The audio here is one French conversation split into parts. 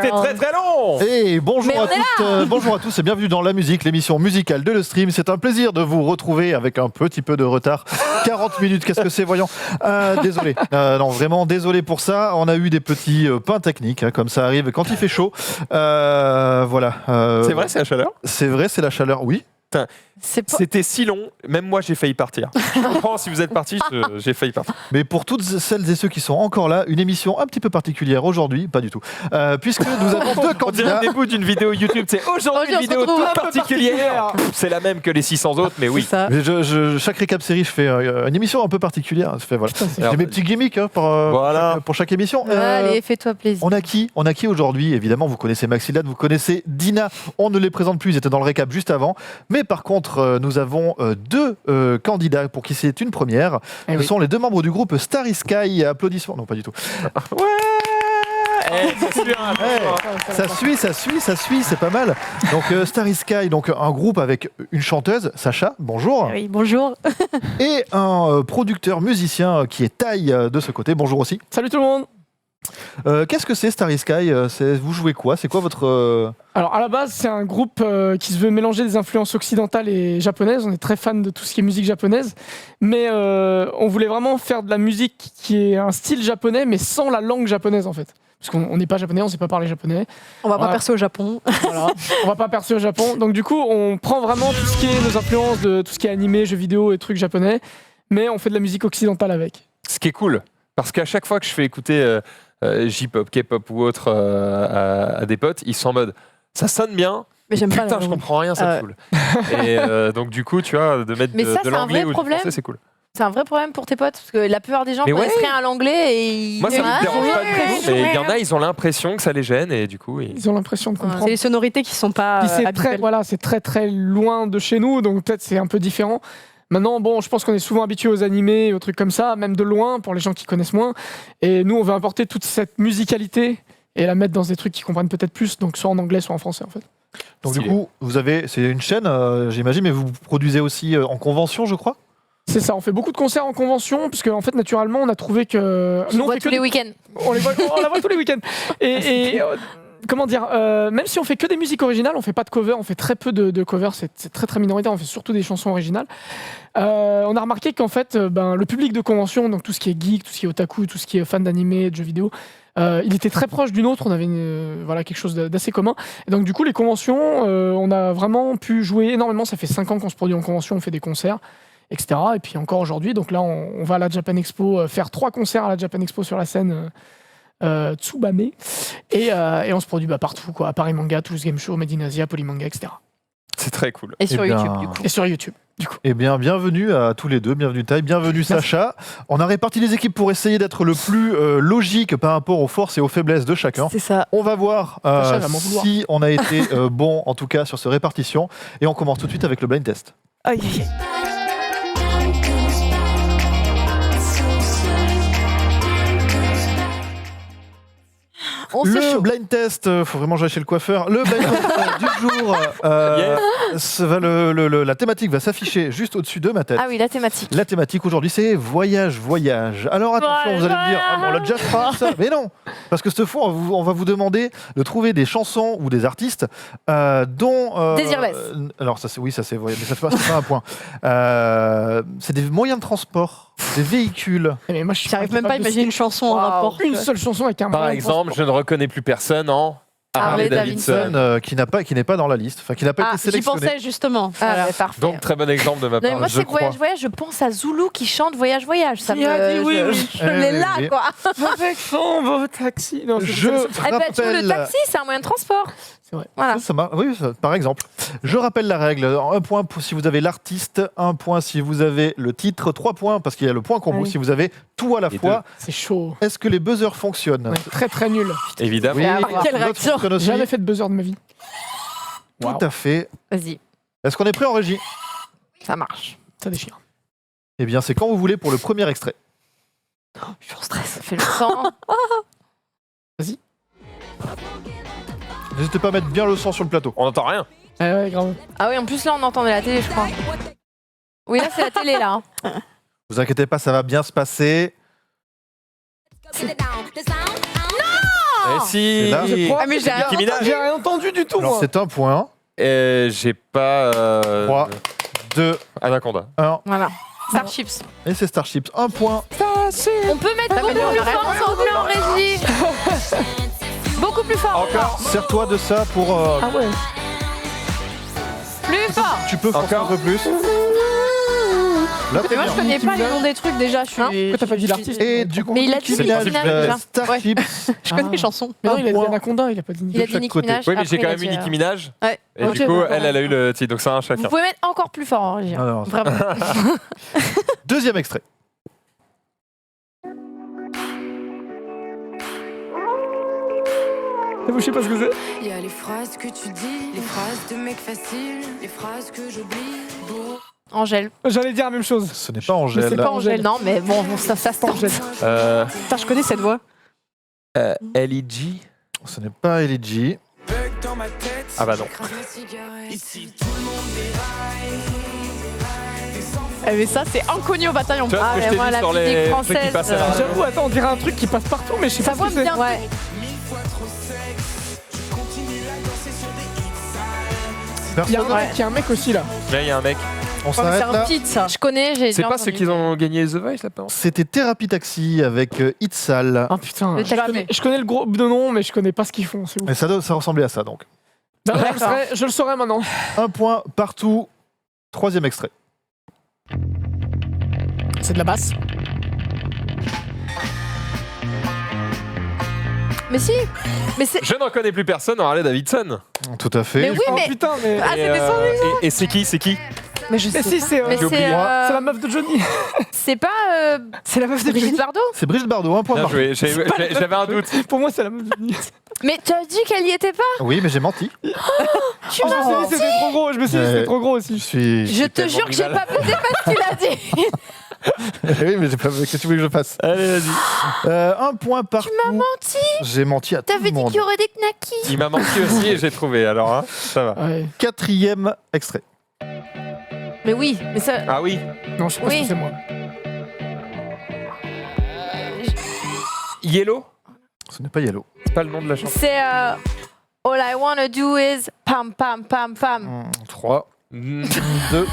C'était très très long. Et bonjour à toutes, bonjour à tous et bienvenue dans La Musique, l'émission musicale de Le Stream. C'est un plaisir de vous retrouver avec un petit peu de retard. 40 minutes, qu'est-ce que c'est, voyons. Désolé, non vraiment désolé pour ça. On a eu des petits pains techniques, comme ça arrive quand il fait chaud. Voilà. C'est vrai, c'est la chaleur. C'est vrai, c'est la chaleur, oui. C'était si long, même moi j'ai failli partir. Je comprends, si vous êtes partis, j'ai failli partir. Mais pour toutes celles et ceux qui sont encore là, une émission un petit peu particulière aujourd'hui, pas du tout, puisque nous avons deux On dirait candidats. le début d'une vidéo YouTube, c'est aujourd'hui une vidéo toute particulière. C'est la même que les 600 autres, mais oui. Mais chaque récap série, je fais une émission un peu particulière. Ça fait, voilà. Alors, J'ai mes petits gimmicks pour chaque émission. Allez, fais-toi plaisir. On a qui aujourd'hui? Évidemment, vous connaissez Maxilad, vous connaissez Dina. On ne les présente plus, ils étaient dans le récap juste avant. Mais par contre, nous avons deux candidats pour qui c'est une première. Ce sont les deux membres du groupe Starry Sky. Applaudissements. Non, pas du tout. Ça suit, c'est pas mal. Donc Starry Sky, donc un groupe avec une chanteuse, Sacha, bonjour. Oui, bonjour. Et un producteur musicien qui est Taille de ce côté, bonjour aussi. Salut tout le monde. Qu'est-ce que c'est Starry Sky? Vous jouez quoi? C'est quoi votre... Alors à la base c'est un groupe qui se veut mélanger des influences occidentales et japonaises. On est très fan de tout ce qui est musique japonaise, mais on voulait vraiment faire de la musique qui est un style japonais mais sans la langue japonaise en fait. Parce qu'on n'est pas japonais, on ne sait pas parler japonais. On va pas percer au Japon. Voilà. On va pas percer au Japon. Donc du coup on prend vraiment tout ce qui est nos influences de tout ce qui est animé, jeux vidéo et trucs japonais, mais on fait de la musique occidentale avec. Ce qui est cool, parce qu'à chaque fois que je fais écouter J-pop, K-pop ou autre à des potes, ils sont en mode ça sonne bien, Mais j'aime pas putain la je langue. comprends rien, c'est cool. Et donc du coup tu vois, de mettre Mais ça, de c'est un l'anglais vrai ou du problème. français, c'est cool. C'est un vrai problème pour tes potes parce que la plupart des gens Mais connaissent rien à l'anglais et Moi ça Ah, me dérange pas du tout, mais il y en ouais. a, ils ont l'impression que ça les gêne et du coup Ils ont l'impression de comprendre. C'est les sonorités qui sont pas Puis c'est habituelles. c'est très très loin de chez nous, donc peut-être c'est un peu différent. Maintenant, bon, je pense qu'on est souvent habitué aux animés et aux trucs comme ça, même de loin, pour les gens qui connaissent moins. Et nous, on veut importer toute cette musicalité et la mettre dans des trucs qui comprennent peut-être plus, donc soit en anglais, soit en français, en fait. Donc du coup, c'est une chaîne, j'imagine, mais vous produisez aussi en convention, je crois? C'est ça, on fait beaucoup de concerts en convention, puisque en fait, naturellement, on a trouvé que... On Nous, on voit fait tous que les week-ends. on la voit tous les week-ends. Et comment dire, même si on fait que des musiques originales, on fait pas de covers, on fait très peu de covers, c'est très très minoritaire, on fait surtout des chansons originales. On a remarqué qu'en fait, le public de convention, donc tout ce qui est geek, tout ce qui est otaku, tout ce qui est fan d'animé, de jeux vidéo, il était très proche du nôtre, on avait quelque chose d'assez commun. Et donc du coup, les conventions, on a vraiment pu jouer énormément, ça fait 5 ans qu'on se produit en convention, on fait des concerts, etc. Et puis encore aujourd'hui, donc là, on va à la Japan Expo, faire 3 concerts à la Japan Expo sur la scène Tsubame, et on se produit partout, quoi, à Paris Manga, Toulouse Game Show, Made in Asia, Polymanga, etc. c'est très cool. Et sur Eh bien, YouTube, du coup. Et sur YouTube, du coup. Eh bien, bienvenue à tous les deux, bienvenue Taille, bienvenue Sacha. On a réparti les équipes pour essayer d'être le plus logique par rapport aux forces et aux faiblesses de chacun. C'est ça. On va voir Sacha va m'en vouloir. si on a été bon, en tout cas, sur cette répartition. Et on commence tout de suite avec le blind test. Aïe, aïe, aïe. On s'est Le chaud. blind test, faut vraiment que j'aille chez le coiffeur. Le blind test du jour, la thématique va s'afficher juste au-dessus de ma tête. Ah oui, la thématique. La thématique aujourd'hui, c'est voyage. Alors attention, vous allez me dire, on l'a déjà fait ça. Mais non, parce que cette fois, on va vous demander de trouver des chansons ou des artistes dont... Désirless. Alors ça, c'est voyage, mais ça c'est pas un point. C'est des moyens de transport, des véhicules. Mais moi, je J'arrive même pas à imaginer une chanson en rapport. Une seule chanson avec un Par moyen de exemple, je ne reconnais plus personne en Harley Harley Davidson. Davidson. Qui n'est pas dans la liste, enfin qui n'a pas été J'y sélectionné. pensais justement. Ah, Voilà. ouais, parfait. Donc très bon exemple de ma Non, mais part, moi, je c'est crois. voyage, je pense à Zulu qui chante voyage. Ça Qui a dit oui, oui. je l'ai là, oui. quoi. Avec son beau taxi. Non, Je Eh ben, tu vois, le rappelle... taxi, c'est un moyen de transport. C'est vrai. Voilà. Oui, par exemple. Je rappelle la règle. 1 point si vous avez l'artiste, 1 point si vous avez le titre, 3 points parce qu'il y a le point combo Ah oui. si vous avez tout à la Les fois. C'est chaud. Est-ce que les buzzers fonctionnent? Ouais, très très nul. Évidemment. Oui, Quelle l'autre réaction. fonctionne aussi. J'ai jamais fait de buzzer de ma vie. Tout Wow. à fait. Vas-y, Est-ce qu'on est prêt en régie? ça marche. Ça déchire. Eh bien, c'est quand vous voulez pour le premier extrait. Je suis en stress. Ça fait le sang. N'hésitez pas à mettre bien le son sur le plateau. On n'entend rien. Ouais, grave. Ah oui, en plus, là, on entendait la télé, je crois. Oui, là, c'est la télé, là. Vous inquiétez pas, ça va bien se passer. Non Eh si. C'est là. Je crois. Ah, mais j'ai rien Nicki Minaj. J'ai rien entendu du tout, Alors moi. c'est un point. J'ai pas. 3, 2, Anaconda. 1. Voilà. Starships. Et c'est Starships. Un point. On peut mettre Ah, beaucoup mais on plus a fort, raison. s'il vous plaît, en régie. Beaucoup plus fort. Encore. Sers-toi de ça pour. Ah ouais. Plus fort. Tu peux forcer un Encore peu plus. Là, Mais t'es moi, je bien. connais Nicki pas les Minaj. noms des trucs déjà. Je suis. Pourquoi t'as pas dit l'artiste Et du coup, Mais il a dit Nicki Nicki Minaj, Minaj, déjà. Starships. Je connais les chansons. Mais non, il a dit point. Anaconda, il a pas dit Il a Nicki. dit chaque Nicki côté. Minaj. Oui, mais j'ai après, quand il a même eu dit, Nicki Minaj. Ouais. Et Ok, du coup, d'accord. elle a eu le titre. Donc c'est un Vous chacun. pouvez mettre encore plus fort en régie. Alors, Vraiment. deuxième extrait. Je sais pas ce que c'est. Il y a les phrases que tu dis, les phrases de mec facile, les phrases que j'oublie. Beau. Angèle. J'allais dire la même chose. Ce n'est pas Mais Angèle. c'est pas Angèle, non, mais bon, ça se tente. Angèle. Putain, je connais cette voix. L.I.G. Ce n'est pas Ellie. Bug dans ma tête. Ah bah non. J'écrase ma cigarette. Ici, tout le monde déraille. Mais ça, c'est inconnu au bataillon. Tu vois ce que je t'ai moi, dit la sur musique les trucs qui française, passent à la radio. J'avoue, attends, on dirait un truc qui passe partout, mais je sais Ça pas voit ce que c'est. bien. Ouais. Mille fois trop sexe. Je continue à danser sur des hits sales. Il y a Personne. un mec aussi là. Là, il y a un mec. On C'est s'arrête un là. titre, ça. Je connais, j'ai C'est déjà pas ceux entendu. qui ont gagné The Voice là, pas C'était Thérapie Taxi avec Itzal. Ah putain. Le Je connais le gros de nom, mais je connais pas ce qu'ils font. C'est ouf. Et ça ressemblait à ça donc. Bah, je le saurais maintenant. Un point partout. Troisième extrait. C'est de la basse. Mais si. Mais c'est. Je n'en connais plus personne en Harley Davidson. Tout à fait. Mais oui, Oh mais. putain, mais. Ah, c'était son Et c'est qui Mais je sais Mais si, pas. c'est Mais J'ai oublié. c'est. c'est la meuf de Johnny. C'est pas. C'est la meuf de Brigitte Johnny. Bardot. C'est Brigitte Bardot, un point Bien marqué. joué. J'avais un doute. Pour moi, c'est la meuf de Johnny. Mais tu as dit qu'elle y était pas. Oui, mais j'ai menti. Tu Je m'as me suis dit, menti. c'était trop gros. Je me suis dit, c'était trop gros aussi. Je te tellement jure que j'ai rival. pas posé parce qu'il a dit. Oui, mais j'ai pas. Qu'est-ce que tu veux que je fasse? Allez, vas-y. Un point partout. Tu m'as menti. J'ai menti à tout T'avais le dit monde. qu'il y aurait des knackis. Il m'a menti aussi et j'ai trouvé. Alors, hein, ça va. Ouais. Quatrième extrait. Mais oui, mais ça. Ah oui. Non, je sais pas Oui. si c'est moi. Yellow. Ce n'est pas Yellow. C'est pas le nom de la chanson. C'est. All I wanna do is pam pam pam pam. 3, Mm. 2,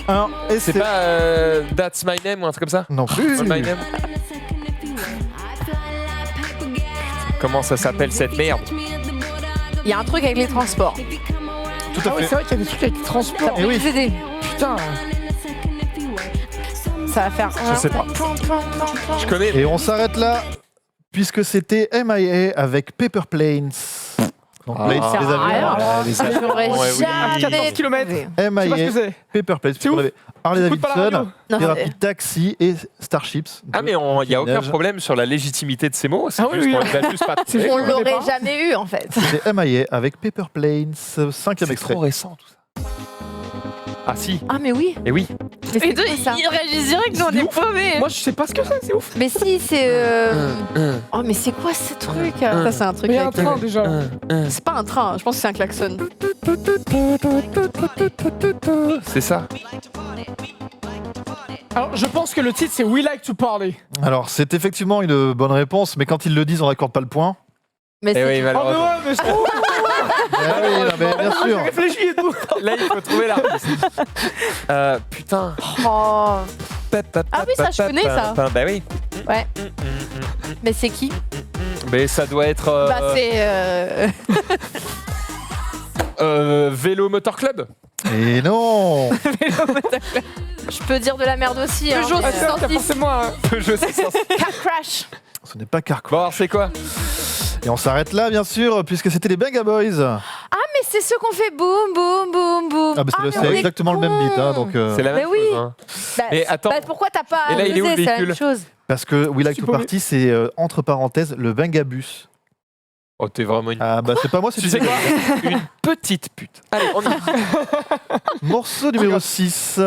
1. Et C'est c'est pas That's My Name ou un truc comme ça. non plus. All My Name. Comment ça s'appelle cette merde? Il y a un truc avec les transports. Tout Ah à oui, fait. c'est vrai qu'il y a des trucs avec le transport. Eh oui. Vous aider. Putain. Ça va faire. Je sais pas. Je connais. Et on s'arrête là, puisque c'était MIA avec Paper Planes. Donc, Ah. Planes, Ça sert les à rien. avions. J'aurais Ouais, oui. À 14 jamais. km. Je sais pas ce MIA, que c'est. Paper Planes. C'est ouf. On avait Harley Écoute pas la Davidson, radio. Non, Thérapie Taxi et Starships. Ah mais il y a aucun Minaj. problème sur la légitimité de ces mots. C'est Ah oui, juste oui. qu'on les a juste pas trouvés. On On l'aurait départ. jamais eu en fait. C'était MIA avec Paper Planes. Cinquième C'est extrait. trop récent tout ça. Ah si. Ah mais oui. Et oui. Mais Les deux, c'est quoi, ça ils réagissent direct, nous on C'est est ouf. paumés. Moi, je sais pas ce que c'est ouf. Mais si c'est. Oh mais c'est quoi ce truc Ça, c'est un truc. Mais il y a un avec- train déjà. C'est pas un train, je pense que c'est un klaxon. C'est ça. Alors, je pense que le titre, c'est We Like to Party. Alors, c'est effectivement une bonne réponse, mais quand ils le disent, on n'accorde pas le point. Mais Eh c'est. oui, Oh, mais malheureusement. ouais, mais je trouve. Ah oui, non, mais bien J'ai sûr. réfléchi et tout. Là, il faut trouver l'artiste. Putain. Oh. Ah oui, ça, je connais, ça. Bah oui. Ouais. Mais c'est qui? Mais ça doit être Bah, c'est. Vélo Motor Club. Et non. Je peux dire de la merde aussi. Hein, Peugeot mais, Attends, t'as forcément un. Je sais ça. Car Crash. Ce n'est pas Carco. Bon alors c'est quoi? Et on s'arrête là, bien sûr, puisque c'était les Benga Boys. Mais c'est ceux qu'on fait boum boum boum boum. Ah, bah, mais c'est on est exactement le même cons. beat. Hein, donc, C'est la même Mais oui. chose. Hein. Bah, Mais attends. bah, pourquoi t'as pas Et là, il est où, osé, le c'est la même véhicule chose. Parce que We Like Je to suis paumé. Party, c'est entre parenthèses le Bengabus. Oh t'es vraiment une... Ah bah c'est pas moi, c'est Tu sais quoi? Une petite pute. Allez, on y va. Morceau numéro 6.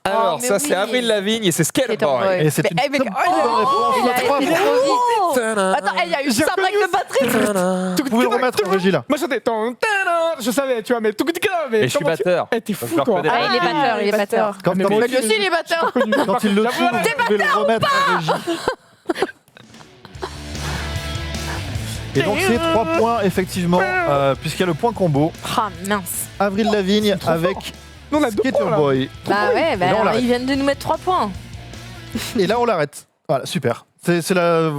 Alors mais ça oui. c'est Avril Lavigne et c'est Skaterboy. Skaterboy. Et c'est une Eh, mais- très bonne réponse. Il a Trois été points. trop vite. Attends, il y a eu J'ai ça break de batterie. Vous pouvez le remettre en régie là. Moi, j'entendais. Je savais, tu vois, mais. Et je suis comment tu- batteur. Eh, t'es Donc, fou, je toi. reconnais Ah, il est batteur, il est batteur. Quand, Mais quand- moi, Lui aussi, il est batteur. quand il le trouve, vous pouvez le remettre en régie. Et donc c'est 3 points effectivement, puisqu'il y a le point combo. Ah mince. Avril Lavigne trop avec Nous, on a 2 Skater points là. Boy. Bah ouais, Et là, on l'arrête. ils viennent de nous mettre 3 points. Et là on l'arrête. Voilà, super. C'est la...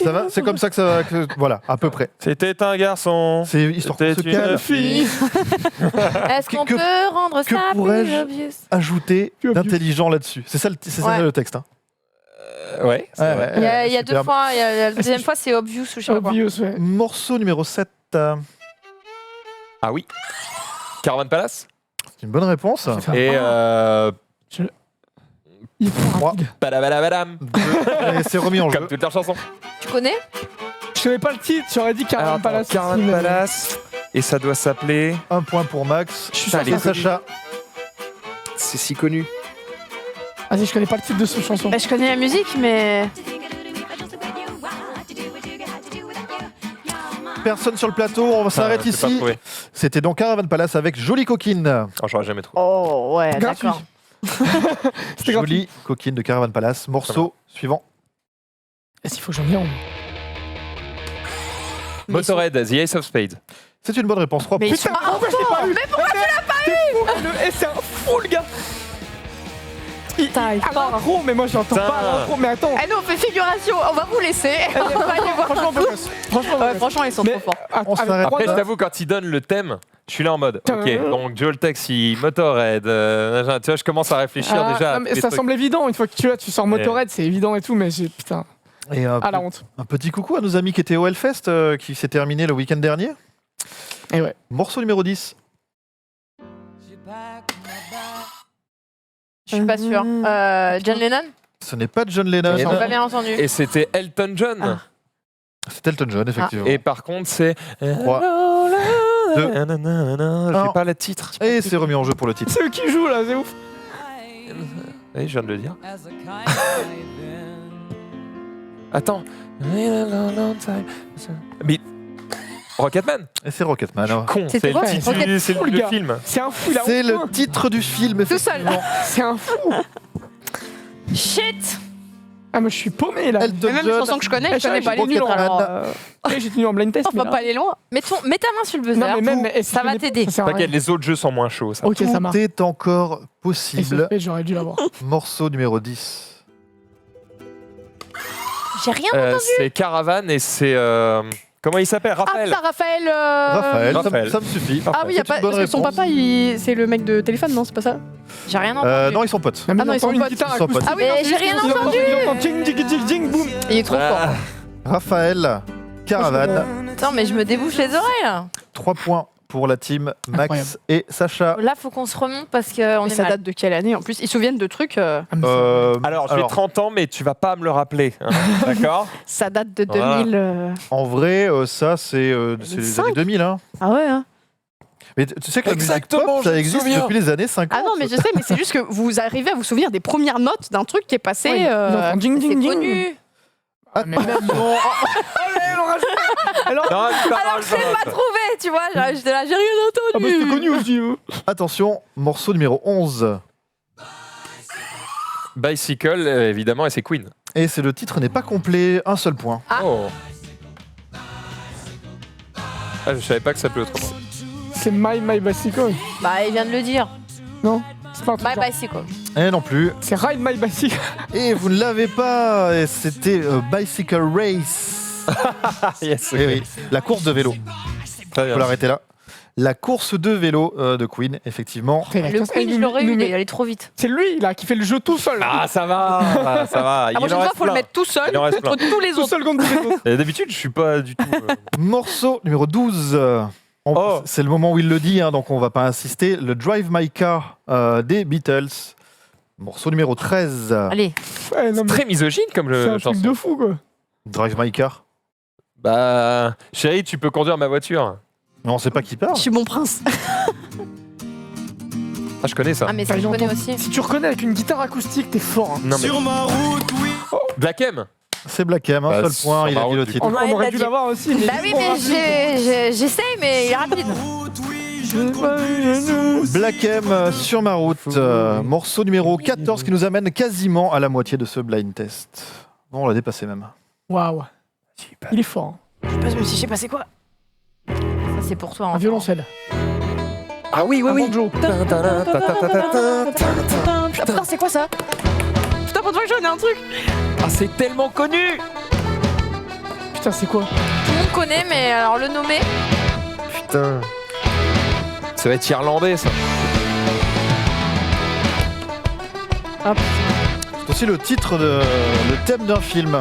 Ça va. C'est comme ça que ça va. Voilà, à peu près. C'était un garçon. C'est histoire qu'on se C'était une calme. fille. Est-ce qu'on que- peut rendre que ça plus pourrais-je obvious? Ajouter Plus obvious. d'intelligent là-dessus. C'est ça, c'est ça Ouais. le texte. Hein. Ouais. c'est Ouais, vrai. ouais. Il y a 2 superbe. fois, la deuxième fois c'est obvious ou je sais pas quoi. Obvious, ouais. Morceau numéro 7. Ah oui. Caravan Palace. C'est une bonne réponse. Et Il est trop Trois. rapide. badabadabadam. Et c'est remis en jeu. Comme toute leur chanson. Tu connais? Je savais pas le titre, j'aurais dit Caravan Palace. Caravan aussi, mais- Palace. Et ça doit s'appeler. Un point pour Max. Je suis Putain, sûr elle que est ça- Sacha. C'est si connu. Vas-y, je connais pas le titre de cette chanson. Bah, je connais la musique, mais. Personne sur le plateau, on s'arrête Ah, je l'ai pas ici. trouvé. C'était donc Caravan Palace avec Jolie Coquine. Oh, j'aurais jamais trouvé. Oh ouais, Gratuit. d'accord. C'était gratuit. Jolie Coquine de Caravan Palace. Morceau suivant. Est-ce qu'il faut que j'en ai un Motorhead, The Ace of Spades. C'est une bonne réponse. 3 Mais points. ils sont Putain, pourquoi je l'ai pas eu Mais pourquoi tu l'as pas eu C'est un fou, le gars. Putain, il est À fort. l'intro, mais moi j'entends Putain. pas à l'intro. Mais attends. Eh, nous on fait figuration, on va vous laisser. On va aller voir. Franchement, focus. Franchement, Ouais, focus. franchement, ils sont Mais- trop forts. Ah, On avec s'arrête. trois Après, je notes. t'avoue, quand il donne le thème, je suis là en mode. Putain. Ok, donc Joel Taxi, Motorhead, machin, tu vois, je commence à réfléchir Ah, déjà. à non, mais tous les ça trucs. semble évident. Une fois que tu sors Motorhead, c'est évident et tout, mais j'ai. Putain. Et Ah, la honte. un petit coucou à nos amis qui étaient au Hellfest, qui s'est terminé le week-end dernier. Et ouais. Morceau numéro 10. Je suis pas sûre. John Lennon? Ce n'est pas John Lennon. J'ai pas bien entendu. Et c'était Elton John. Ah. C'est Elton John, effectivement. Et par contre, c'est. 3. Deux. J'ai pas le titre. Et c'est remis en jeu pour le titre. C'est eux qui jouent là, c'est ouf. Oui, je viens de le dire. Attends. Mais. Rocketman. Et c'est Rocketman. hein. Con. C'était C'est quoi, le titre Rocket- du c'est Fou, le le gars. film. C'est un fou, il a C'est 11 le points. titre du film, Tout seul. effectivement. C'est un fou. Shit! Ah, moi je suis paumé là. Elton Mais même les John. chansons que je connais, Eh, je connais je pas les suis nuls. Rocketman. Alors, J'ai tenu en blind test. on mais va là- pas aller loin. Mets ta main sur le buzzer. Non, mais même. eh, si Ça je va connais pas, t'aider. ça sert à T'inquiète, rien. les autres jeux sont moins chauds. Ça. Ok, ça Tout marche. est encore Et ce possible. fait, j'aurais dû l'avoir. Morceau numéro 10. J'ai rien entendu. C'est Caravan et c'est. Comment il s'appelle? Ah, Raphaël. ça, Raphaël. Raphaël, Raphaël. Ça me suffit. Ah oui, y a C'est pas. une bonne Parce que son réponse. papa, c'est le mec de téléphone, non? C'est pas ça? J'ai rien entendu. Non, ils sont potes. Ah non, ils sont une potes. guitare Ils sont acoustique. potes. Ah oui, Mais non, c'est j'ai juste rien qu'ils ont- entendu. Il entend ding, ding, ding, ding, boum. Il est trop fort. Ah. Raphaël, Caravan. Attends, mais je me débouche les oreilles là. 3 points pour la team Max Incroyable. et Sacha. Là, faut qu'on se remonte parce qu'on Mais est ça mal. date de quelle année en plus? Ils se souviennent de trucs. Ah, mais Alors, j'ai 30 ans, mais tu vas pas me le rappeler. hein. D'accord? Ça date de Voilà. 2000. en vrai, ça, c'est les 2005. années 2000. Hein. Ah ouais, hein. Mais tu sais que la musique Exactement, pop, je ça me existe souviens. depuis les années 50. Ah non, mais je sais, mais c'est juste que vous arrivez à vous souvenir des premières notes d'un truc qui est passé. Oui, il entend ding, C'est ding, ding. connu. Ah, Mais même. Alors, Non, tu vas Alors, je l'ai pas trouvé, tu vois. J'étais là, j'ai rien ah bah, entendu. c'est connu aussi. Attention, morceau numéro 11. Bicycle, évidemment, et c'est Queen. Et c'est le titre n'est pas complet, un seul point. Ah. Oh. Ah, je savais pas que ça s'appelait autrement. C'est My Bicycle. Bah, il vient de le dire. Non, c'est pas un truc. Bye genre. bye, c'est quoi? Et non plus. C'est Ride My Bicycle. Et vous ne l'avez pas. Et c'était Bicycle Race. Yes. Oui, oui. La course de vélo. Très Faut bien. l'arrêter là. La course de vélo de Queen, effectivement. Le Queen, je l'aurais eu, il est allé trop vite. C'est lui là qui fait le jeu tout seul. Ah, ça va, ça va. La prochaine fois, il faut le mettre tout seul Il en reste contre tous les Tout autres. seul contre tous les autres. Et d'habitude, je suis pas du tout. Morceau numéro 12. Oh. C'est le moment où il le dit, hein, donc on va pas insister. Le Drive My Car des Beatles. Morceau numéro 13. Allez. Ouais, non, mais Très misogyne comme c'est un chanson. truc de fou quoi. Drive My Car. Bah, chérie, tu peux conduire ma voiture. Mais on sait pas qui parle. Je suis mon prince. Ah, je connais ça. Ah, mais ça, Enfin, je connais j'entends- aussi. Si tu reconnais avec une guitare acoustique, t'es fort. hein. Non, mais... Black M. C'est Black M, un Bah, seul point, sur il a ma dit le route, du titre. On, Ouais, on aurait il dû l'a dit. l'avoir aussi. Mais Bah oui, mais j'essaye, mais il est rapide. Black M sur ma route. Morceau numéro 14 qui nous amène quasiment à la moitié de ce blind test. Bon, on l'a dépassé même. Waouh. Il est fort. hein. Je sais pas c'est quoi. Ça, c'est pour toi. Un violoncelle. Ah oui, oui, Un oui. banjo. Putain, c'est quoi ça? Putain, pour de vrai que je connais un truc. Ah, c'est tellement connu. Putain, c'est quoi? Tout le monde connaît, mais alors le nommer. Putain. Ça va être irlandais, ça. C'est aussi le titre le thème d'un film.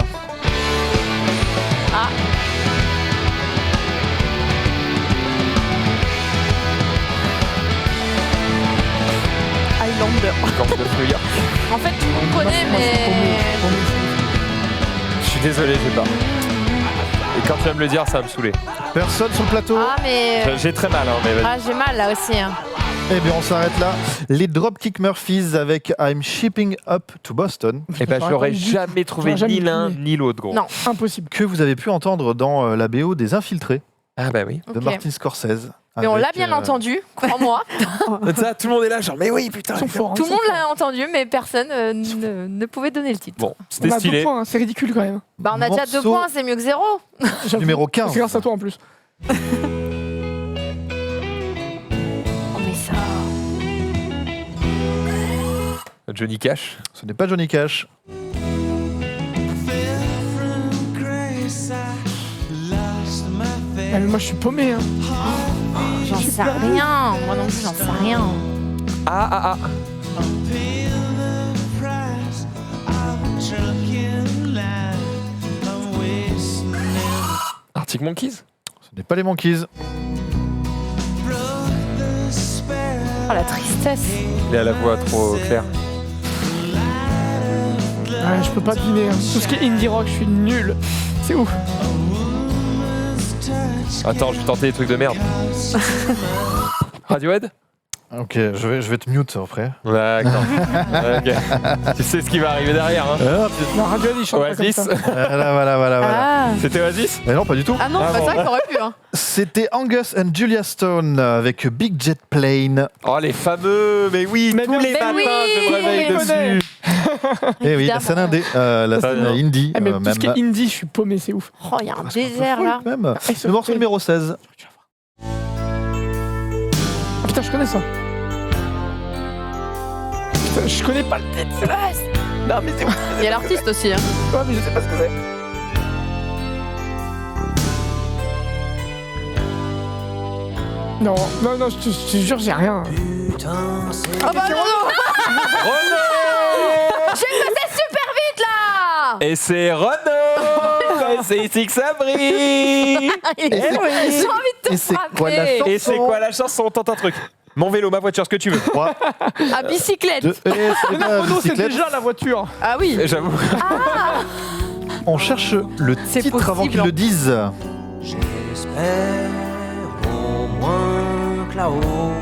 Highlander. Gang of New York. En fait, tout le monde connaît, Moi, c'est mais. Je suis désolé, j'ai pas. Et quand tu vas me le dire, ça va me saouler. Personne sur le plateau. Ah, mais. J'ai très mal, hein, mais vas-y. Ah, j'ai mal là aussi. Hein. Eh bien, on s'arrête là. Les Dropkick Murphys avec I'm Shipping Up to Boston, Eh ben, J'aurais j'aurais pas eu jamais trouvé j'aurais jamais ni l'un deviné. ni l'autre, gros. Non. Impossible. que vous avez pu entendre dans la BO des Infiltrés Ah bah oui. de Ok. Martin Scorsese. Mais on l'a avec, bien entendu, crois-moi. Ça, tout le monde est là, genre, mais oui, putain. Ils sont forts. hein, Tout le ils monde sont l'a entendu, mais personne ne pouvait donner le titre. Bon, forts. c'était On a 2 stylé. points, hein, c'est ridicule quand même. Bah, on a déjà 2 Morceau. points, c'est mieux que 0. J'avoue. Numéro 15. C'est grâce à toi en plus. Oh, mais ça. Johnny Cash. Ce n'est pas Johnny Cash. Ah, mais moi je suis paumé. Hein. J'en sais rien. Moi non plus, j'en sais rien. Ah. Arctic Monkeys. Ce n'est pas les Monkeys. Oh, la tristesse. Il a la voix trop claire. Ouais, je peux pas deviner. Hein. Tout ce qui est indie rock, je suis nul. C'est ouf. Attends, je vais tenter des trucs de merde. Radiohead. Ok, je vais te mute après. D'accord. Ok. Tu sais ce qui va arriver derrière, hein. La radio, il chante pas comme Oasis. ça. Voilà. Ah. C'était Oasis. Mais non, pas du tout. Ah non, Ah bah, bon. c'est vrai qu'on aurait pu. Hein. C'était Angus and Julia Stone avec Big Jet Plane. Oh, les fameux. Mais oui, Mais tous bien les sûr. matins, Mais je me oui, réveille on connaît. dessus. Eh oui, la Évidemment. scène indé, la Très scène bien. indie Ah, mais tout même. ce qui est indie, je suis paumé, c'est ouf. Oh, il y a un désert là. Même. ils sont Le morceau faits. numéro 16. Ah, putain, je connais ça. Putain, je connais pas le titre, c'est là. Non, mais c'est ouf. Il y a l'artiste aussi. Hein. Ouais, mais je sais pas ce que c'est. Non, je te jure, j'ai rien. Ah bah non, non. Renaud. J'ai passé super vite là. Et c'est Renaud. Et c'est ici que ça brille. J'ai envie de te Et c'est quoi la frapper. chanson Et c'est quoi la chanson? Tente un truc. Mon vélo, ma voiture, ce que tu veux. 3, À bicyclette. 2, et c'est la Renaud, c'est bicyclette. déjà la voiture. Ah oui. J'avoue. On cherche le C'est titre avant possible, qu'ils hein. le disent. J'espère au moins que là-haut,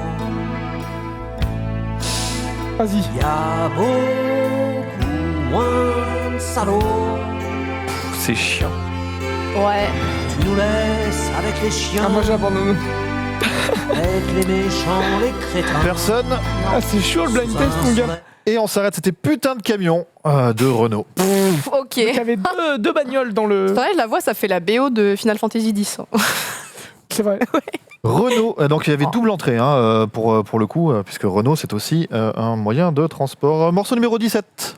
Vas-y. y a beaucoup moins de salauds. C'est chiant. Ouais. Tu nous laisses avec les chiens, Ah, moi j'abandonne. avec les méchants, les crétins. Personne. Ah, c'est chaud le blind test, mon gars. Et on s'arrête, c'était putain de camion de Renault. Ok. Il y avait deux bagnoles dans le. C'est vrai, je la vois, ça fait la BO de Final Fantasy X. hein. C'est vrai. Renault, donc il y avait double entrée hein, pour le coup, puisque Renault c'est aussi un moyen de transport. Morceau numéro 17.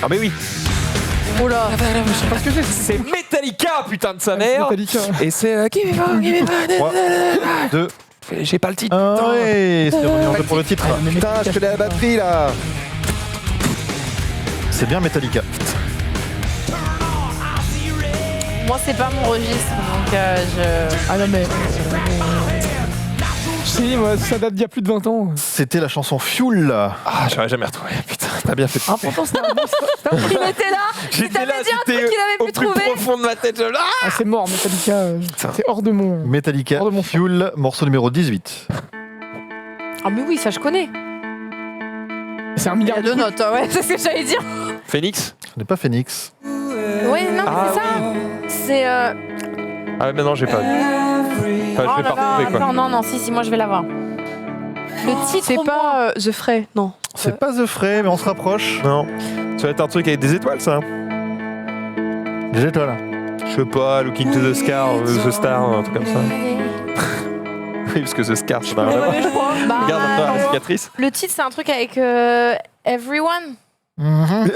Ah, mais oui. Oula. Je sais pas ce que c'est. C'est Metallica, putain de sa mère. Metallica. Et c'est. Give me 3, 2, J'ai pas le titre. 1. putain. Ouais, c'est revenu en jeu pour le titre. Putain, je connais la batterie là. C'est bien Metallica. Moi, c'est pas mon registre, donc je. Ah non, mais. Je sais, moi, ça date d'il y a plus de 20 ans. C'était la chanson Fuel. Ah, j'aurais jamais retrouvé. Putain, t'as bien fait. Ah, pourtant, c'était un bon. Il était là. J'étais là, t'avais dit un c'était truc qu'il avait au pu plus trouver. profond de ma tête. Ah, c'est mort, Metallica. Putain. C'est hors de mon. Metallica, Hors de mon Fuel, morceau numéro 18. Ah mais oui, ça je connais. C'est un Il y milliard a deux trucs. notes, ouais, c'est ce que j'allais dire. Phoenix. Ce n'est pas Phoenix. Oui, non, mais Ah, c'est ça. C'est. Ah, mais non, j'ai pas vu. Enfin, je Oh vais là pas là, retrouver quoi. attends, non, si, moi je vais l'avoir. Le titre, C'est au moins. pas The Fray, non. C'est pas The Fray, mais on se rapproche. Non. Ça va être un truc avec des étoiles, ça. Des étoiles. Je sais pas, Looking to the Star, The Star, un truc comme ça. Oui, parce que The Scar, ça n'a rien à voir. Bah, Regarde un peu la cicatrice. le titre, c'est un truc avec Everyone. Mhm.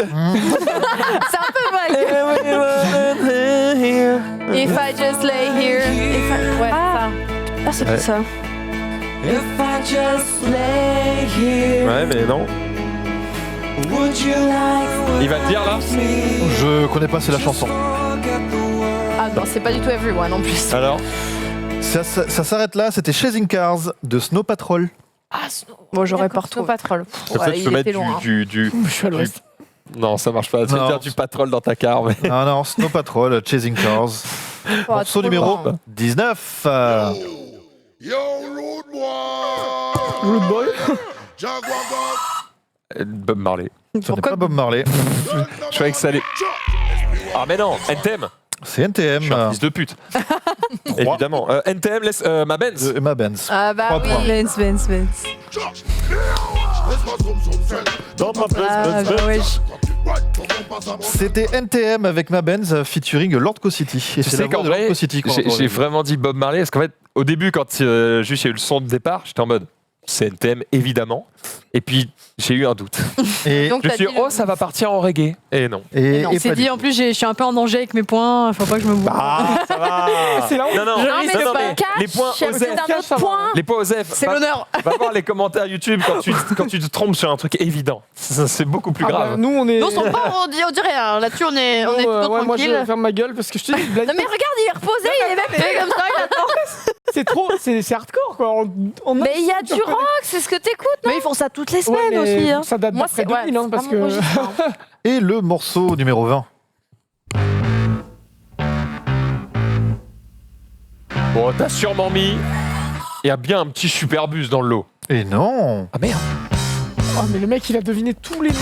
C'est un peu vague. If I just lay here. Ouais, Ah, c'est Ouais. tout ça. Ouais, mais non. Il va te dire là. Je connais pas, c'est la chanson. Ah non, c'est pas du tout Everyone en plus. Alors Ça s'arrête là, c'était Chasing Cars de Snow Patrol. Ah, Moi, j'aurais d'accord, pas Snow retrouvé. Patrol. Comme ça, tu peux mettre du. Je suis à l'ouest. Non, ça marche pas. Tu vas Non. dire du patrol dans ta car. Mais... Ah non, Snow Patrol, Chasing Cars. Morceau numéro 19. Yo, rude boy. Rude Boy. Bob Marley. Ce n'est pas Bob Marley, Je croyais que ça allait. Ah, mais non, NTM. c'est Je suis un NTM. fils de pute. Évidemment. NTM, laisse ma Benz. De Emma Benz. Ah bah 3 oui. points. Benz. Ah, bah ouais. C'était NTM avec Ma Benz featuring Lord Co-City. Et Tu c'est sais la voix qu'en de Lord vrai, Co-City qu'on entend. j'ai vraiment dit Bob Marley parce qu'en fait, au début, quand juste il y a eu le son de départ, j'étais en mode c'est NTM évidemment. Et puis j'ai eu un doute. Et, Donc, Je t'as suis dit oh, le- ça va partir en reggae. Et non. et, Non, et c'est pas dit, du en tout. plus, je suis un peu en danger avec mes points. Faut pas que je me bourre. Ah, ça va. C'est la honte. Non, non, Non, mais c'est non, pas mais cash. les points C'est Osef. un autre point. Les points Osef. C'est l'honneur. Va voir les commentaires YouTube quand tu te trompes sur un truc évident. C'est beaucoup plus Ah bah, grave. nous, on est. Non, on dirait rien. Là-dessus, on est Nous, plutôt ouais, moi, je tranquille. vais fermer ma gueule parce que je te dis, Blind Non mais regarde, il est reposé, il est même fait comme ça, il attend. c'est trop. C'est hardcore, quoi. Mais il y a du rock, c'est ce que t'écoutes, non? Mais ils font ça toutes les Ouais, semaines mais aussi. Hein. ça date Moi, d'après c'est ouais, 2000, hein, c'est parce pas mon que. registre, hein. Et le morceau numéro 20. Bon, t'as sûrement mis. Il y a bien un petit superbus dans le lot. Et non. Ah merde. Oh, mais le mec, il a deviné tous les noms.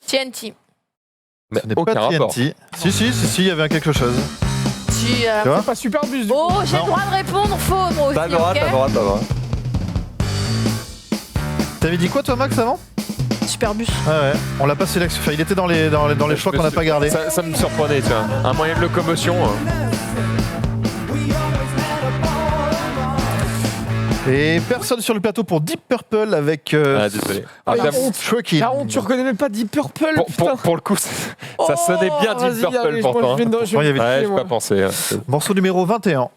TNT. Mais Ce n'est aucun pas rapport. TNT. Si, il y avait quelque chose. Tu, Tu vois C'est pas super bus du coup. Oh, j'ai le Non. droit de répondre faux, moi aussi, T'as le droit, ok? t'as le droit, t'as le droit. T'avais dit quoi toi Max avant? Superbus. Ouais. On l'a pas sélectionné. Enfin, il était dans les choix qu'on n'a pas gardés. Ça me surprenait, tu vois. Un moyen de locomotion. Et personne sur le plateau pour Deep Purple avec Ah, désolé. Ah, la j'avoue, honte. Trucking. La honte, tu reconnais même pas Deep Purple, putain. pour le coup, ça sonnait bien Deep Vas-y, Purple allez, pourtant. moi, je viens de- je Pourtant, il y viens de avait- Ouais, piquer, j'ai moi. pas pensé. Morceau numéro 21.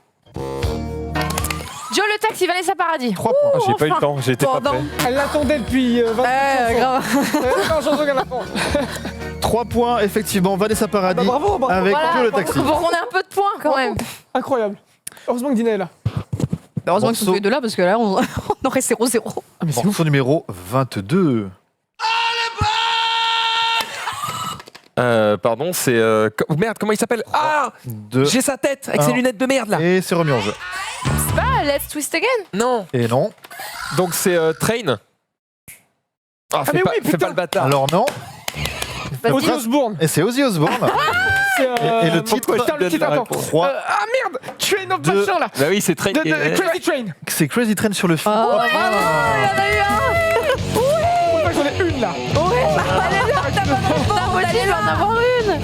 Joe le taxi, Vanessa Paradis. 3 points. Ah, j'ai pas eu le temps, j'étais pas Pardon. prêt. Elle l'attendait depuis 20 grave. chanson qu'elle attend. 3 points, effectivement. Vanessa Paradis Bah, bravo, bravo. avec Voilà, Joe le taxi. pour qu'on ait un peu de points quand même. Incroyable. Heureusement que Dina est là. Heureusement qu'ils sont tous les deux là parce que là, on aurait 0-0. Ah, mais c'est ouf. Morceau numéro 22. Pardon, c'est. Merde, comment il s'appelle? Ah, De... j'ai sa tête avec ses un. lunettes de merde là. Et c'est remis en jeu. C'est pas Let's Twist Again? Non. Et non. Donc c'est Train. Ah, fais, mais pas, oui, fais putain. pas le bâtard. Alors non. Ozzy Osbourne. Et c'est Ozzy Osbourne. C'est, Et le titre, pourquoi putain, je le donne titre, la attends. réponse 3. Ah merde, Train of Deux. Machin là. Bah oui, c'est Train. De Crazy Train. C'est Crazy Train sur le film. Oh, Il y en a eu un! Pourquoi j'en ai une là? Vous allez lui en avoir une!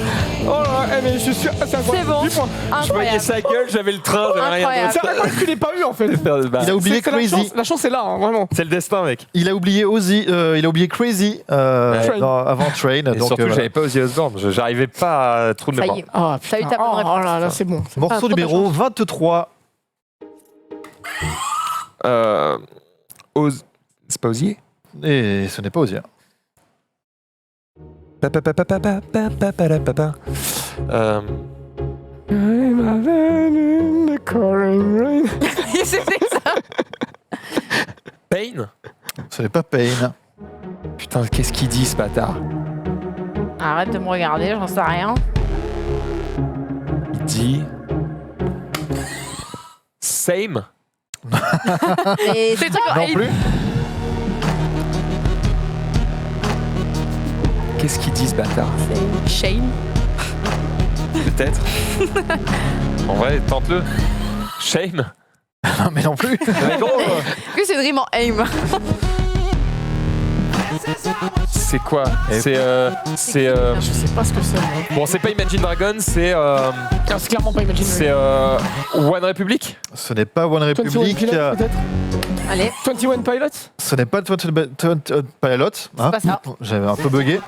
Oh là là, mais je suis sûr. C'est C'est bon. 10 points. Je voyais Incroyable. sa gueule, j'avais le train, j'avais rien Incroyable. C'est vrai que tu l'as pas eu en fait. d'autre. Bah, Il a oublié C'est la Crazy. chance. La chance est là, hein, vraiment. c'est le destin, mec. Il a oublié Ozzy. Il a oublié Crazy Train. avant Train. Et Donc, surtout, voilà. j'avais pas Ozzy Osbourne. J'arrivais pas à trop de Ça mémoire. y est. Ah, T'as eu ta bonne réponse. Oh là là, c'est bon. Morceau trop de numéro 23. C'est pas Ozzy? Et ce n'est pas Ozzy. C'est ça. Pain? Ce n'est pas Pain. Putain, qu'est-ce qu'il dit ce bâtard? Arrête de me regarder, j'en sais rien. Il dit. Same? Et C'est truc Non plus. Qu'est-ce qu'il dit ce bâtard? Shane. Peut-être. En vrai, tente-le. Shame? Non mais non plus. Mais gros, Que c'est Dream en aim. C'est quoi? C'est Je sais pas ce que c'est. moi. bon, c'est pas Imagine Dragons, c'est Ah, c'est clairement pas Imagine. c'est One Republic. Ce n'est pas One 21 Republic. Pilots, peut-être. Allez, 21 Pilots. Ce n'est pas 20 Pilot. Hein, pas ça. j'avais un peu bugué.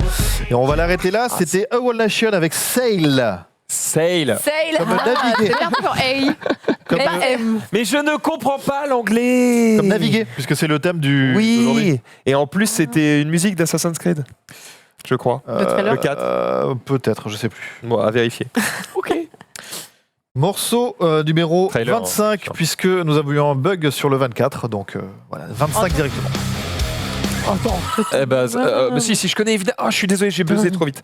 Et on va l'arrêter là. C'était A Whole Nation avec Sail. Sail. Sail. Comme naviguer. C'est perdu pour A. Comme, Pas M. Mais je ne comprends pas l'anglais. comme naviguer, puisque c'est le thème du. d'aujourd'hui. Oui. Et en plus, c'était une musique d'Assassin's Creed. Je crois. Le trailer. Le 4. Peut-être, je sais plus. Bon, à vérifier. Ok. Morceau numéro Trailer, 25, hein. puisque nous avons eu un bug sur le 24. Donc voilà, 25 directement. Attends. Eh ben, si, je connais évidemment. Oh, je suis désolé, j'ai buzzé trop vite.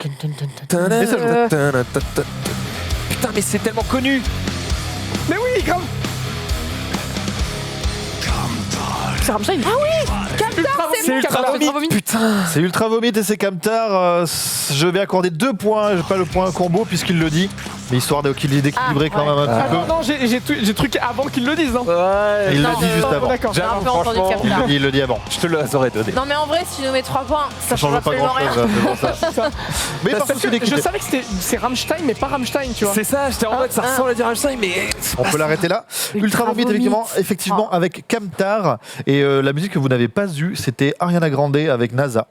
Mais ça, Putain, mais c'est tellement connu. Mais oui, grave. C'est Rammstein. Ah oui. C'est Ultra Vomit. Putain. C'est Ultra Vomit et c'est Kamtar. Je vais accorder 2 points, pas le point combo puisqu'il le dit, mais histoire qu'il est d'équilibrer quand même un Ah petit peu. non, j'ai truqué avant qu'ils le disent. Hein. Ouais. Il Non, le dit juste avant. D'accord. J'ai un peu entendu franchement, Kamtar. Il le dit avant. Je te l'aurais donné. Non, mais en vrai, si tu nous mets 3 points, ça Ça change change pas absolument grand rien. chose. Mais par Parce contre, que c'est d'équité. je savais que c'est Rammstein, mais pas Rammstein, tu vois. C'est ça, j'étais en mode ça ressemble à dire Einstein, mais. On peut l'arrêter là. Ultra Vomit, effectivement, avec Kamtar. Et la musique que vous n'avez pas eue, c'était Ariana Grande avec NASA.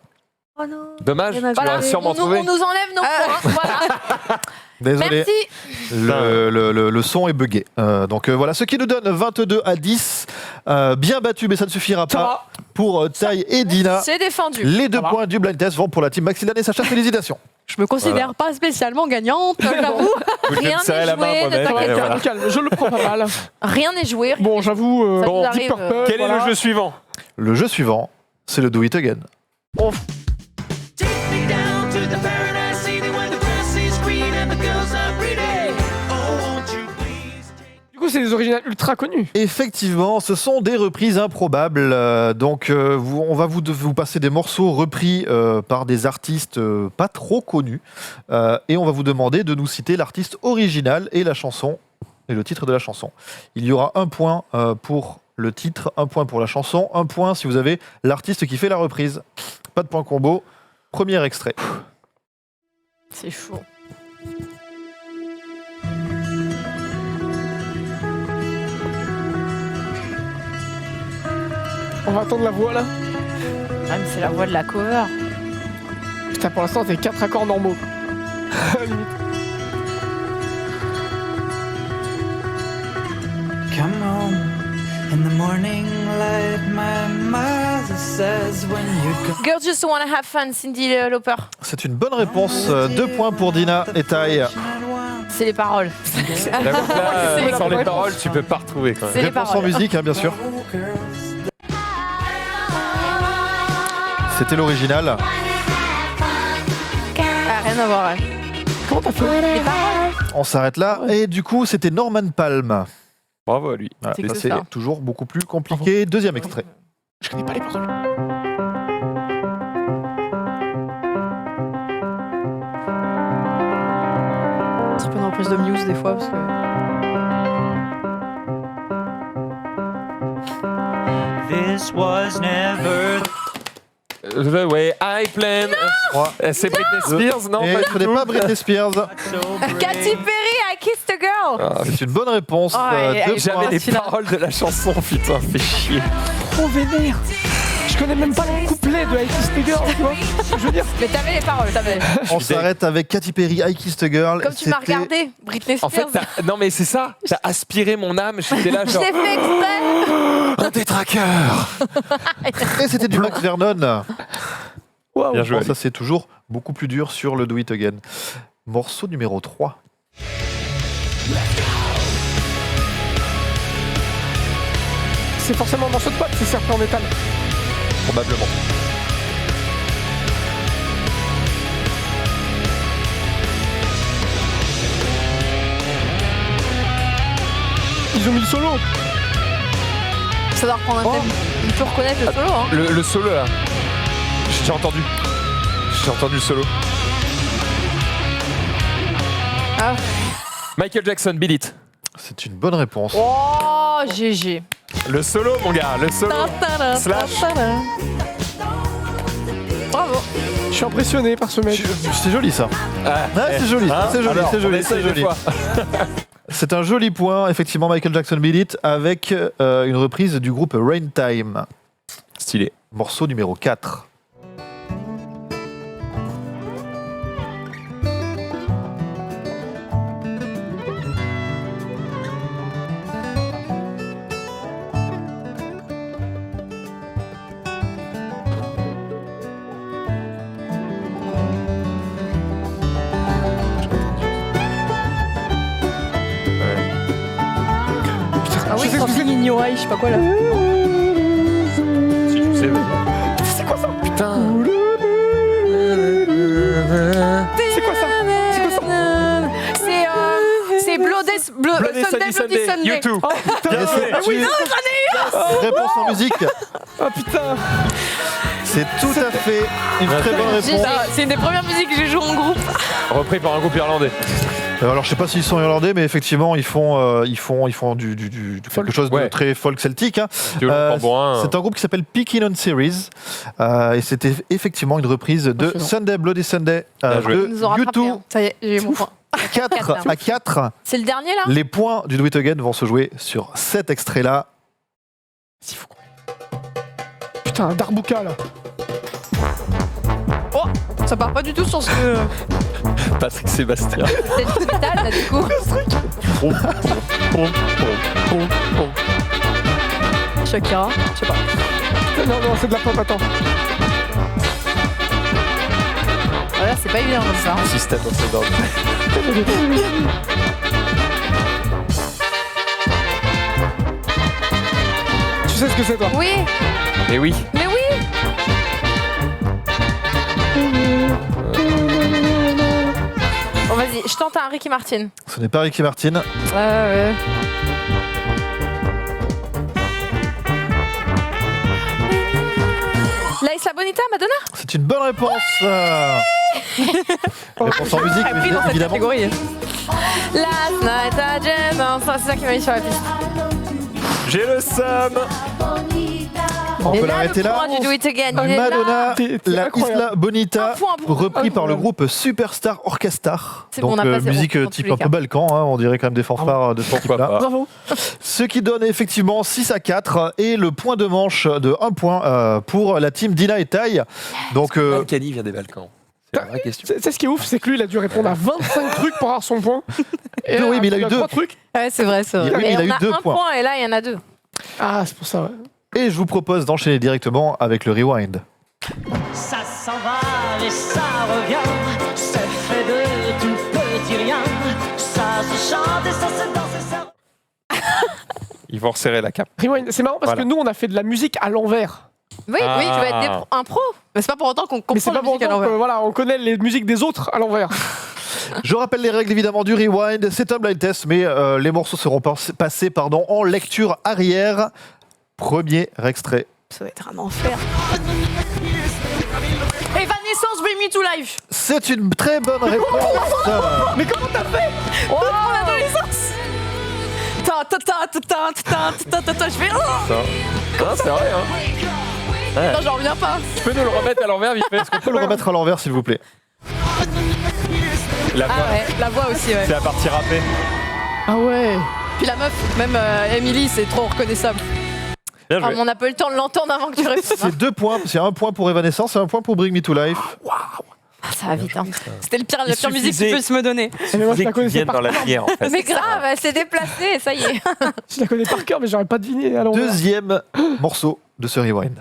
Oh non. Dommage, tu Voilà, l'auras sûrement on trouvé. nous enlève nos points. Voilà. Désolé. Merci. Le son est buggé. Donc voilà, ce qui nous donne 22 à 10. Bien battu, mais ça ne suffira Ça pas va. pour Tai et Dina. C'est défendu. Les 2 Ça va. points du blind test vont pour la team Maxillan et Sacha. Félicitations. Je me considère pas spécialement gagnante, j'avoue. Rien n'est joué, ne Ça va, t'inquiète calme, pas. calme, je le prends pas mal. Rien n'est joué. Bon, j'avoue, Ça nous Deep arrive, Purple, Quel est voilà. le jeu suivant? Le jeu suivant, c'est le Do It Again. Du coup, c'est des originales ultra connus. Effectivement, ce sont des reprises improbables. On va vous passer des morceaux repris par des artistes pas trop connus. Et on va vous demander de nous citer l'artiste original et la chanson, et le titre de la chanson. Il y aura 1 point pour le titre, 1 point pour la chanson, 1 point si vous avez l'artiste qui fait la reprise. Pas de point combo. Premier extrait. C'est chaud. On va attendre la voix là. Ah, mais c'est la voix de la cover. Putain, pour l'instant, t'es 4 accords normaux. Limite. Come home in the morning like my mother says when you go. Girls Just Wanna Have Fun, Cyndi Lauper. C'est une bonne réponse. 2 points pour Dina et Tai. C'est les paroles. J'avoue que là, C'est sans les les paroles, tu peux pas retrouver quand même. C'est les Réponse en paroles. musique, hein, bien sûr. C'était l'original. Ah, rien à voir. Ouais. Comment t'as fait? Les paroles. On s'arrête là. Et du coup, c'était Norman Palm. Bravo à lui. Voilà, C'est ça, que c'est ça. toujours beaucoup plus compliqué. Deuxième extrait. Je connais pas les paroles. Un petit peu dans reprise de Muse des fois parce que. This was never. The way I plan. Trois. C'est Britney Spears, non? Et Pas ce du n'est tout. pas Britney Spears. Katy Perry, I Kissed a Girl. Ah, C'est une bonne réponse. Oh, elle est Deux bien. points. J'avais les Celui-là. paroles de la chanson, putain, fais chier. Trop vénère. Je connais même pas le couplet de I Kissed a Girl, tu vois ce que je veux dire. Mais t'avais les paroles, t'avais. On s'arrête avec Katy Perry, I Kissed a Girl. Comme tu m'as C'était- regardé, Britney En fait, Spears. non mais c'est ça, t'as aspiré mon âme, j'étais là Je genre l'ai fait exprès. un détraqueur. Et c'était du Max Vernon. Waouh. Bien joué. Bon, ça, c'est toujours beaucoup plus dur sur le Do It Again. Morceau numéro 3. C'est forcément un morceau de pop, c'est certain en métal. Probablement. Ils ont mis le solo. Ça doit reprendre un thème. Il peut reconnaître le solo, hein. Le solo là, j'ai entendu. J'ai entendu le solo. Ah. Michael Jackson, Beat It. C'est une bonne réponse. Oh, GG. Le solo mon gars, le solo. Slash. Bravo. Je suis impressionné par ce mec. C'est joli ça. C'est joli, Hein c'est joli, Alors, c'est on joli, essaye c'est deux joli. fois. C'est un joli point, effectivement, Michael Jackson Beat It avec une reprise du groupe Rain Time. Stylé. Morceau numéro 4. Ah oui, Something in Your Eye, je sais pas quoi là. Si tu sais, vas-y. C'est quoi ça Putain. C'est quoi ça C'est Bloody Sunday. Sunday. You too. Oh putain. Bien sûr. Oui, non, j'en ai Réponse en musique. Ah putain. C'est tout à fait une très bonne réponse. C'est une des premières musiques que j'ai jouées en groupe. Repris par un groupe irlandais. Alors je sais pas s'ils sont irlandais, mais effectivement ils font du quelque chose de Ouais. très folk celtique. Hein. Tu veux le tambourin, C'est un groupe qui s'appelle Pickin' on Series et c'était effectivement une reprise de Impressionnant. Sunday Bloody Sunday Bien joué. de Ils nous ont rattrapé, U2. hein. Ça y est, j'ai eu mon point. 4 à 4. C'est le dernier là Les points du Do It Again vont se jouer sur cet extrait-là. S'il faut qu'on- Putain, un Darbuka là. Oh, ça part pas du tout sur ce. Patrick Sébastien. C'est le métal là du coup. Shakira, je sais pas. Non, non, c'est de la pop, attends. Voilà, c'est pas évident comme ça. Système of a Down. Tu sais ce que c'est toi? Oui, Et oui. mais oui. Bon vas-y, je tente un Ricky Martin. Ce n'est pas Ricky Martin. Ouais. La Isla Bonita, Madonna. C'est une bonne réponse. Réponse en musique, Pris dans cette évidemment. catégorie. Last night I dreamt. Non, ça, c'est ça qui m'a mis sur la piste. J'ai le seum. On Et peut là, l'arrêter le là. point du Do It Again. Il est Madonna, T'es la incroyable. Isla Bonita, Un point pour- repris par le incroyable. groupe Superstar Orchestra. C'est bon, Donc on a passé musique dans tous type les un peu cas. Balkan, hein, on dirait quand même des fanfares de ce Pourquoi type-là. pas. Bravo. Ce qui donne effectivement 6 à 4 et le point de manche de 1 point pour la team Dina et Tai. Donc Balkany vient des Balkans. C'est la vraie question. C'est ce qui est ouf, c'est que lui, il a dû répondre à 25 trucs pour avoir son point. Et Oui, mais il a eu deux. 3 trucs. Ouais, c'est vrai, c'est vrai. Oui, mais il a on eu a 2 un points. point et là, il y en a 2. Ah, c'est pour ça, ouais. Et je vous propose d'enchaîner directement avec le rewind. Ça s'en va et ça revient, c'est fait de tout petit rien. Ça se chante et ça se danse et ça... Ils vont resserrer la cape. Rewind, c'est marrant parce Voilà. que nous, on a fait de la musique à l'envers. Oui, Ah. oui, tu vas être un pro. Mais c'est pas pour autant qu'on Mais c'est comprend pas la musique à pour autant que, l'envers. voilà, on connaît les musiques des autres à l'envers. Je rappelle les règles évidemment du rewind. C'est un blind test, mais les morceaux seront passés en lecture arrière. Premier extrait. Ça va être un enfer. Evanescence, Bring Me to Life. C'est une très bonne réponse. Mais comment t'as fait? Oh, l'adolescence. Je fais. Oh Ah, c'est vrai, hein. non, j'en reviens pas. Tu peux nous le remettre à l'envers, vite fait. On peut le remettre à l'envers s'il vous plaît. La voix, Ah ouais, la voix aussi, ouais. c'est la partie rappée. Ah ouais. Puis la meuf, même Emily, c'est trop reconnaissable. Bien Ah, joué. mais on n'a pas eu le temps de l'entendre avant que tu répondes. C'est 2 points. C'est 1 point pour Evanescence et 1 point pour Bring Me to Life. Ah, ça va vite. Hein. C'était la pire musique suffisait- qui peut se me donner. Mais moi, je la connaissais par cœur. lumière, en fait. Mais grave, elle s'est déplacée, ça y est. Je la connais par cœur, mais j'aurais pas deviné à l'envers. Deuxième morceau de ce rewind.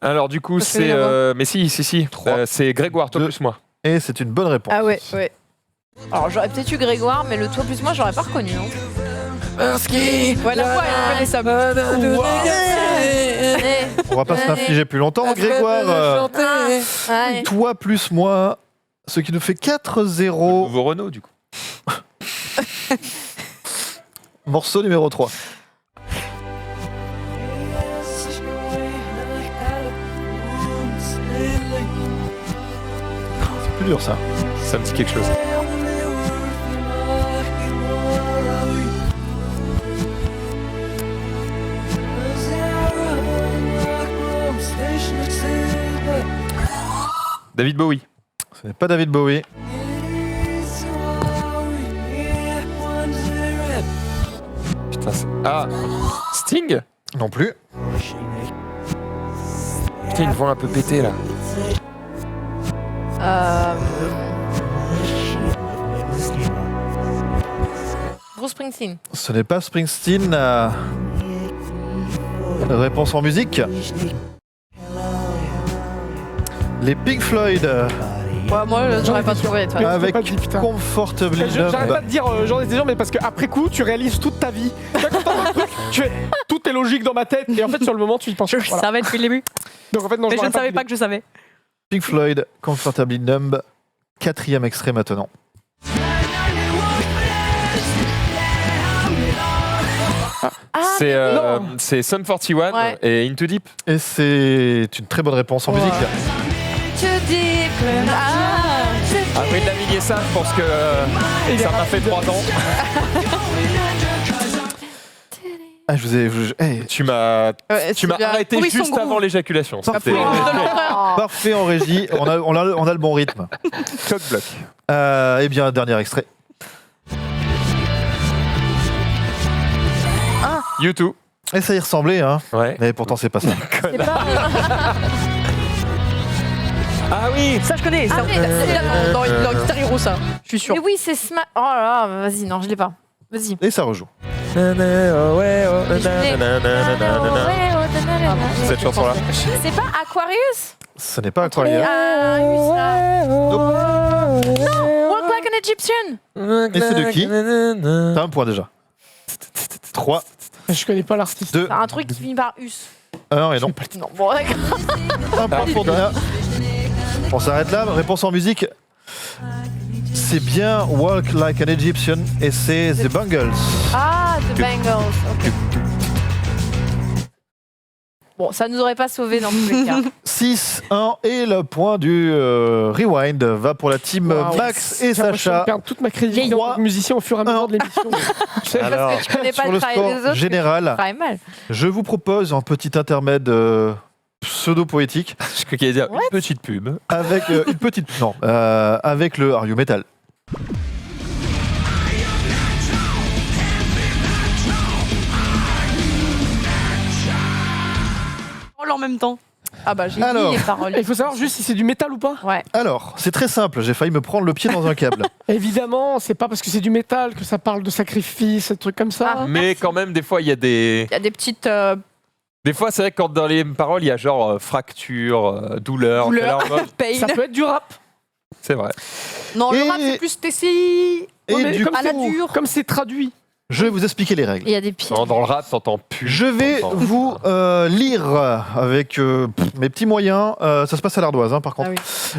Alors, du coup, Ça fait c'est. la voix. Mais si. C'est Grégoire, toi Deux. plus moi. Et c'est une bonne réponse. Ah ouais, ouais. Alors, j'aurais peut-être eu Grégoire, mais le toi plus moi, j'aurais pas reconnu. Hein. Ouais, la voix est reconnaissable. Eh, On va pas se l'infliger plus longtemps. Grégoire, ouais. toi plus moi, ce qui nous fait 4-0. Nouveau Renault, du coup. Morceau numéro 3. C'est plus dur ça. Ça me dit quelque chose. David Bowie. Ce n'est pas David Bowie. Putain, ah, Sting. Non plus. Putain, une voix un peu pétée là. Bruce Springsteen. Ce n'est pas Springsteen. Réponse en musique. Les Pink Floyd Ouais, moi, j'aurais pas trouvé. toi. Ouais. avec pas dit, putain. Comfortably J'arrête pas Numb. de dire genre des gens, mais parce qu'après coup, tu réalises toute ta vie. Tu vois, quand t'entends un truc, tu fais tout est logique dans ma tête, et en fait, sur le moment, tu y penses. Je pas. Voilà. savais depuis le début. Donc en fait, non, Mais je l'aurais ne savais dit. pas que je savais. Pink Floyd, Comfortably Numb. 4e extrait maintenant. C'est Sum 41 Ouais. et Into Deep. Et c'est une très bonne réponse en musique. Tu dis que... Après de naviguer ça, je pense que ça m'a fait 3 ans. Ah, Tu m'as c'est bien. arrêté Pourri son juste groove. avant l'éjaculation. Parfait. C'était Parfait en régie, on a le bon rythme. clock block. Eh bien, dernier extrait. U2. Et ça y ressemblait, hein. Ouais. Mais pourtant, c'est pas ça. C'est pas... Ah oui. Ça, je connais. Ah, ça, mais- c'est là dans Guitar Hero, ça. Je suis sûre. Mais oui, c'est Smash... Oh là là, vas-y, non, je l'ai pas. Vas-y. Et ça rejoue. Cette chanson-là. C'est pas Aquarius? Ce n'est pas Aquarius. Aquarius, là. Nope. Walk like an Egyptian. Et c'est de qui T'as un point déjà. 3, Je connais pas l'artiste. 2, C'est un truc qui finit par us. 1 et non. Non, bon, d'accord. Un point pour Dina. On s'arrête là. Réponse en musique. C'est bien Walk Like an Egyptian et c'est The Bangles. Ah, The Bangles. ok. Bon, ça nous aurait pas sauvés dans tous les cas. 6-1 et le point du Rewind va pour la team Waouh. Max et J'ai l'impression Sacha. de perdre toute ma crédibilité en tant que musicien au fur et à mesure de l'émission. Alors, Parce que tu connais pas sur le le travail des score autres. général, Très mal. je vous propose un petit intermède pseudo-poétique Je crois qu'il allait dire une petite pub. avec une petite... Non, avec le Are You Metal. Paroles en même temps. Ah bah j'ai Alors. mis les paroles. Il faut savoir juste si c'est du métal ou pas. Ouais. Alors, c'est très simple, j'ai failli me prendre le pied dans un câble. Évidemment, c'est pas parce que c'est du métal que ça parle de sacrifice, des trucs comme ça. Ah. Mais quand même, des fois, il y a des. Il y a des petites. Des fois, c'est vrai que quand dans les paroles, il y a genre fracture, douleur. Douleur. t'es là en mode, pain. Ça peut être du rap. C'est vrai. Non, le Et- rap, c'est plus TCI. Et Ouais, mais du comme à la c'est- dure. Comme c'est traduit. Je vais vous expliquer les règles. Il y a des pires. Non, dans le rap, t'entends plus. Je vais T'entends. vous lire avec mes petits moyens. Ça se passe à l'ardoise, hein, par contre.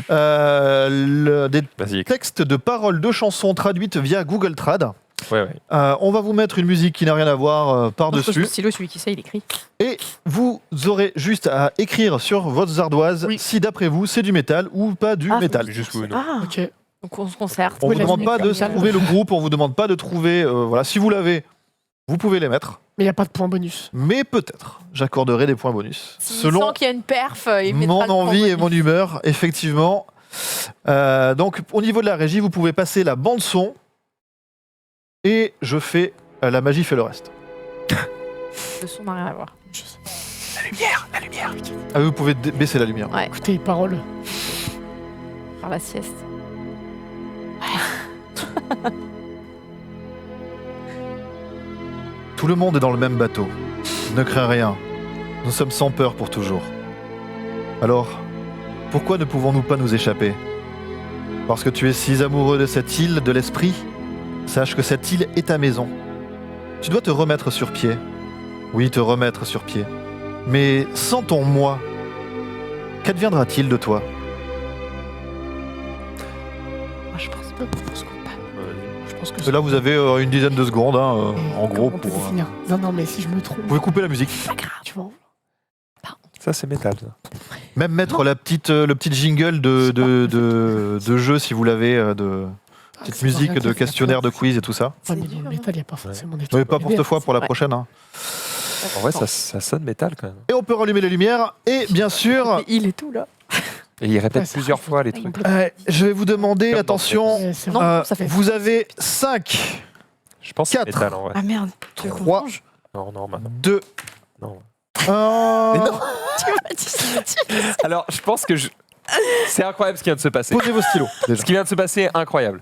Ah oui. Des Vas-y. textes de paroles de chansons traduites via Google Trad. Ouais, ouais. On va vous mettre une musique qui n'a rien à voir Entre le par-dessus. stylo, celui qui sait, il écrit. Et vous aurez juste à écrire sur votre ardoise Oui. si d'après vous c'est du métal ou pas du Ah, métal. Juste oui ou non. Ah, Ok. Donc on se concerte. On Oui, vous la demande musique pas de métal. trouver le groupe, on vous demande pas de trouver. Voilà, si vous l'avez, vous pouvez les mettre. Mais il n'y a pas de point bonus. Mais peut-être, j'accorderai des points bonus. S'il Selon sent qu'il y a une perf, il mettra mon le point envie et bonus. mon humeur, effectivement. Donc, au niveau de la régie, vous pouvez passer la bande son et je fais la magie fait le reste. Le son n'a rien à voir. La lumière. Ah, vous pouvez baisser la lumière. Ouais, Écoutez les paroles. par la sieste. Tout le monde est dans le même bateau. Ne crains rien. Nous sommes sans peur pour toujours. Alors, pourquoi ne pouvons-nous pas nous échapper? Parce que tu es si amoureux de cette île de l'esprit, sache que cette île est ta maison. Tu dois te remettre sur pied. Oui, te remettre sur pied. Mais sans ton moi, qu'adviendra-t-il de toi? moi, je pense pas. Je pense que Là, vous avez une dizaine de secondes, hein, en gros, On peut pour... définir. Non, non, mais si je me trompe. Vous pouvez couper la musique. Tu vois. Ça, c'est métal. Ça. Même mettre le petit jingle de jeu, si vous l'avez, de petite musique, de questionnaire, de quiz et tout ça. Ouais, mais le métal, il n'y a pas forcément des Mais trucs. pas pour cette fois, pour la Ouais. prochaine. Hein. En vrai, ça sonne métal quand même. Et on peut rallumer les lumières. Et bien sûr, Il est tout là. Et il répète Ouais, c'est plusieurs vrai, fois les trucs. Je vais vous demander, Comme attention, Ouais, c'est Non, vrai. ça fait. vous avez 5, Je pense que c'est 4. métal en vrai. Ah merde. Tu veux qu'on 3, change Non, maintenant. 2, Non. 1. Mais non. Tu m'as dit. Alors, je pense que c'est incroyable ce qui vient de se passer. Posez vos stylos. Déjà. Ce qui vient de se passer est incroyable.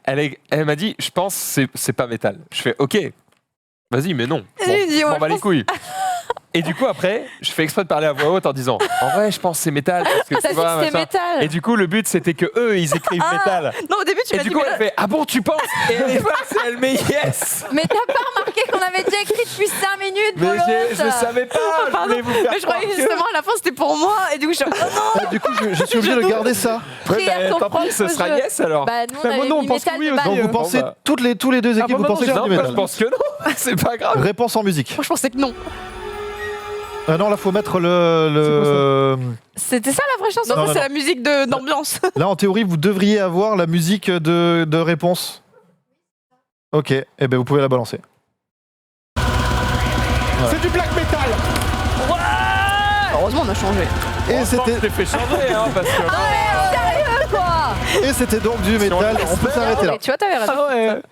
Elle m'a dit, je pense que c'est pas métal. Je fais, ok, vas-y, mais non. Et lui, il dit, on ouais, va je les pense- couilles. Et du coup, après, je fais exprès de parler à voix haute en disant, en vrai, je pense que c'est métal. Parce que T'as tu dit vois, que c'était machin. métal. Et du coup, le but, c'était que eux, ils écrivent métal. Non, au début, tu Et m'as du dit. coup, mais elle là- fait, ah bon, tu penses? Et elle efface et elle met yes. Mais t'as pas remarqué qu'on avait déjà écrit depuis 5 minutes, Mais Bolotte je savais pas. Je Pardon, voulais vous faire mais je croyais croire que- justement à la fin c'était pour moi et du coup je suis. Oh non. Du coup, je suis obligé de garder ça. Ouais, Pris à bah, ton tant propre pis, ce sera jeu. yes alors. Bah, nous, on Bah, moi, avait non, on mis pense métal que oui de aussi. base. Donc vous Bon, pensez, bah. tous les deux équipes, bon, vous non, pensez que c'est Non, du moi, je métal. pense que non. C'est pas grave. Réponse en musique. Moi je pensais que non. Ah non, là, faut mettre le. C'était ça la vraie chanson Non, Non, ça, non, c'est non. la musique d'ambiance. Là, en théorie, vous devriez avoir la musique de réponse. Ok, eh ben vous pouvez la balancer. C'est du black metal. Heureusement on a changé. Et Je c'était t'ai fait changer, hein, parce que. Sérieux, quoi et c'était donc du métal. On peut s'arrêter là. Mais tu vois, t'avais raison. Ah ouais.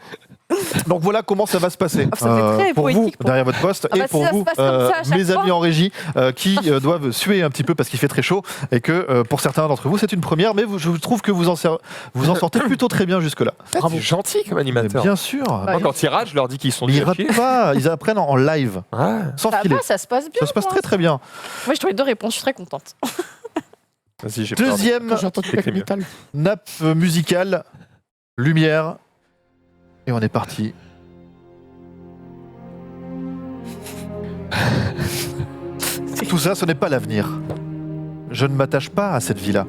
Donc voilà comment ça va se passer. Ah, ça fait très pour vous poétique pour- derrière votre poste Ah bah, et pour si ça se vous passe comme ça à chaque mes amis fois. en régie qui doivent suer un petit peu parce qu'il fait très chaud et que pour certains d'entre vous c'est une première mais je trouve que vous en sortez plutôt très bien jusque là. Bravo. Gentil comme animateur. Bien sûr. Moi, quand ils ratent, je leur dis qu'ils sont Mais ils nuls à chier. ratent pas, ils apprennent en live Ouais. sans Ça filer. va, ça se passe bien. Ça se passe moi. très très bien. Moi je trouvais 2 réponses, je suis très contente. Vas-y, j'ai peur. Deuxième Quand j'ai entendu black Écris mieux. metal. nappe musicale, lumière et on est parti. Tout ça, ce n'est pas l'avenir. Je ne m'attache pas à cette vie-là.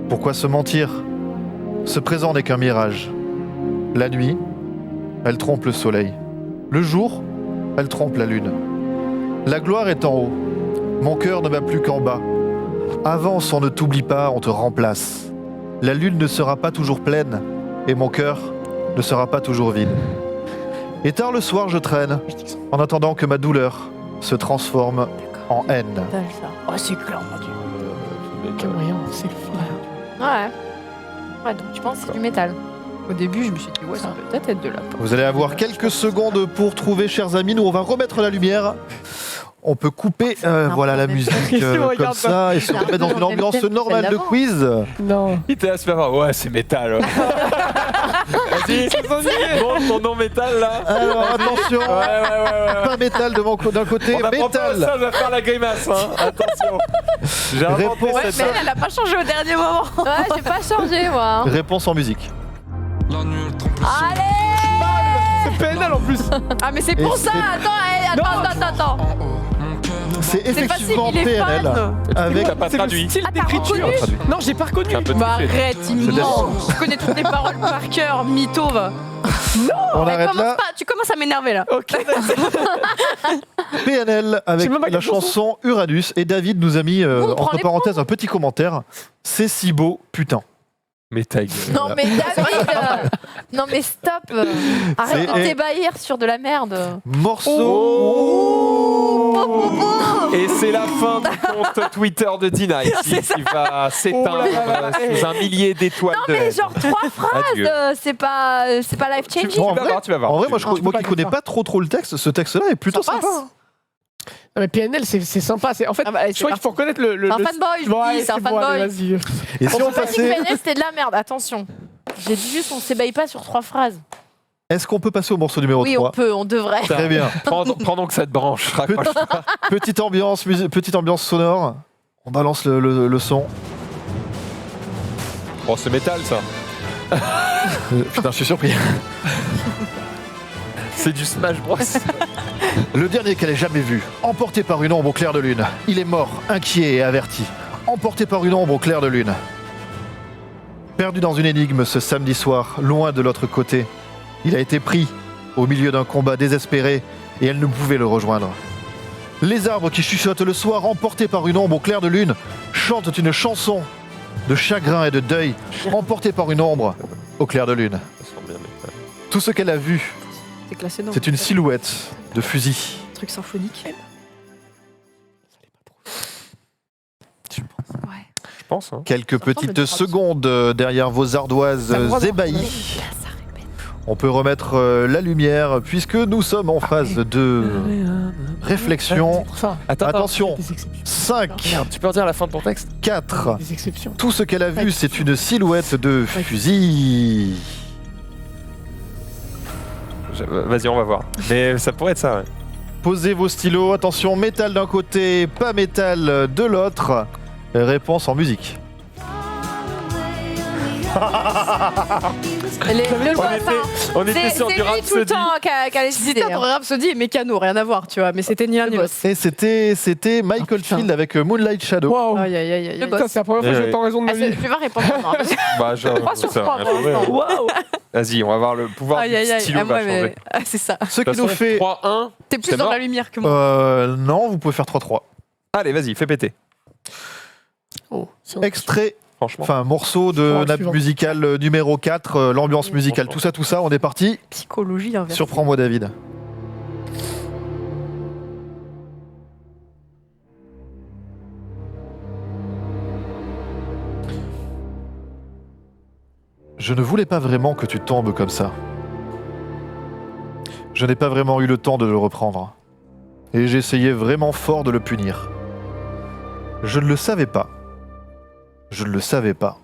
Pourquoi se mentir? Ce présent n'est qu'un mirage. La nuit, elle trompe le soleil. Le jour, elle trompe la lune. La gloire est en haut. Mon cœur ne bat plus qu'en bas. Avance, on ne t'oublie pas, on te remplace. La lune ne sera pas toujours pleine et mon cœur ne sera pas toujours vide. Et tard le soir, je traîne en attendant que ma douleur se transforme en haine. Oh c'est clair, mon Dieu. Quel moyen, c'est le film. Ouais. Ouais, donc tu penses que c'est du métal. Au début je me suis dit ouais ça peut peut-être être de la pop. Vous allez avoir quelques secondes pour trouver, chers amis. Nous, on va remettre la lumière. On peut couper voilà, la musique Qu'est-ce que tu me comme regardes ça et se C'est un remettre dans peu une dans le même ambiance thème que normale celle de d'avant. quiz. Non. Il était là, super fort. Ouais, c'est métal. Ouais. Vas-y, montre ton nom métal là. Alors attention, Ouais. pas métal d'un côté, On apprend pas métal. ça, je vais faire la grimace. Hein. Attention. J'ai inventé Réponse. Ouais, mais cette. elle a pas changé au dernier moment. Ouais, j'ai pas changé, moi. Réponse en musique. Allez C'est PNL en plus. Ah mais c'est Et pour ça. Attends. C'est C'est effectivement facile, il est PNL fan. avec T'as pas C'est le traduit. style Ah, t'as d'écriture. reconnu Non, j'ai pas reconnu. Un peu Bah touché. arrête, il C'est ment. Je connais toutes les paroles par cœur, mytho va. on Mais arrête commence là. pas, tu commences à m'énerver là. Ok, PNL avec J'ai même pas la quelle chanson. chanson Uranus et David nous a mis on prend entre les parenthèses un petit commentaire. C'est si beau, putain. Mais ta gueule. Non, mais David non, mais stop Arrête de C'est- t'ébahir sur de la merde. Morceau. Et c'est la fin du compte Twitter de D-Night qui va s'éteindre sous un millier d'étoiles Non, de mais haine. genre 3 phrases, Adieu. c'est pas life changing. En Tu vas vrai- voir, tu vas voir. En vrai, moi, Non, moi pas qui comme connais ça. pas trop le texte, ce texte-là est plutôt Ça sympa. passe. hein. Non, mais PNL, c'est sympa. En fait, Ah bah, je c'est crois qu'il faut reconnaître le. C'est un fanboy, je Ouais, dis, c'est un bon, allez, fanboy. vas-y. Et si On on peut pas dire que passait, PNL c'était de la merde, attention. J'ai dit juste on s'ébahit pas sur 3 phrases. est-ce qu'on peut passer au morceau numéro Oui, 3 on peut, on devrait. Très bien. Prends donc cette branche. raccroche. Petite ambiance sonore. On balance le son. Bon, c'est métal ça. Putain, je suis surpris. C'est du Smash Bros. Le dernier qu'elle ait jamais vu, emporté par une ombre au clair de lune. Il est mort, inquiet et averti. Emporté par une ombre au clair de lune. Perdu dans une énigme ce samedi soir, loin de l'autre côté. Il a été pris au milieu d'un combat désespéré et elle ne pouvait le rejoindre. Les arbres qui chuchotent le soir, emportés par une ombre au clair de lune, chantent une chanson de chagrin et de deuil, emportés par une ombre au clair de lune. Ça sent bien métal. Tout ce qu'elle a vu, C'est classé dans c'est une silhouette de fusil. un truc symphonique. pense. Hein. Quelques petites secondes derrière vos ardoises ébahies. On peut remettre la lumière puisque nous sommes en phase de réflexion. Attention, 5, Merde, tu peux redire la fin de ton texte 4. Des exceptions. Tout ce qu'elle a vu, c'est une silhouette de fusil. Vas-y, on va voir. Mais ça pourrait être ça, ouais. Posez vos stylos. Attention, métal d'un côté, pas métal de l'autre. Réponse en musique. On était sur du C'est lui tout le Rhapsody. temps qui a les C'était idées. entre Rhapsody et Mécano, rien à voir, tu vois, mais c'était ni l'un ni l'autre. Et c'était Michael Field avec Moonlight Shadow. Waouh. Aïe, aïe, aïe, aïe. Putain, c'est la première fois que j'ai autant raison de ma vie. Je vais pas répondre. Bah, genre, 3 sur ça va 3 rien pour changer. l'instant. Waouh. Vas-y, on va voir le pouvoir Aïe, du aïe, aïe. stylo Ah, va ouais, changer. mais c'est ça. Ce qui De toute nous façon, fait... 3-1. T'es C'est plus dans mort la lumière que moi. non, vous pouvez faire 3-3. Allez, vas-y, fais péter. Oh, Extrait, Franchement. enfin morceau de Ouais, nappe suivant. musicale numéro 4, l'ambiance musicale, tout ça, on est parti. Psychologie inversée. Surprends-moi David. Je ne voulais pas vraiment que tu tombes comme ça. Je n'ai pas vraiment eu le temps de le reprendre. Et j'essayais vraiment fort de le punir. Je ne le savais pas. Je ne le savais pas.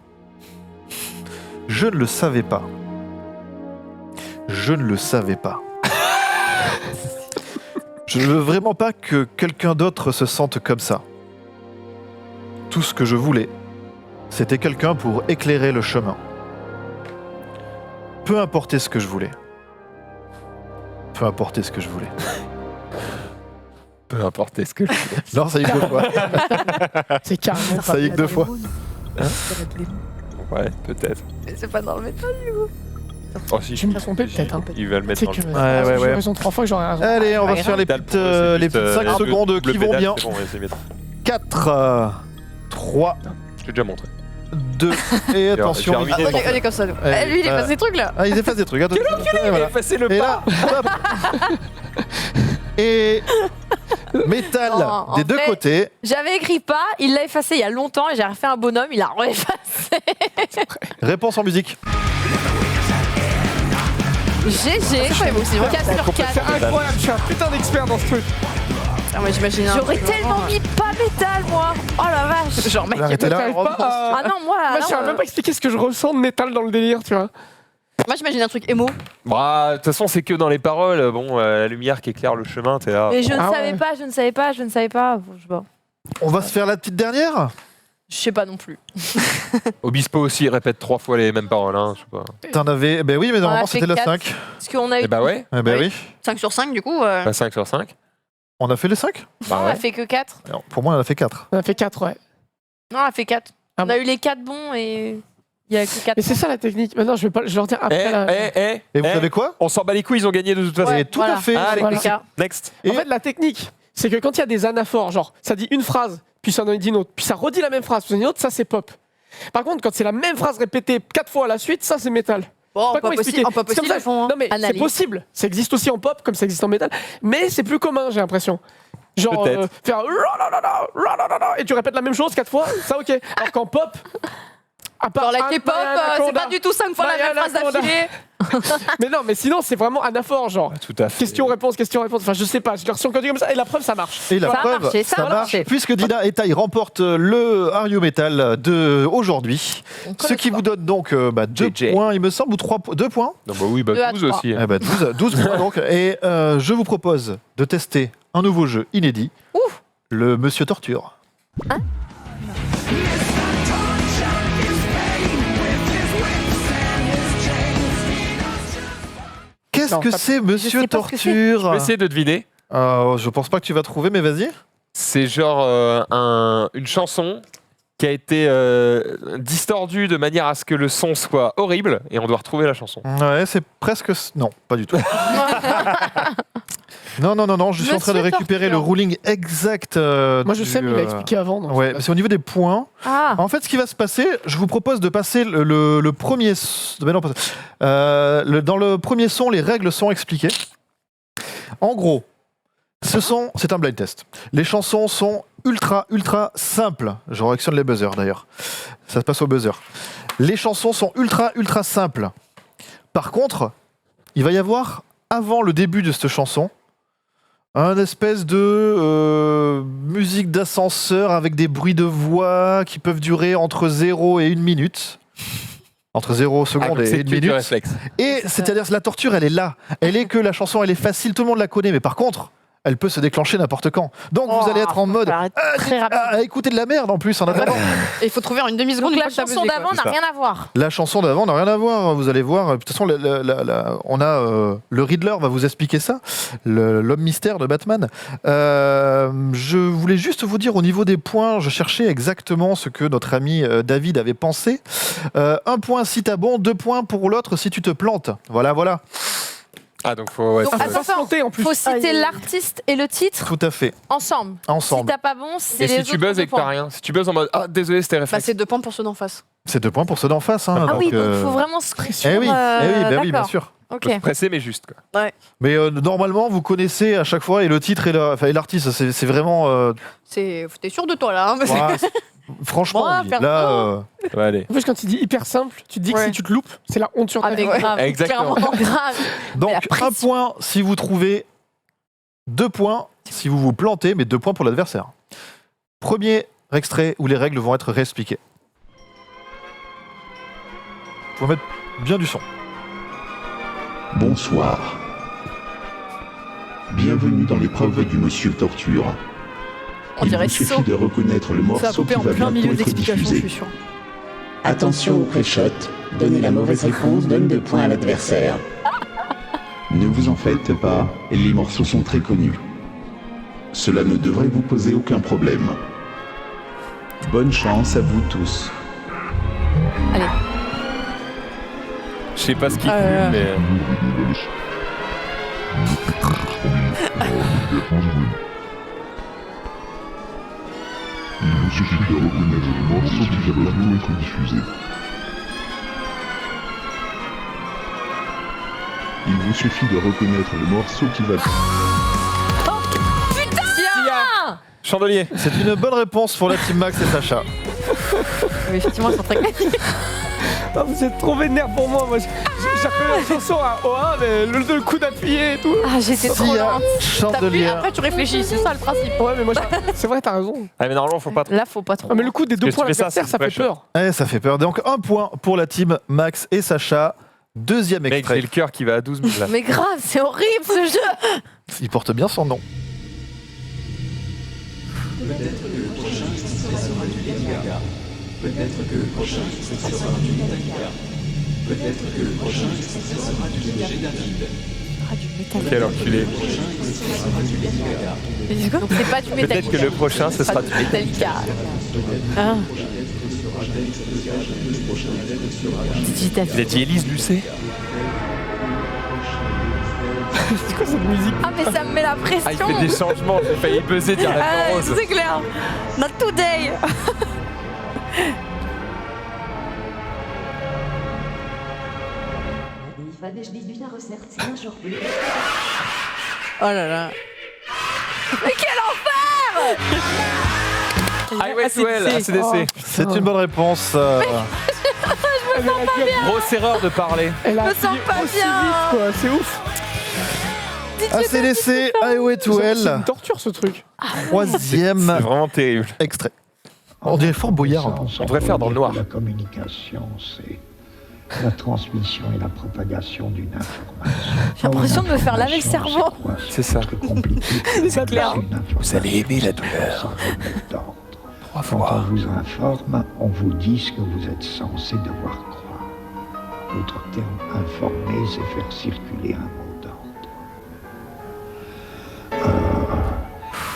Je ne le savais pas. Je ne le savais pas. Je ne veux vraiment pas que quelqu'un d'autre se sente comme ça. Tout ce que je voulais, c'était quelqu'un pour éclairer le chemin. Peu importe ce que je voulais. Peu importe ce que je voulais. Peu importe ce que je fais. Non, ça y est 2 fois. C'est carrément Ça y est que 2 fois. Ouais, peut-être. Mais c'est pas dans le métal. Oh, si, Je me trompais peut-être. Hein. il va le mettre C'est dans que le... Ouais. j'ai raison 3 fois que j'aurais raison. Allez, on va Pas se faire les Pédale petites, pour essayer les petites 5 le secondes double qui vont pédale, bien. c'est bon, on va essayer de mettre. 4, 3, J'ai déjà montré. 2, et attention. je vais Ah, ruiner. on est comme ça, nous. Eh, Lui, il est euh, passé des trucs là. Ah, ils effacent des trucs. Attention. Et voilà. Effacez le Et pas. là, hop. Et métal Non, en des deux fait- côtés. J'avais écrit pas, il l'a effacé il y a longtemps et j'ai refait un bonhomme, il a re-effacé. Réponse en musique. GG. C'est pas émotif. 4 sur 4. C'est incroyable, je suis un putain d'expert dans ce truc. Ah, moi, j'imagine. J'aurais tellement mis pas métal, moi. Oh la vache. Genre, mec, Arrêtez là. J'arrive pas à... Ah non, moi, Moi, je non, saurais même pas expliquer ce que je ressens de métal dans le délire, tu vois. moi, j'imagine un truc émo. Bah, de toute façon, c'est que dans les paroles. Bon, la lumière qui éclaire le chemin, t'es là. Mais je ne Ah savais ouais. pas, je ne savais pas, je ne savais pas. Bon, je sais pas. On va se faire la petite dernière. Je sais pas non plus. Obispo aussi, il répète 3 fois les mêmes paroles. Hein, je sais pas. T'en avais. Ben oui, mais normalement a fait c'était la 4. 5. Parce qu'on a eu. Eh bah ouais, Eh ben oui. 5 sur 5, du coup. bah 5 sur 5. On a fait les 5 Bah on a ouais. fait que 4. Pour moi, on en a fait 4. On a fait 4, ouais. Non, on a fait 4. Ah On a eu les 4 bons et il y a que 4. Mais c'est ça la technique. Maintenant, je vais leur dire après la... Et vous savez quoi On s'en bat les couilles, ils ont gagné de toute façon. Ouais, Et tout voilà. à fait. Ah, les Voilà. couilles, next. Et- En fait, la technique, c'est que quand il y a des anaphores, genre, ça dit une phrase, puis ça en dit une autre, puis ça redit la même phrase, puis ça dit une autre, ça c'est pop. Par contre, quand c'est la même phrase répétée 4 fois à la suite, ça c'est métal. Bon, Pas pas comment possible. expliquer. En pas C'est comme possible, ça. ils font. Non mais c'est Analyse. possible. Ça existe aussi en pop comme ça existe en métal, mais c'est plus commun, j'ai l'impression. Genre Peut-être. faire et tu répètes la même chose 4 fois, ça ok. Alors qu'en pop, à part Genre, la K-pop, c'est Anaconda. pas du tout 5 fois la même phrase Anaconda. d'affilée. Mais non, mais sinon c'est vraiment anaphore, genre. Tout à fait. Question-réponse, question-réponse. Enfin, je sais pas, j'ai l'impression qu'on dit comme ça et la preuve ça marche. Et la Ça a preuve, marché, ça a marche, marché. puisque Dina et Tai remportent le Are You Metal de aujourd'hui. On Ce connaît qui pas. vous donne donc 2 JJ. points, il me semble, ou 2 points. Non, bah oui, bah 2 à 12 3. aussi. Eh ben, 12 points donc. Et je vous propose de tester un nouveau jeu inédit. Le Monsieur Torture. Qu'est-ce Non, que pas- c'est Monsieur sais pas ce que c'est. Je Torture vais essayer de deviner. Je pense pas que tu vas trouver, mais vas-y. C'est genre une chanson qui a été distordue de manière à ce que le son soit horrible et on doit retrouver la chanson. Ouais, c'est presque... Non, pas du tout. Non, je suis en train de Monsieur récupérer Torture. le ruling exact. Moi je sais, mais il m'a expliqué avant. donc Ouais, c'est- c'est au niveau des points. Ah, En fait, ce qui va se passer, je vous propose de passer le premier... Mais non, pas ça. Dans le premier son, les règles sont expliquées. En gros, C'est un blind test. Les chansons sont ultra simples. Je réactionne les buzzers d'ailleurs. Ça se passe au buzzer. Les chansons sont ultra simples. Par contre, il va y avoir, avant le début de cette chanson, un espèce de musique d'ascenseur avec des bruits de voix qui peuvent durer entre 0 et 1 minute. Entre 0 secondes et 1 minute. Et c'est-à-dire que la torture, elle est là. Elle est que la chanson, elle est facile, tout le monde la connaît. Mais par contre, elle peut se déclencher n'importe quand. Donc vous allez être en mode à écouter de la merde en plus en attendant. Et il faut trouver une demi-seconde. Donc la chanson d'avant n'a rien à voir. La chanson d'avant n'a rien à voir. Vous allez voir. De toute façon, on a le Riddler va vous expliquer ça, l'homme mystère de Batman. Je voulais juste vous dire au niveau des points, je cherchais exactement ce que notre ami David avait pensé. 1 point si t'as bon, 2 points pour l'autre si tu te plantes. Voilà. Ah, donc faut. Ouais, Donc, c'est- attends, faut citer l'artiste et le titre Tout à fait. ensemble. Si t'as pas bon, c'est Et les si tu autres buzz et 2 que t'as points. rien, si tu buzzes en mode ah désolé c'était Bah, réflexe. c'est 2 points pour ceux d'en face. C'est 2 points pour ceux d'en face. Hein, Ah oui, donc euh, faut vraiment se pression. Eh oui, oui, bien sûr. Ok. Faut se presser mais juste quoi. Mais normalement, vous connaissez à chaque fois et le titre et l'artiste, c'est vraiment. T'es sûr de toi là hein, parce que- ouais, franchement, Bon, oui, perso. là, Ouais, allez. En plus, quand il dit hyper simple, tu te dis que Ouais. si tu te loupes, c'est la honte sur Ah, ta mais vie. grave. Exactement. Clairement. Grave. donc la 1 pression. point si vous trouvez, 2 points si vous vous plantez, mais 2 points pour l'adversaire. Premier extrait où les règles vont être réexpliquées. Faut mettre bien du son. Bonsoir. Bienvenue dans l'épreuve du Monsieur Torture. On Il dirait vous suffit saut. de reconnaître le Ça a morceau coupé qui en va plein milieu bientôt être d'explication, je diffusé. suis sûr. Attention au pré-shot. Donner la mauvaise réponse donne 2 points à l'adversaire. Ne vous en faites pas, les morceaux sont très connus. Cela ne devrait vous poser aucun problème. Bonne chance à vous tous. Allez. Je sais pas ce qu'il fume mais. Il vous suffit de reconnaître le morceau qui va bientôt être diffusé. Il vous suffit de reconnaître le morceau qui va... Chandelier. C'est une bonne réponse pour la team Max et Sacha. Oui, effectivement, ils sont très Ah, vous êtes trop vénère pour moi. Moi, j'ai repris la chanson à O1, mais le coup d'appuyer et tout. Ah, j'étais trop Sia, lente. Chandelier. Après, tu réfléchis, c'est ça le principe. Ouais, mais moi, c'est vrai, t'as raison. Ah mais normalement faut pas trop. Là, faut pas trop. Ah, mais le coup des 2 Parce que points à tu fais ça, l'adversaire, c'est ça fait pressure. peur. Ouais, ça fait peur. Donc 1 point pour la team Max et Sacha. Deuxième Mec, j'ai extrait. le cœur qui va à 12 000 là. Mais grave, c'est horrible ce jeu. Il porte bien son nom. Quel enculé. Donc c'est pas du Peut-être que Metallica. le prochain ce sera du Metallica. Ah. Digital. Il a dit Élise Lucet. C'est quoi cette musique? Ah mais ça me met la Ah il pression. fait des changements, j'ai failli buzzer dire la Ah, rose. c'est clair. Not today. Oh là là. Mais quel enfer. Highway to Hell, ACDC. C'est une bonne réponse. Grosse erreur de parler. Elle a Je me sens appuyé pas aussi bien. vite, quoi. C'est ouf. ACDC, Highway to C'est Hell. une torture, ce truc. C'est Troisième vraiment terrible. extrait. On dirait fort Boyard. un peu. On devrait faire dans le noir. La communication, c'est la transmission et la propagation d'une information. J'ai l'impression de me faire laver le cerveau. C'est ça. C'est clair. Vous allez aimer la douleur. 3 Quand fois. on vous informe, on vous dit ce que vous êtes censé devoir croire. L'autre terme, informer, c'est faire circuler un mot d'ordre.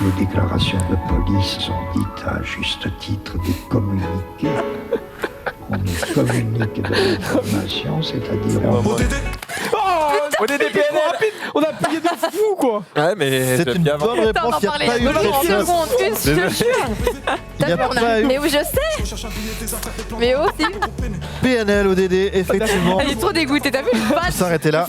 Les déclarations de police sont dites à juste titre des communiqués. On nous communique de l'information, c'est-à-dire on ODD PNL. On a payé de fou, quoi. Ouais mais C'est j'aime une bien bonne avant. réponse. Il n'y a pas eu Une de seconde, je te jure. Il n'y a pas eu Mais oui, je sais. Mais aussi. PNL ODD, effectivement. Elle est trop dégoûtée, t'as vu? On peut s'arrêter là.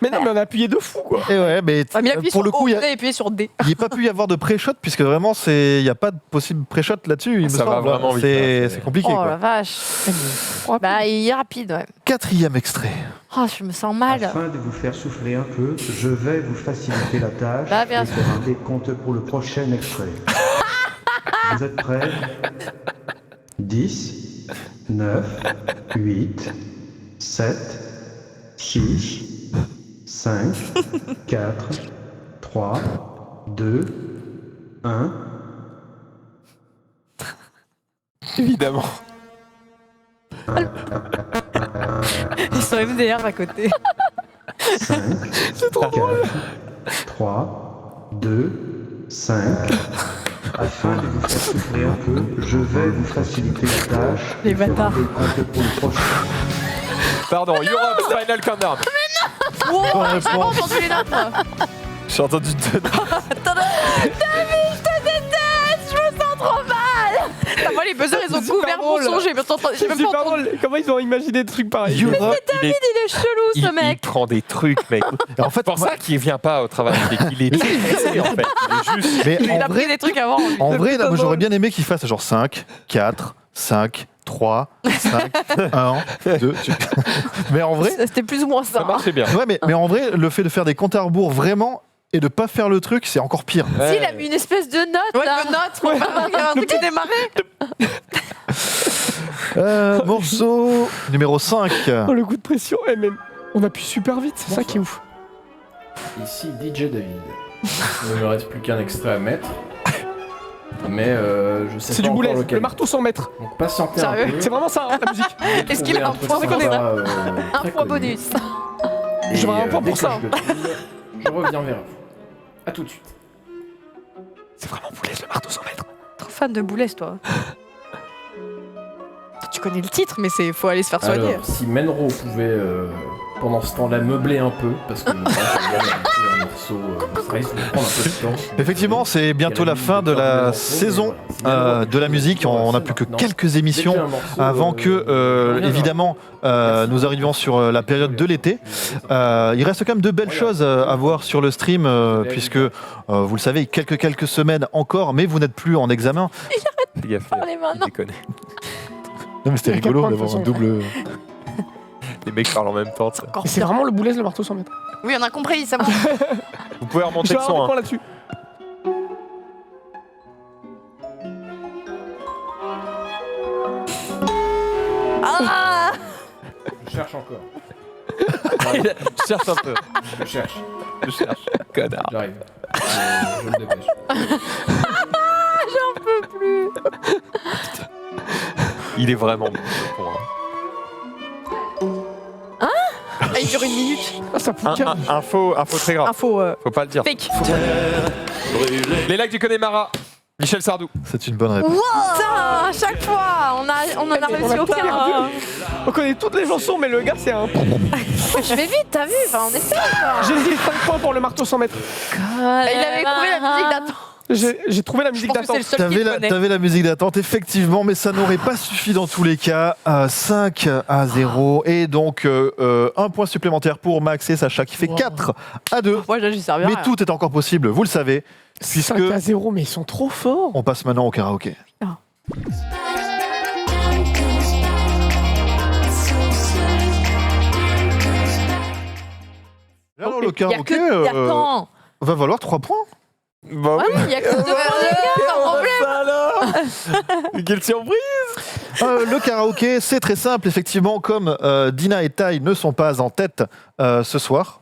Mais non, mais on a appuyé de fou, quoi. Et ouais, mais Ah, mais il a appuyé pour sur le coup, il O, et appuyé sur D. n'y a pas pu y avoir de pré-shot puisque vraiment, il n'y a pas de possible pré-shot là-dessus. Il me Ça va semble. vraiment vite, C'est hein, c'est compliqué. Oh quoi. la vache. Bah, il est rapide, ouais. 4e extrait. Oh, je me sens mal. Afin de vous faire souffler un peu, je vais vous faciliter la tâche Bah, bien et faire un décompte pour le prochain extrait. Vous êtes prêts? 10, 9, 8, 7, 6, 5, 4, 3, 2, 1. Évidemment. Ils sont MDR à côté. 5, 4, 3, 2, 5. Afin de vous faire souffler un peu, je vais vous faciliter la tâche. Les et faire un bâtards. décompte pour le prochain. Pardon, Europe Final Countdown. Bonne J'ai pas réponse. entendu les notes, moi. J'ai entendu deux. David, je te déteste. Je me sens trop mal. Putain, moi, les buzzers, ils ont C'est couvert super mon drôle. son. J'ai même C'est pas super entendu. drôle. Comment ils ont imaginé des trucs pareils? Europe. Il est- Il est chelou, il- ce il mec. prend des trucs, mec. Et en fait, C'est pour ça qu'il vient pas au travail. C'est qu'il est stressé, en fait. Il est juste. mais Il en a pris vrai, des trucs avant. lui. en vrai, là, moi, j'aurais drôle. bien aimé qu'il fasse genre 5, 4, 5, 3, 5, 1, 2. Mais en vrai, C'était plus ou moins Ça ça. marchait bien. ouais, mais en vrai, le fait de faire des comptes à rebours vraiment et de pas faire le truc, c'est encore pire. Si, il a mis une espèce de note Ouais, là. de notes pour faire qu'il y avait un truc qui démarrait. Morceau numéro 5. Oh, le coup de pression. Eh, mais on appuie super vite, c'est ça qui est ouf. Ici DJ David. Il ne me reste plus qu'un extrait à mettre. Mais je sais C'est pas du boulet, encore lequel. le marteau 100 mètres. Donc patientez un Sérieux peu. C'est vraiment ça, hein, la musique. Est-ce qu'il a un point sympa, bonus Un point bonus. J'aurais un point dès pour que ça. je le trouve, je reviens vers vous. A tout de suite. C'est vraiment boulet, le marteau 100 mètres. Trop fan de Boulez, toi. Tu connais le titre, mais faut aller se faire soigner. Alors, si Menro pouvait pendant ce temps-là meubler un peu, parce que moi, je regarde un morceau, ça risque de prendre un peu de temps. Effectivement, c'est bientôt la fin de la saison de la musique. On n'a plus que quelques émissions avant que, évidemment, nous arrivions sur la période de l'été. Il reste quand même de belles choses à voir sur le stream, puisque, vous le savez, quelques semaines encore, mais vous n'êtes plus en examen. Fais gaffe, Parlez maintenant. il déconne. Non, mais c'était Il y a rigolo quatre points, d'avoir un de toute double. Les mecs parlent en même temps. tu sais. Encore Et c'est pire. vraiment le boulet, le marteau 100 mètres. Oui, on a compris, ça va. Vous pouvez remonter Je le vais avoir son. des Hein. points là-dessus. Ah. Je cherche encore. Je cherche un peu. Je cherche. Je cherche. Connard. J'arrive. Je me dépêche. Il est vraiment bon. ce con, hein. Ah, il dure une minute. Ah, ça fout le cœur. Info très grave. Info Faut pas le dire. fake. Les lacs du Connemara. Michel Sardou. C'est une bonne réponse. Putain, à chaque fois, on en a On réussi a aucun. perdu. On connaît toutes les chansons, mais le gars, c'est un. Je vais vite, t'as vu? Enfin, on essaie quoi. J'ai dit 5 points pour le marteau 100 mètres. Il avait trouvé la musique d'attente. J'ai trouvé la musique pense que c'est d'attente. le seul T'avais qu'il la, connaît. t'avais la musique d'attente, effectivement, mais ça n'aurait pas suffi dans tous les cas. 5-0. Et donc, un point supplémentaire pour Max et Sacha qui fait 4-2. Moi, là, j'y servais à Mais rien. tout est encore possible, vous le savez, puisque 5-0, mais ils sont trop forts. on passe maintenant au karaoké. Alors, le Il y a karaoké que. Attends. va valoir 3 points. Bah Ouais, il y a que 2 points d'écart, sans problème. Quelle surprise. Le karaoké, c'est très simple, effectivement, comme Dina et Tai ne sont pas en tête ce soir.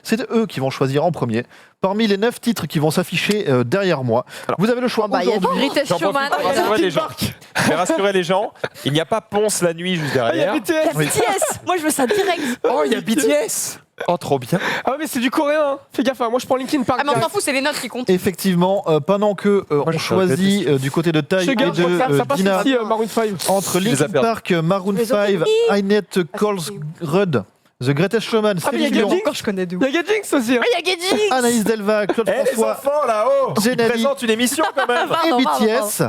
C'est eux qui vont choisir en premier. Parmi les 9 titres qui vont s'afficher derrière moi, vous avez le choix Bah, il y a du aujourd'hui. Greatest J'en Showman. profite pour rassurer les gens. Je vais rassurer les gens. Il n'y a pas Ponce la nuit juste Ah, il y a derrière. BTS. Oui. BTS. Moi, je veux ça direct. Oh, il y a BTS. Oh, trop bien. Ah, mais c'est du coréen. Hein. Fais gaffe, hein. Moi je prends Linkin Park. Ah, mais on s'en fout, c'est les notes qui comptent. Effectivement, pendant que on je choisit du côté de Tai Je et garde, je crois que ça de passe Dina ici, Maroon 5. entre les Linkin a perdus. Park, Maroon 5, Ainet Kolsrud, The Greatest Showman, Ah, mais il y a Céline Dion, Gadji. Encore, je connais d'où. Il y a Gadjinx aussi. Hein. Ah, il y a Gedji. Anaïs Delva, Claude Eh, les François enfants là-haut. Ils Genali. présentent une émission quand même. et Pardon, BTS.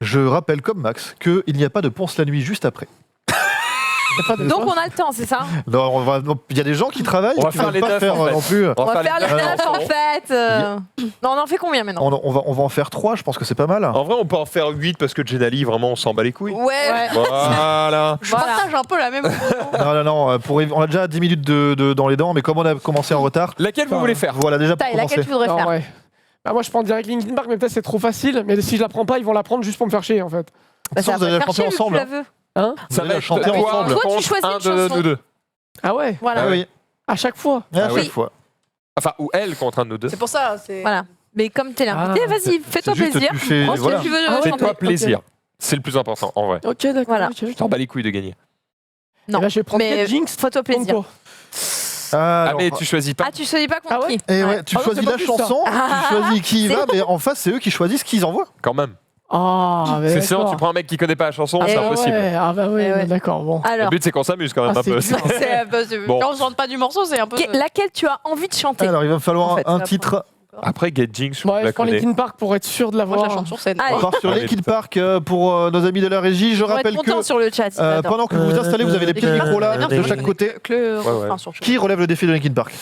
Je rappelle comme Max qu'il n'y a pas de Ponce la nuit juste après. Donc on a le temps, c'est ça? Non, il y a des gens qui travaillent On va qui faire ne les peuvent pas neufs, faire en fait. non plus. On va faire les neufs. neufs en fait. Non, on en fait combien maintenant? On va en faire 3, je pense que c'est pas mal. En vrai, on peut en faire 8 parce que Jenali, vraiment, on s'en bat les couilles. Ouais. Voilà. Je partage un peu la même. Non, on a déjà 10 minutes dans les dents, mais comme on a commencé en retard. Laquelle vous voulez faire? Voilà, déjà pour Taille, laquelle commencer. tu voudrais Non, faire? ouais. Bah, moi, je prends direct Linkin Park, mais peut-être c'est trop facile. Mais si je la prends pas, ils vont la prendre juste pour me faire chier, en fait. Bah, Ça, ça vous va allez faire chanter chier vu que tu ensemble. la veux. Hein? Vous allez chanter toi ensemble. Toi, tu contre choisis un une de chanson. nous deux. Ah ouais. Voilà. Ah oui, À chaque fois. à oui. chaque fois. Enfin, ou elle contre un de nous deux. C'est pour ça. C'est. Voilà. Mais comme t'es l'invité, Ah. vas-y, fais-toi C'est juste plaisir. tu fais- Prends ce voilà. que tu veux Ah ouais, chanter. Fais-toi plaisir. C'est le plus important, en vrai. Ok, d'accord. Voilà. ok, ok. Je t'en bats les couilles de gagner. Non. Eh ben, je vais prendre Mais Get Jinx. fais-toi Contre plaisir. quoi Ah, Ah, alors, mais tu choisis pas. Ah, tu choisis pas contre Ah ouais qui? et ouais, tu Ah non, choisis c'est pas la plus ça. chanson, tu choisis qui y C'est va, mais en face, c'est eux qui choisissent qui ils envoient. Quand même. Ah, mais C'est sûr, d'accord. tu prends un mec qui connaît pas la chanson, Ah, c'est et impossible. Ouais. Ah bah oui, Eh ouais. d'accord, bon. Le Alors, but, c'est qu'on s'amuse quand même Ah, un peu. c'est dur. C'est un peu. Bon. Quand on chante pas du morceau, c'est un peu. laquelle tu as envie de chanter? Alors, il va me falloir En fait, un la titre. Après, Get Jinx, je Ouais, la je prends connais. Linkin Park pour être sûr de Moi, je l'avoir. la chante sur scène. Allez. On part sur Allez, Linkin putain. Park pour nos amis de la régie. Je On va être rappelle content que sur le chat. pendant que vous vous installez, vous avez les petits micros là de chaque côté. Le Ouais, ouais. refrain sur Qui relève le défi de Linkin Park?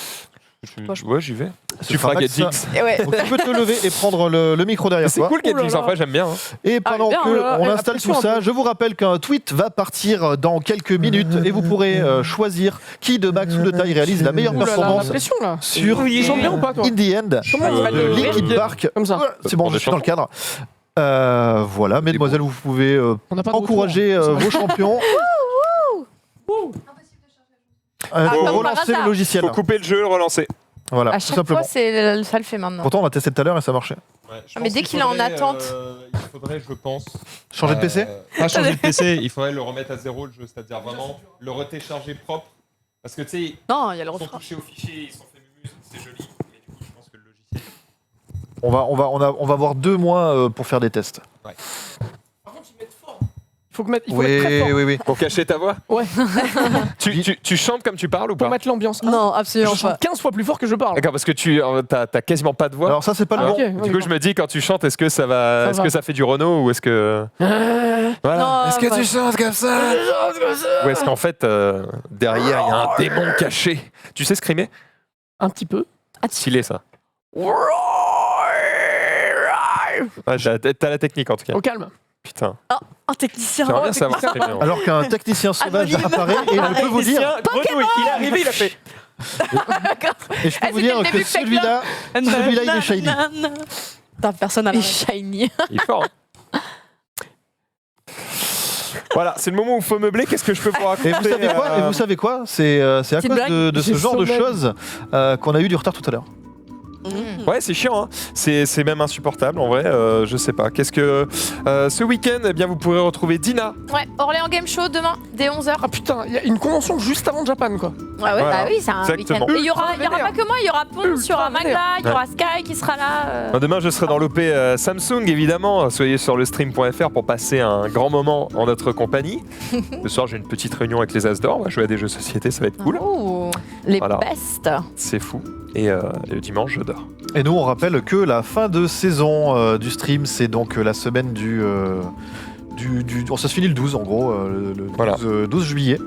Ouais, j'y vais. Ce Tu sera feras Get Max. Jinx. Et ouais. Donc tu peux te lever et prendre le micro derrière C'est toi. cool, Get Oh là Jinx, là. en vrai, j'aime bien. hein. Et pendant bien, que là, on et la installe pression tout un ça, peu. je vous rappelle qu'un tweet va partir dans quelques minutes et vous pourrez choisir qui de Max ou de Taille réalise la meilleure Ouh là là, la performance pression là. sur Il chante bien ou pas, toi? In the End Comment tu vas de le Linkin ouvrir Park. Comme ça. C'est bon, Pour je des suis dans le cadre. Voilà, mesdemoiselles, vous pouvez On n'a pas de encourager vos champions. comme par Relancer le hasard. logiciel. Faut couper le jeu, le relancer. Voilà, À tout chaque simplement. fois, ça le fait maintenant. Pourtant, on l'a testé tout à l'heure et ça marchait. mais dès qu'il est en attente. Il faudrait, je pense. Changer de PC Pas changer de PC, il faudrait le remettre à zéro le jeu, c'est-à-dire vraiment le retécharger propre. Parce que tu sais, ils Non, il y a le sont refrain. touchés au fichier, ils sont fait mumus, c'est joli. Mais du coup, je pense que le logiciel. On va avoir 2 mois pour faire des tests. Il faut mettre très fort Oui. Pour cacher ta voix Ouais. tu chantes comme tu parles ou pour pas? mettre l'ambiance. Non, Je absolument chante pas. 15 fois plus fort que je parle. D'accord, parce que tu t'as quasiment pas de voix. Alors ça, c'est pas le Ah, bon. ok, Du ouais, coup, je d'accord. me dis, quand tu chantes, est-ce que ça va, Ça est-ce va. que ça fait du Renault ou est-ce que. Voilà. Non, Est-ce que ouais. tu chantes comme ça? Ou est-ce qu'en fait, derrière, il y a un démon caché? Tu sais scrimer? Un petit peu. Stylé, ça. Ouais, t'as la technique en tout cas. Au calme. Putain. Un technicien. J'aimerais bien savoir scrimer. en vrai. Alors qu'un technicien sauvage apparaît et je peux vous dire, Grenouille, il est arrivé, il a fait. et je peux vous c'était dire le que début celui-là, il est shiny. T'as personne à la Et shiny. Il est fort. Hein. Voilà, c'est le moment où il faut meubler. Qu'est-ce que je peux vous raconter? Et vous savez quoi C'est à Petite cause blague. de ce J'ai genre de sommeil. choses qu'on a eu du retard tout à l'heure. Ouais, c'est chiant. Hein. C'est même insupportable en vrai. Je sais pas. Qu'est-ce que ce week-end, eh bien, vous pourrez retrouver Dina. Ouais, Orléans Game Show demain, dès 11h. Ah putain, il y a une convention juste avant Japan quoi. Ouais, ouais, Voilà. bah oui, c'est un Exactement. week-end. Et il y aura pas que moi, il y aura Ponce, il y aura Ultra Magda, il y aura Sky qui sera là. Demain, je serai dans l'OP Samsung, évidemment. Soyez sur le stream.fr pour passer un grand moment en notre compagnie. Ce soir, j'ai une petite réunion avec les As d'Or. On va jouer à des jeux de société, ça va être cool. Oh, les Voilà. best. C'est fou. Et le dimanche, je dors. Et nous, on rappelle que la fin de saison du stream, c'est donc la semaine ça se finit le 12 en gros, le 12, Voilà. 12 juillet.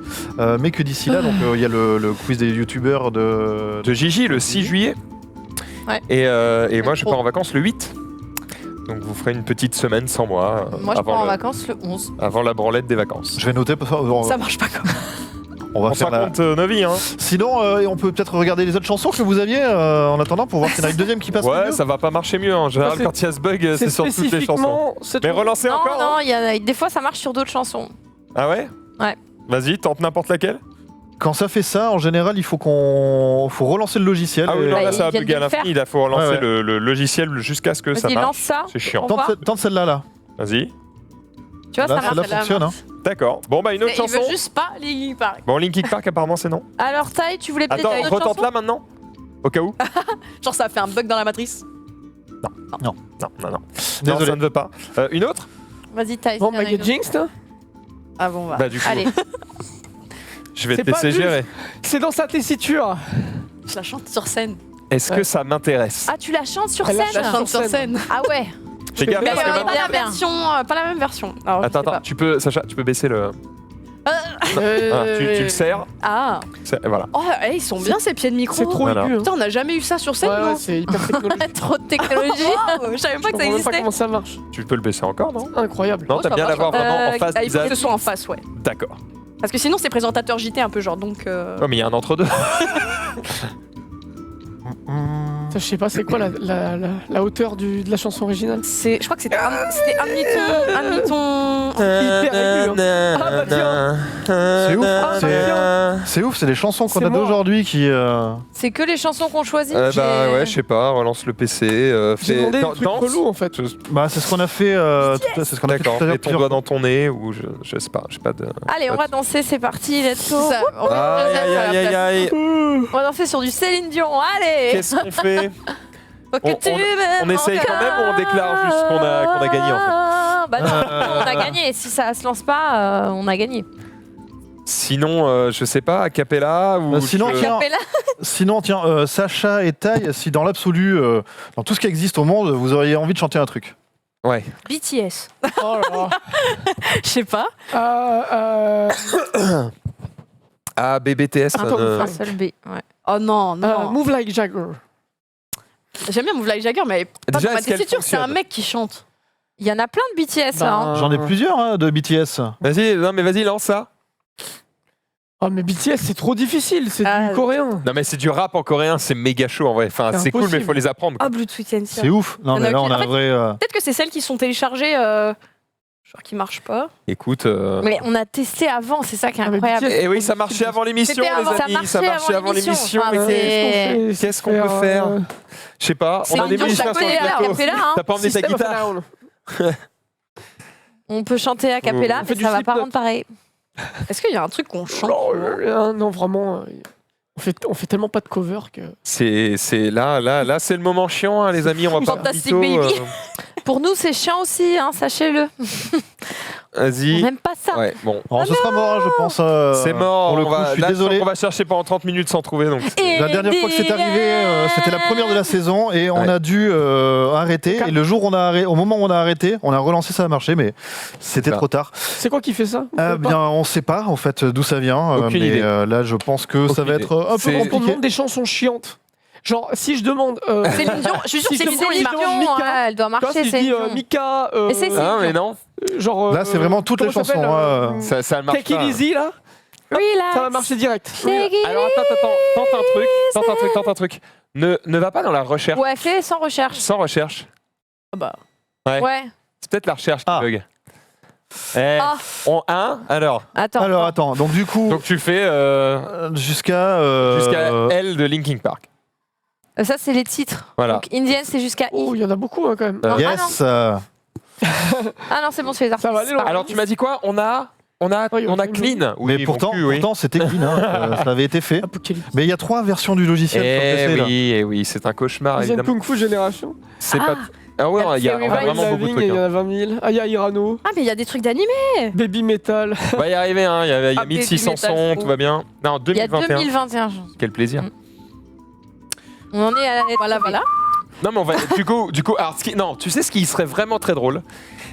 Mais que d'ici là, donc il y a le quiz des youtubeurs de De Gigi le 6 juillet. Ouais. Et moi, je pars en vacances le 8. Donc, vous ferez une petite semaine sans moi. Moi, je pars en le- vacances le 11. avant la branlette des vacances. Je vais noter parce que Ça marche pas comme on va On faire s'en la... compte nos vies, hein. Sinon, on peut peut-être regarder les autres chansons que vous aviez en attendant pour voir s'il y en a une deuxième qui passe. Ouais, mieux. ça va pas marcher mieux. En général, c'est- quand il y a ce bug, c'est sur toutes les chansons. spécifiquement cette Mais relancez Non, encore. hein. non, il y a, des fois ça marche sur d'autres chansons. Ah ouais? Ouais. Vas-y, tente n'importe laquelle. Quand ça fait ça, en général, il faut faut relancer le logiciel. Ah oui, et- non, Bah, là, ils ça va viennent bugger à de le l'infini. faire. Il faut relancer Ouais, ouais. le logiciel jusqu'à ce que ça Vas-y, lance marche. ça. C'est chiant. On voit. Tente celle-là là. Vas-y. Tu vois, Là, ça celle-là marche. fonctionne. Hein. D'accord. Bon, bah, une autre Il chanson. veut juste pas les parler. Bon, Linkin Park, apparemment, c'est non. Alors, Taï, tu voulais peut-être Attends, une autre retente chanson là maintenant. Au cas où. Genre ça a fait un bug dans la matrice. Non. Non, Désolé. ça ne veut pas. Une autre? Vas-y, Taï. Bon, s'il y en bah, a Get une autre. Jinx, toi Ah bon, va. Bah, du coup, Allez, je vais C'est te pas laisser juste. gérer. C'est dans sa tessiture. Je la chante sur scène. Est-ce que ça m'intéresse? ah, tu la chantes sur Elle la scène Je la chante sur scène. Ah ouais. Fais gaffe Mais parce que pas maintenant- la version, pas la même version. Alors, je sais Attends, pas. Sacha, tu peux baisser le. Tu le serres. Ah. Voilà. Oh, ils sont bien ces pieds de micro. C'est trop Voilà. aigu. Hein. Putain, on n'a jamais eu ça sur scène, Ouais, non ouais, c'est hyper technologique. Trop de technologie. Wow, je savais pas que ça Je comprends même pas existait. comment ça marche. Tu peux le baisser encore, non? Incroyable. Non, ça t'as bien va, l'avoir ça va. vraiment en face Il faut que d'Isaac. ce soit en face, ouais. D'accord. Parce que sinon, c'est présentateur JT un peu genre, donc. Oh, mais il y a un entre-deux. Ça, je sais pas, c'est quoi la hauteur de la chanson originale? Je crois que c'était un demi-ton. Hyper aigu, hein. Ah, bah tiens. C'est ouf. tiens. C'est ouf, c'est les chansons qu'on C'est a moi. d'aujourd'hui qui. C'est que les chansons qu'on choisit. Bah ouais, je sais pas, relance le PC. J'ai demandé des trucs danse. relous en fait. Bah, c'est ce qu'on a fait. C'est ce qu'on a fait D'accord, tout à l'heure. mets ton doigt dans ton nez ou je sais pas, j'ai pas de. Allez, on va danser, c'est parti, let's go. Ça, on va Aïe Joseph à la aïe aïe place. aïe. On va danser sur du Céline Dion, allez. Qu'est-ce qu'on fait? Faut que tu m'aimes On essaye quand même ou on déclare juste qu'on a gagné en fait? Bah non, on a gagné. Si ça se lance pas, on a gagné. Sinon, je sais pas, a cappella ou. Sinon, je- tiens, Capella. sinon, tiens, Sacha et Taï, si dans l'absolu, dans tout ce qui existe au monde, vous auriez envie de chanter un truc. Ouais. BTS. Oh là là. Je sais pas. Ah, BBTS. Attends, Un seul B. Ouais. Oh non, non. Move Like Jagger. J'aime bien Move Like Jagger, mais pas Déjà, dans ma est-ce qu'elle tessiture, c'est un fonctionne mec qui chante. Il y en a plein de BTS là. hein. J'en ai plusieurs hein, de BTS. Vas-y, non mais vas-y, lance ça. Oh mais BTS c'est trop difficile, c'est Ah. du coréen. Non mais c'est du rap en coréen, c'est méga chaud en vrai. Enfin, C'est c'est cool, mais il impossible. faut les apprendre. quoi. Ah, Bluetooth Sensor. C'est ouf. Non, mais là, on a un vrai. Peut-être que c'est celles qui sont téléchargées, genre qui marchent pas. Écoute. Mais on a testé avant, c'est ça qui est Ah, mais incroyable. BTS, Et oui, ça marchait avant l'émission, C'était avant, les amis. Ça marchait avant l'émission. Enfin, mais c'est- Qu'est-ce qu'on peut faire Je sais pas. C'est On a des une musiciens sur le capella, plateau. capella, hein. T'as pas emmené ta System of a guitare Down. On peut chanter à cappella, On fait mais du ça va pas Slipknot. rendre pareil. Est-ce qu'il y a un truc qu'on chante Non, vraiment, on fait tellement pas de cover que. C'est là, c'est le moment chiant, hein, les amis. On va pas Fantastic mytho, Baby. Pour nous, c'est chiant aussi, hein, sachez-le. On Vas-y. n'aime pas ça. Ouais, bon. Alors, ce sera mort, hein, je pense. C'est mort. Pour le on coup, va, je suis là, désolé. On va chercher pendant 30 minutes sans trouver. Donc. La dernière fois que c'est arrivé, c'était la première de la saison et on Ouais. a dû arrêter. Et le jour où au moment où on a arrêté, on a relancé, ça a marché, mais c'était Ah. trop tard. C'est quoi qui fait ça? Bien, on sait pas en fait d'où ça vient, Aucune mais idée. là, je pense que ça Aucune va idée. être un peu C'est- On compliqué. demande des chansons chiantes. Genre, si je demande. Céline Dion, je suis sûre que Si Céline je Dion, demande il Céline marche. Dion, Mika. Ouais, elle doit Tu vois, marcher, si je c'est dis Dion. Mika. Essaye, c'est- Ah mais non, Genre. Là, c'est vraiment toutes les comment ça chansons. s'appelle, hein. ça marche Take It pas. Easy là, ça va Relax. marcher direct. Take it Alors attends, tente un truc. Ne va pas dans la recherche. Ouais, fais sans recherche. Sans recherche. Ah bah. Ouais. C'est peut-être la recherche qui Ah. bug. Ah. Alors. Attends. Alors attends, donc du coup, Donc tu fais jusqu'à L de Linkin Park. Ça, c'est les titres. Voilà. Donc, Indian, c'est jusqu'à I. Oh, il y en a beaucoup hein, quand même. Euh, yes. Ah non, c'est bon, c'est les artistes. Ça va aller loin. Alors tu m'as dit quoi? On a Oui, clean. Oui, mais pourtant, bon cul, oui. pourtant, c'était clean. Hein. Ça avait été fait. Apocalypse. Mais il y a 3 versions du logiciel sur PC. là. Oui, c'est un cauchemar Deuxième évidemment. Kung Fu Génération. C'est pas. Ah ouais, il y a C'est vraiment Revive beaucoup de Il trucs. y en hein. a 20 000. Ah, il y a Irano. Ah, mais il y a des trucs d'animé. Baby Metal. On va y arriver, hein. Il y a Ah, 1600 Baby Metal, sons, trop. tout va bien. Non, Il y a 2021. 2021. je pense. Quel plaisir. On en est à la lettre Voilà, B. voilà. Non, mais on va. Du coup, alors, non, tu sais ce qui serait vraiment très drôle,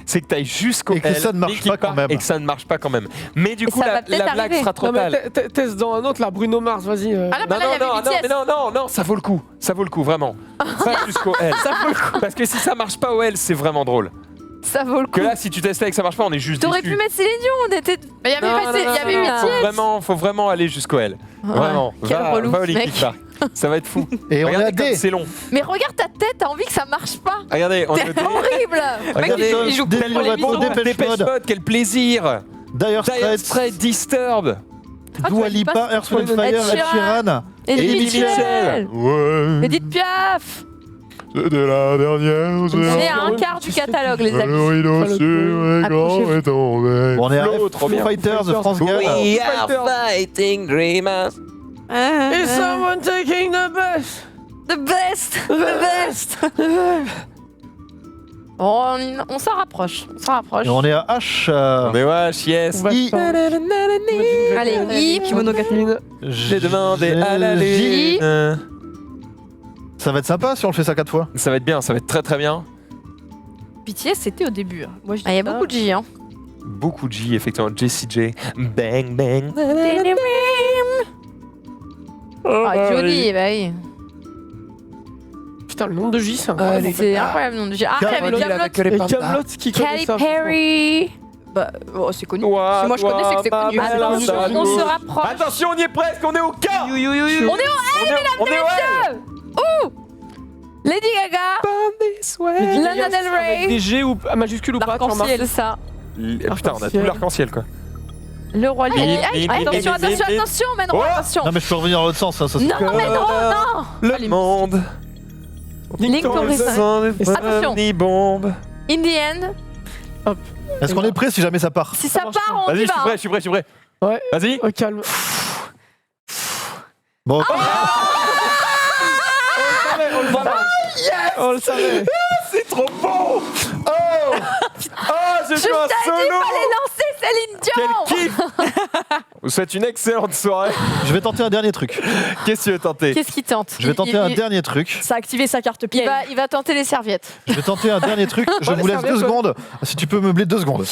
c'est que tu ailles jusqu'au Et que L, ça ne marche Linkin pas quand Park, même. et que ça ne marche pas quand même. Mais du Et coup, ça va la peut-être blague arriver. sera Non, mais totale. teste dans un autre là, Bruno Mars, vas-y. Ah là, bah là, il y avait BTS. non, ça vaut le coup. Ça vaut le coup, vraiment. Pas jusqu'au L. Ça vaut le coup. Parce que si ça marche pas au L, c'est vraiment drôle. Ça vaut le coup. Que là, si tu testes là et que ça marche pas, on est juste T'aurais déçus. pu mettre Céline Dion, on était. Mais il y avait Non, passé- il y avait non, BTS. Faut vraiment aller jusqu'au L. Vraiment. Quel relou, va au ce Linkin mec. Park. Ça va être fou. Et on Regardez a comme des. c'est long. Mais regarde ta tête, t'as envie que ça marche pas. Regardez, on a C'est horrible. Regardez, il joue Dave pour les Lovato, bisous. Dépêche Dépêche Mode, Mode, quel plaisir. Dire Dire Straits, Straits, Disturb. Dua Lipa, Earth, Wind and Fire, Ed Ed Sheeran. Eddie Mitchell. Mitchell. Ouais. Edith Piaf. C'était la dernière. On est à un quart du catalogue, les amis. Bon, on est à Flo, F, trop Foo bien. Fighters, de France Gall. We are fighting dreamers. Is someone taking the bus? The best. The best. On s'en rapproche. On s'en rapproche. Et on est à H. Mais wesh, yes. On va I. faire- Allez, I. Kimonogatari. J'ai demandé à la J. lune. Ça va être sympa si on le fait ça 4 fois. Ça va être bien, ça va être très très bien. BTS, c'était au début. Moi, Il y a beaucoup de J. Hein. Beaucoup de J, effectivement. Jessie J. Bang, bang. Ah, joli, bah oui. Putain, le nombre de J, c'est C'est incroyable le nom de J. Ah, il y avait Camelot. Et Camelot qui connaît Katy ça. Perry. Bah, c'est connu. Si moi je connais, c'est que c'est connu. Attention, on se rapproche. Attention, on y est presque, on est au K. On est au L, on est au L. Lady Gaga. Lana Del Avec Rey. des G ou majuscules ou pas, tu remarques. C'est ça. Putain, on a tout l'arc-en-ciel, quoi. Le roi Lion. Lin, Attention, Lin, Lin, Lin. attention, Menro, Oh. attention. Non, mais je peux revenir dans l'autre sens. Ça, ça, Non, Menro, non. Le monde. Link Horizon. Attention. Bombe. In the end, Est-ce qu'on est prêt si jamais ça part? si ça part, on Vas-y, y va. je suis prêt. Ouais. Vas-y. Oh, calme. Bon, On le savait. C'est trop bon. Oh, j'ai Je joué un t'ai dit, solo. fallait lancer Céline Quel Dion. kiff. Vous souhaite une excellente soirée. je vais tenter un dernier truc. Qu'est-ce que tu veux tenter? Qu'est-ce qu'il tente? Je vais tenter un dernier truc. Ça a activé sa carte Il piège. va tenter les serviettes. Je vais tenter un dernier truc. Je les vous laisse 2 serviettes, secondes. Si tu peux meubler 2 secondes.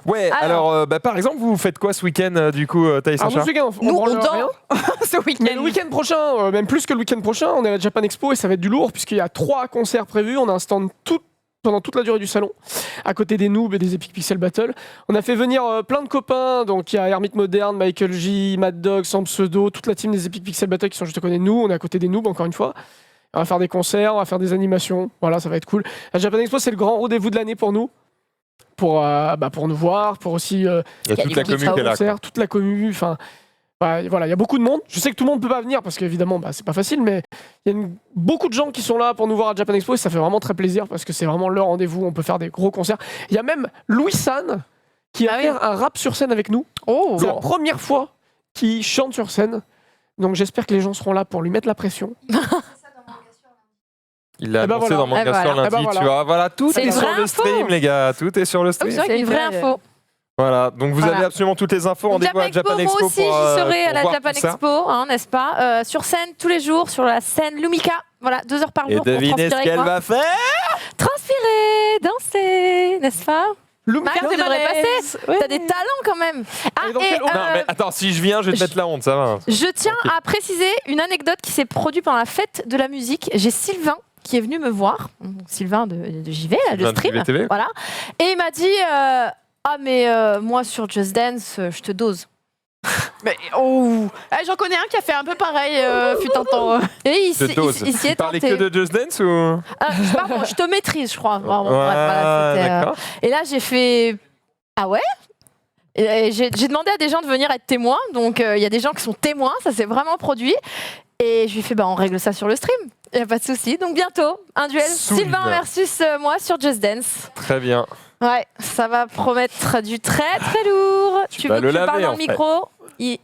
Ouais, alors, par exemple, vous faites quoi ce week-end, du coup, Thaïs Alors, Sacha? ce week-end, Nous, on branle dort rien. ce week-end. Mais le week-end prochain, même plus que le week-end prochain, on est à la Japan Expo et ça va être du lourd puisqu'il y a 3 concerts prévus. On a un stand pendant toute la durée du salon, à côté des Noobs et des Epic Pixel Battle. On a fait venir plein de copains, donc il y a Hermite Moderne, Michael J, Mad Dog, Sans Pseudo, toute la team des Epic Pixel Battle qui sont juste à côté de nous. On est à côté des Noobs, encore une fois. On va faire des concerts, on va faire des animations. Voilà, ça va être cool. La Japan Expo, c'est le grand rendez-vous de l'année pour nous. Pour nous voir, pour aussi... Il y a toute la commu qui est là, quoi. Toute la commu, enfin... Voilà, il y a beaucoup de monde. Je sais que tout le monde ne peut pas venir parce qu'évidemment, c'est pas facile, mais il y a beaucoup de gens qui sont là pour nous voir à Japan Expo et ça fait vraiment très plaisir parce que c'est vraiment leur rendez-vous. On peut faire des gros concerts. Il y a même Louis San qui va faire un rap sur scène avec nous. C'est la première fois qu'il chante sur scène. Donc j'espère que les gens seront là pour lui mettre la pression. Il l'a Eh ben annoncé voilà. dans Manga sur lundi, Eh ben voilà. tu vois. Voilà, tout C'est est une sur vraie le info. stream, les gars. Tout est sur le stream. C'est une vraie info. Voilà, donc vous Voilà. avez absolument toutes les infos. Rendez-vous à Japan Expo moi aussi, pour, j'y serai à pour la voir Japan tout ça. Expo, hein, n'est-ce pas sur scène, tous les jours, sur la scène Lumika. Voilà, 2 heures par Et jour pour devinez ce transpirer. qu'elle quoi. va faire. Transpirer, danser, n'est-ce pas Lumika, Max devrait passer. T'as des talents quand même. Ah, Et dans et, quel ordre Non, mais attends, si je viens, je vais te mettre la honte, ça va. je tiens Ok. à préciser une anecdote qui s'est produite pendant la fête de la musique. J'ai Sylvain qui est venu me voir, donc Sylvain de JV, là, de Sylvain de stream, JVTV. voilà, et il m'a dit ah mais moi sur Just Dance, je te dose. Mais j'en connais un qui a fait un peu pareil, fut un temps. Et il Je s'y dose. il s'y est Tu parlais tenté. que de Just Dance ou? Pardon, je te maîtrise, je crois. Vraiment, Ouais, bref, voilà, c'était, d'accord. Et là, j'ai fait ah ouais. Et j'ai demandé à des gens de venir être témoins, donc il y a des gens qui sont témoins, ça s'est vraiment produit. Et je lui ai fait on règle ça sur le stream. Il n'y a pas de souci. Donc bientôt, un duel Soon. Sylvain versus moi sur Just Dance. Très bien. Ouais, ça va promettre du très très lourd. Tu vas veux que le je parle laver, dans en le fait. micro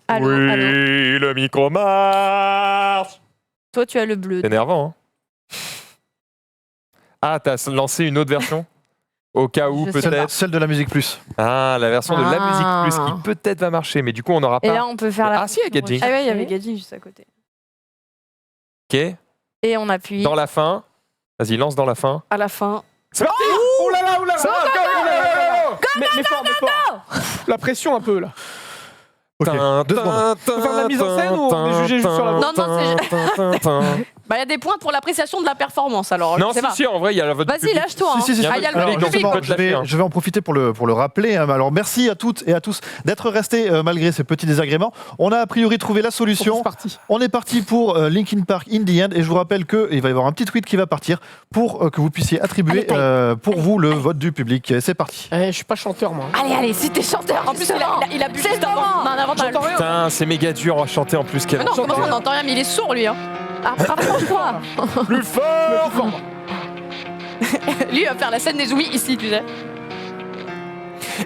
Allô, oui, allô. le micro marche. Toi, tu as le bleu. C'est énervant, hein? Ah, t'as lancé une autre version? Au cas où, Je sais peut-être. Celle de la musique plus. Ah, la version de la musique plus qui peut-être va marcher, mais du coup, on n'aura Et pas. là, on peut faire la. Ah, si, il y a Gadji. Ah ouais, il y avait Gadji juste à côté. Ok. Et on appuie. Dans la fin. Vas-y, lance dans la fin. À la fin. C'est parti! Oh là là, oh là là! Mais fort, mais fort. La pression un peu là. Ok, 2 secondes. Faut faire de la mise en scène ou on est jugé juste sur la voix? Bah, il y a des points pour l'appréciation de la performance alors. Non, je sais pas. si, en vrai, il y a la vote. du Vas-y, public. lâche-toi. hein. Si, si, si. Ah, il y a le Alors, public, justement, donc, je vais en profiter pour le rappeler. hein. Alors, merci à toutes et à tous d'être restés malgré ces petits désagréments. On a a priori trouvé la solution. On est parti pour Linkin Park in the End. Et je vous rappelle qu'il va y avoir un petit tweet qui va partir pour que vous puissiez attribuer pour vous le vote du public. Et c'est parti. Je suis pas chanteur moi. Allez, si t'es chanteur. En plus, il a bu C'est juste le avant. moment. Non, un avantage. J'entends rien. Putain, c'est méga dur à chanter en plus qu'elle. Mais non, comment ça, on n'entend rien, mais il est sourd lui. Hein. Approche-toi. Plus fort! Lui, il va faire la scène des ouïes ici, tu sais.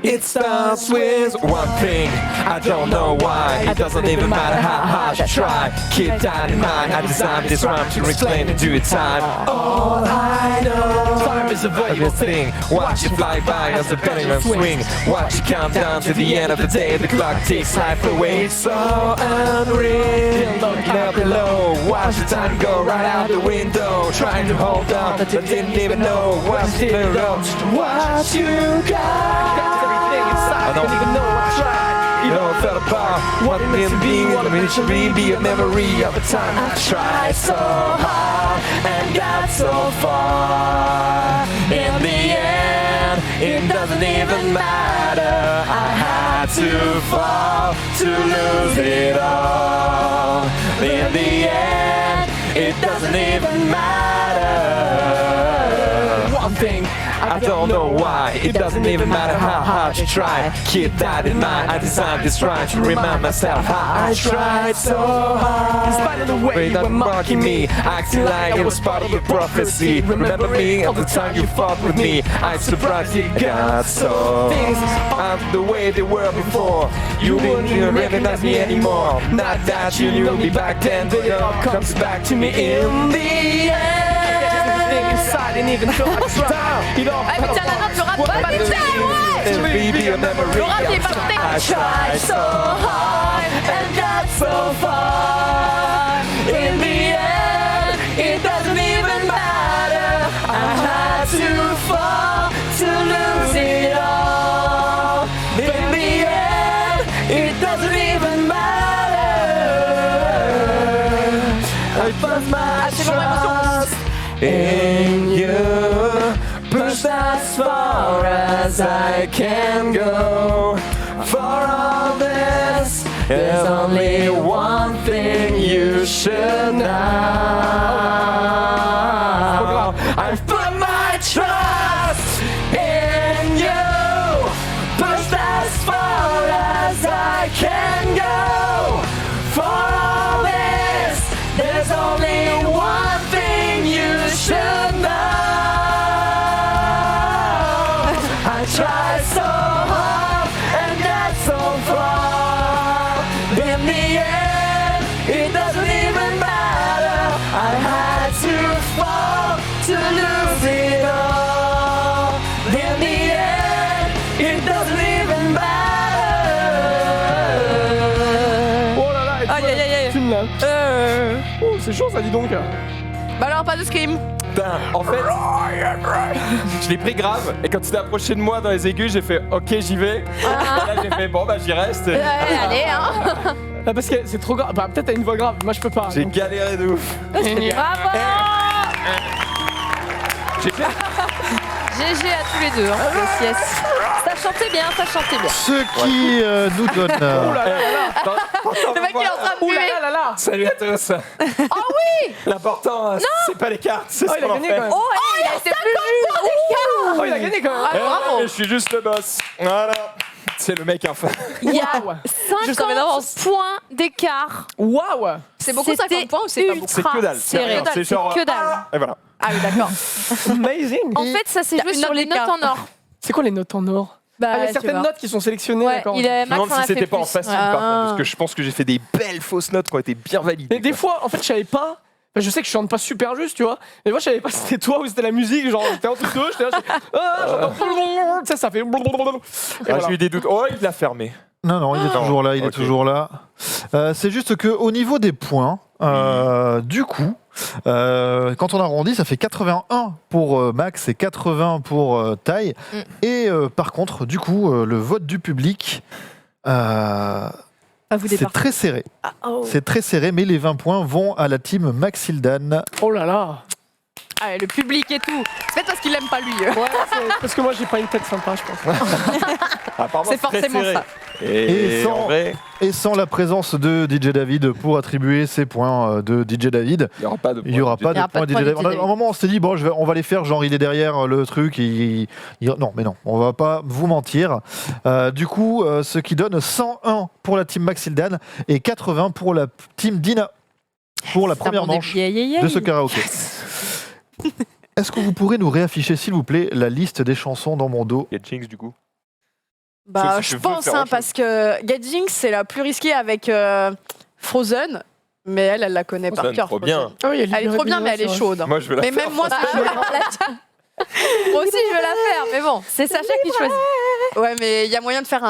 It starts with one thing. I don't know why. It doesn't even matter how hard you try. Keep that in mind. I designed this rhyme to reclaim the due time. All I know, time is a valuable thing. Watch it fly by as the pendulum swing. Watch it count down to the end of the day. The clock takes life away. It's so unreal. Looking up below, watch the time go right out the window. Trying to hold on, but didn't even know what's in the road. What you got? Everything inside. Don't even know what's right. You know, felt apart. What it meant to be, what it should be a memory of a time I tried so hard and got so far. In the end, it doesn't even matter. I had to fall to lose it all. In the end, it doesn't even matter. One thing, I don't know why. It doesn't even matter how hard you try. Keep that in mind. I designed this rhyme to remind myself how I tried so hard. In spite of the way you were mocking me, acting like it was part of your prophecy. Remember me of the time you fought with me. I'm surprised you got so. Things aren't the way they were before. You wouldn't even recognize me anymore. Not that you knew me back then, but it all comes back to me in the end. Inside and even though I tried, it all Ah, mais tiens, la note, le rap, ouais, putain, ouais! Le rap, il est parfait! I tried so hard and got so far. In the end, it doesn't even matter. I had to fall to lose it all. In the end, it doesn't even matter. I put my trust in you, pushed as far as I can go. For all this, there's only one thing you should know. I've put my trust in you, pushed as far as I can go. For all this, there's only one thing you should know. I tried so hard and got so far. In the end, it doesn't even matter. I had to fall to lose it all. In the end, it doesn't even matter. Oh là là, Aïe, aïe, aïe, aïe. une là. Oh, c'est chaud ça, dis donc. Bah alors, pas de scream. Putain, en fait, je l'ai pris grave et quand il s'est approché de moi dans les aigus, j'ai fait ok, j'y vais. Et là, j'ai fait bon, bah j'y reste. Allez, hein! Ah, parce que c'est trop grave. Bah, peut-être t'as une voix grave, moi je peux pas. J'ai donc. galéré de ouf. Bravo! J'ai fait. GG à tous les deux, hein, yes, yes. Ça chantait bien, ça chantait bien. Ce qui nous donne. Oh là là là. Le mec, il est en train de Oh là puer. là là là. Salut à tous. Oh oui! L'important, c'est pas les cartes, c'est Oh, ce il a qu'on en gagné fait. quand même. Oh, il a 50 points d'écart! Oh, il a gagné quand même. Eh, bravo. Je suis juste le boss. Voilà. C'est le mec enfin. Il y a Waouh. Je savais 50 d'avance. points d'écart. Waouh. C'est beaucoup C'était 50 points ou c'est pas beaucoup? C'est que dalle. C'est serré. rien. C'est genre. Que dalle. Et voilà. Ah oui, d'accord. Amazing. En fait, ça s'est Y a joué une sur note les notes d'écart. en or. C'est quoi les notes en or? Bah, Ah, il y a tu certaines vois. notes qui sont sélectionnées, Ouais, d'accord. il est Je me Max demande en a si fait c'était pas en plus. facile par contre, Ah. parce que je pense que j'ai fait des belles fausses notes qui ont été bien validées. Mais des quoi. fois, en fait, je savais pas. Enfin, je sais que je chante pas super juste, tu vois. Mais moi, je savais pas si c'était toi ou c'était la musique. Genre, j'étais entre deux, j'étais là, j'entends. Tu sais, ça fait. Et Ah, voilà. j'ai eu des doutes. Oh, il l'a fermé. Non, non, il est toujours là, il est Ok. toujours là. C'est juste qu'au niveau des points, du coup, quand on arrondit, ça fait 81 pour Max et 80 pour Tai. Et par contre, du coup, le vote du public, À vous c'est départ. très serré. C'est très serré, mais les 20 points vont à la team Maxildan. Oh là là. Ah, le public et tout. C'est peut-être parce qu'il aime pas lui. Ouais, c'est parce que moi, j'ai pas une tête sympa, je pense. Apparemment, C'est très forcément serré. ça. Et sans- en vrai, Et sans la présence de DJ David pour attribuer ces points de DJ David, il n'y aura pas de il n'y aura pas Il y de aura pas points de DJ points David. DJ David. À un moment, on s'est dit, bon, on va les faire, genre il est derrière le truc. Non, mais non, on va pas vous mentir. Du coup, ce qui donne 101 pour la team Maxildan et 80 pour la team Dina pour la première manche de ce karaoké. Est-ce que vous pourrez nous réafficher, s'il vous plaît, la liste des chansons dans mon dos? il y a Jinx du coup. Bah, Sauf si je tu veux pense, faire autre chose. parce que Gadjinx, c'est la plus risquée avec Frozen. Mais elle la connaît par Frozen, cœur. trop Frozen. bien. Ah oui, Elle est trop bien, mais elle est chaude. Moi, je veux la Mais faire. même moi, Moi aussi, je veux la faire, mais bon, c'est Sacha qui choisit. ouais, mais il y a moyen de faire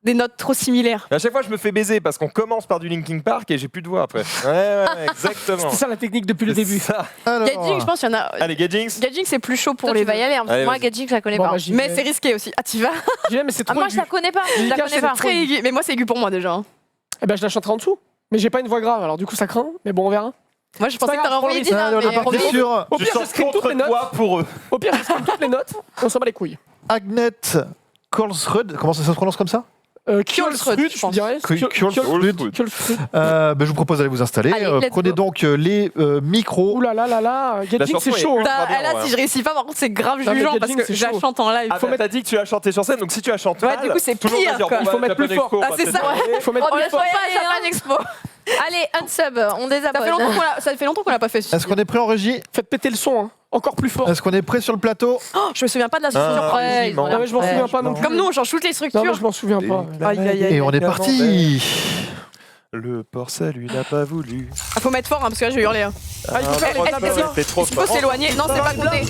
des notes trop similaires. À chaque fois, je me fais baiser parce qu'on commence par du Linkin Park et j'ai plus de voix après. Ouais, exactement. C'est ça la technique depuis le C'est début. ça. Alors, Gadjinx, je pense qu'il y en a. Allez, Gadjinx. Gadjinx, c'est plus chaud pour Toi, les tu vas y deux. aller. Allez, Moi, vas-y. Gadjinx, je la connais Bon, pas. bah, j'y Mais vais. c'est risqué aussi. Ah, tu vas J'y vais, mais c'est Ah, trop moi, je aigu. la connais pas. Je la Lucas, connais c'est pas. trop très aigu. Mais moi, c'est aigu pour moi déjà. Eh ben, je la chanterai en dessous. Mais j'ai pas une voix grave, alors du coup ça craint. Mais bon, on verra. Moi, je pensais que t'aurais envoyé grave, Dina. allez, on est mais parti promis. sur Au Je pire, je chante screen toutes contre les notes. toi pour eux. Au pire, je screen toutes les notes. Et on s'en bat les couilles. Agnette Kolsrud. Comment ça se prononce comme ça? Kjolsrud, Kjolsrud, je dirais. Kjolsrud. Kjolsrud. Ben, je vous propose d'aller vous installer. Allez, let's Prenez go. donc les micros. Ouh là là là là. Gadjinx, chanson c'est est chaud. hein. ultra bien, Là, ouais. si je réussis pas, par contre, c'est grave Non, mais jugeant parce Gadjinx, que c'est je la chaud. chante en live. Ah, bah, t'as dit que tu la chantais sur scène, donc si tu la chantes Ouais, mal, du coup, c'est tout le monde va pire, dire, quoi. bon, Il faut bah, mettre plus Japan fort. Expo, Ah, c'est peut-être ça, ouais. pas. Il faut mettre On plus laisse fort. pas Japan Expo. Allez, unsub, on désabonne. Ça fait longtemps qu'on l'a pas fait. Est-ce qu'on est prêt en régie? Faites péter le son, hein. Encore plus fort. Est-ce qu'on est prêt sur le plateau? Oh, je me souviens pas de la surprise. Ouais, non, Non, mais je m'en souviens pas non plus. Comme nous, on change toutes les Non, mais structures. je m'en souviens pas. Aïe, aïe, aïe. Et on est parti. Le port-salut lui n'a pas voulu. Ah, faut mettre fort, parce que là, je vais hurler. hein. Ah, il faut faire les Est-ce qu'il fait trop est-ce qu'il faut s'éloigner? Non, c'est pas compté.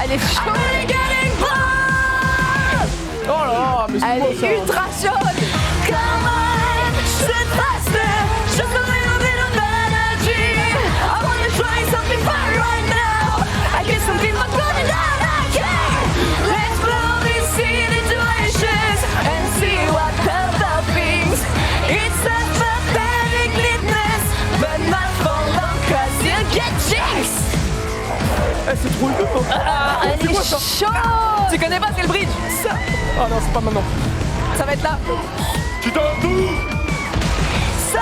Elle est chaude. Oh là là, mais c'est Elle quoi est ça? ultra chaude. Eh, c'est trop aigu, hein. Elle est chaude. Tu connais pas, c'est le bridge. Ah non, c'est pas maintenant. Ça va être là. Tu donnes tout. Ça.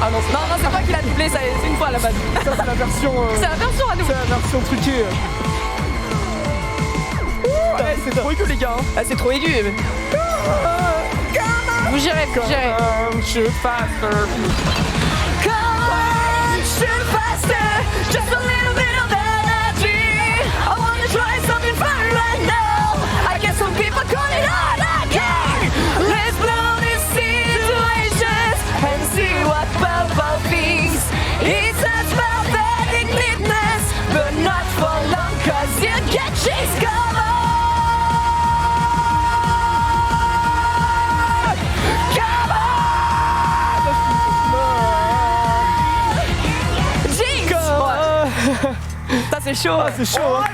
Ah non, Non, non, c'est pas qu'il a doublé, ça, c'est une fois à la base. c'est la version. C'est la version à nous. C'est la version truquée. Eh, c'est trop aigu, les gars. hein. Ah, c'est trop aigu. Vous gérez, vous gérez. Shoot faster. Ça, c'est chaud. Ah, c'est chaud. hein.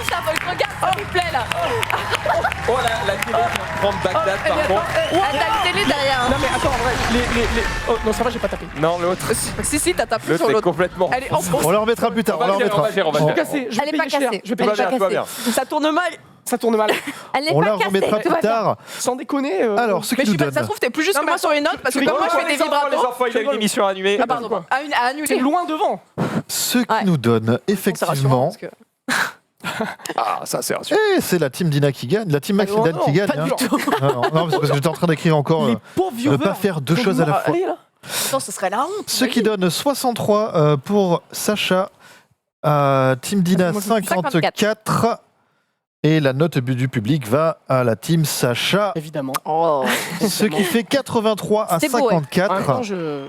Ça va, je regarde ça vous plaît là. Oh la télé vient de prendre Bagdad par contre. Ah, t'as une télé derrière. Non mais attends, en vrai, les... Oh non, ça va, j'ai pas tapé. Non, l'autre. Si, t'as tapé L'autre sur est l'autre. complètement. Elle est en On le remettra plus tard. On le remettra. Je vais casser, je vais Elle est payer pas cher. cassée. Je vais Tout va payer bien, tout va bien. Ça tourne mal. Ça tourne mal. Elle n'est On pas la cassée. remettra tout va plus bien. tard. Sans déconner. Alors, ce Mais qui nous je suis pas, donne. ça se trouve, t'es plus juste Non, que mais moi sur les notes parce que comme moi je fais des Les vibratos. enfants, il y a une émission annulée. Ah, pardon. À C'est annuler. loin devant. Ce qui Ouais. nous donne C'est rassurant effectivement. parce que. Ah, ça c'est rassurant. Eh, c'est la team Dina qui gagne, la team Max Oh, et Dan non, qui gagne. pas du hein. tout. Non, c'est parce que j'étais en train d'écrire encore. Les pauvres Ne viewers. pas faire deux choses à la fois. Allez, là. Non, ce serait la honte. Ce qui donne 63 pour Sacha, Team Dina Moi, je- 54. Et la note du public va à la Team Sacha, Évidemment. Oh. ce qui fait 83 à C'était beau, ouais. En même 54. temps, je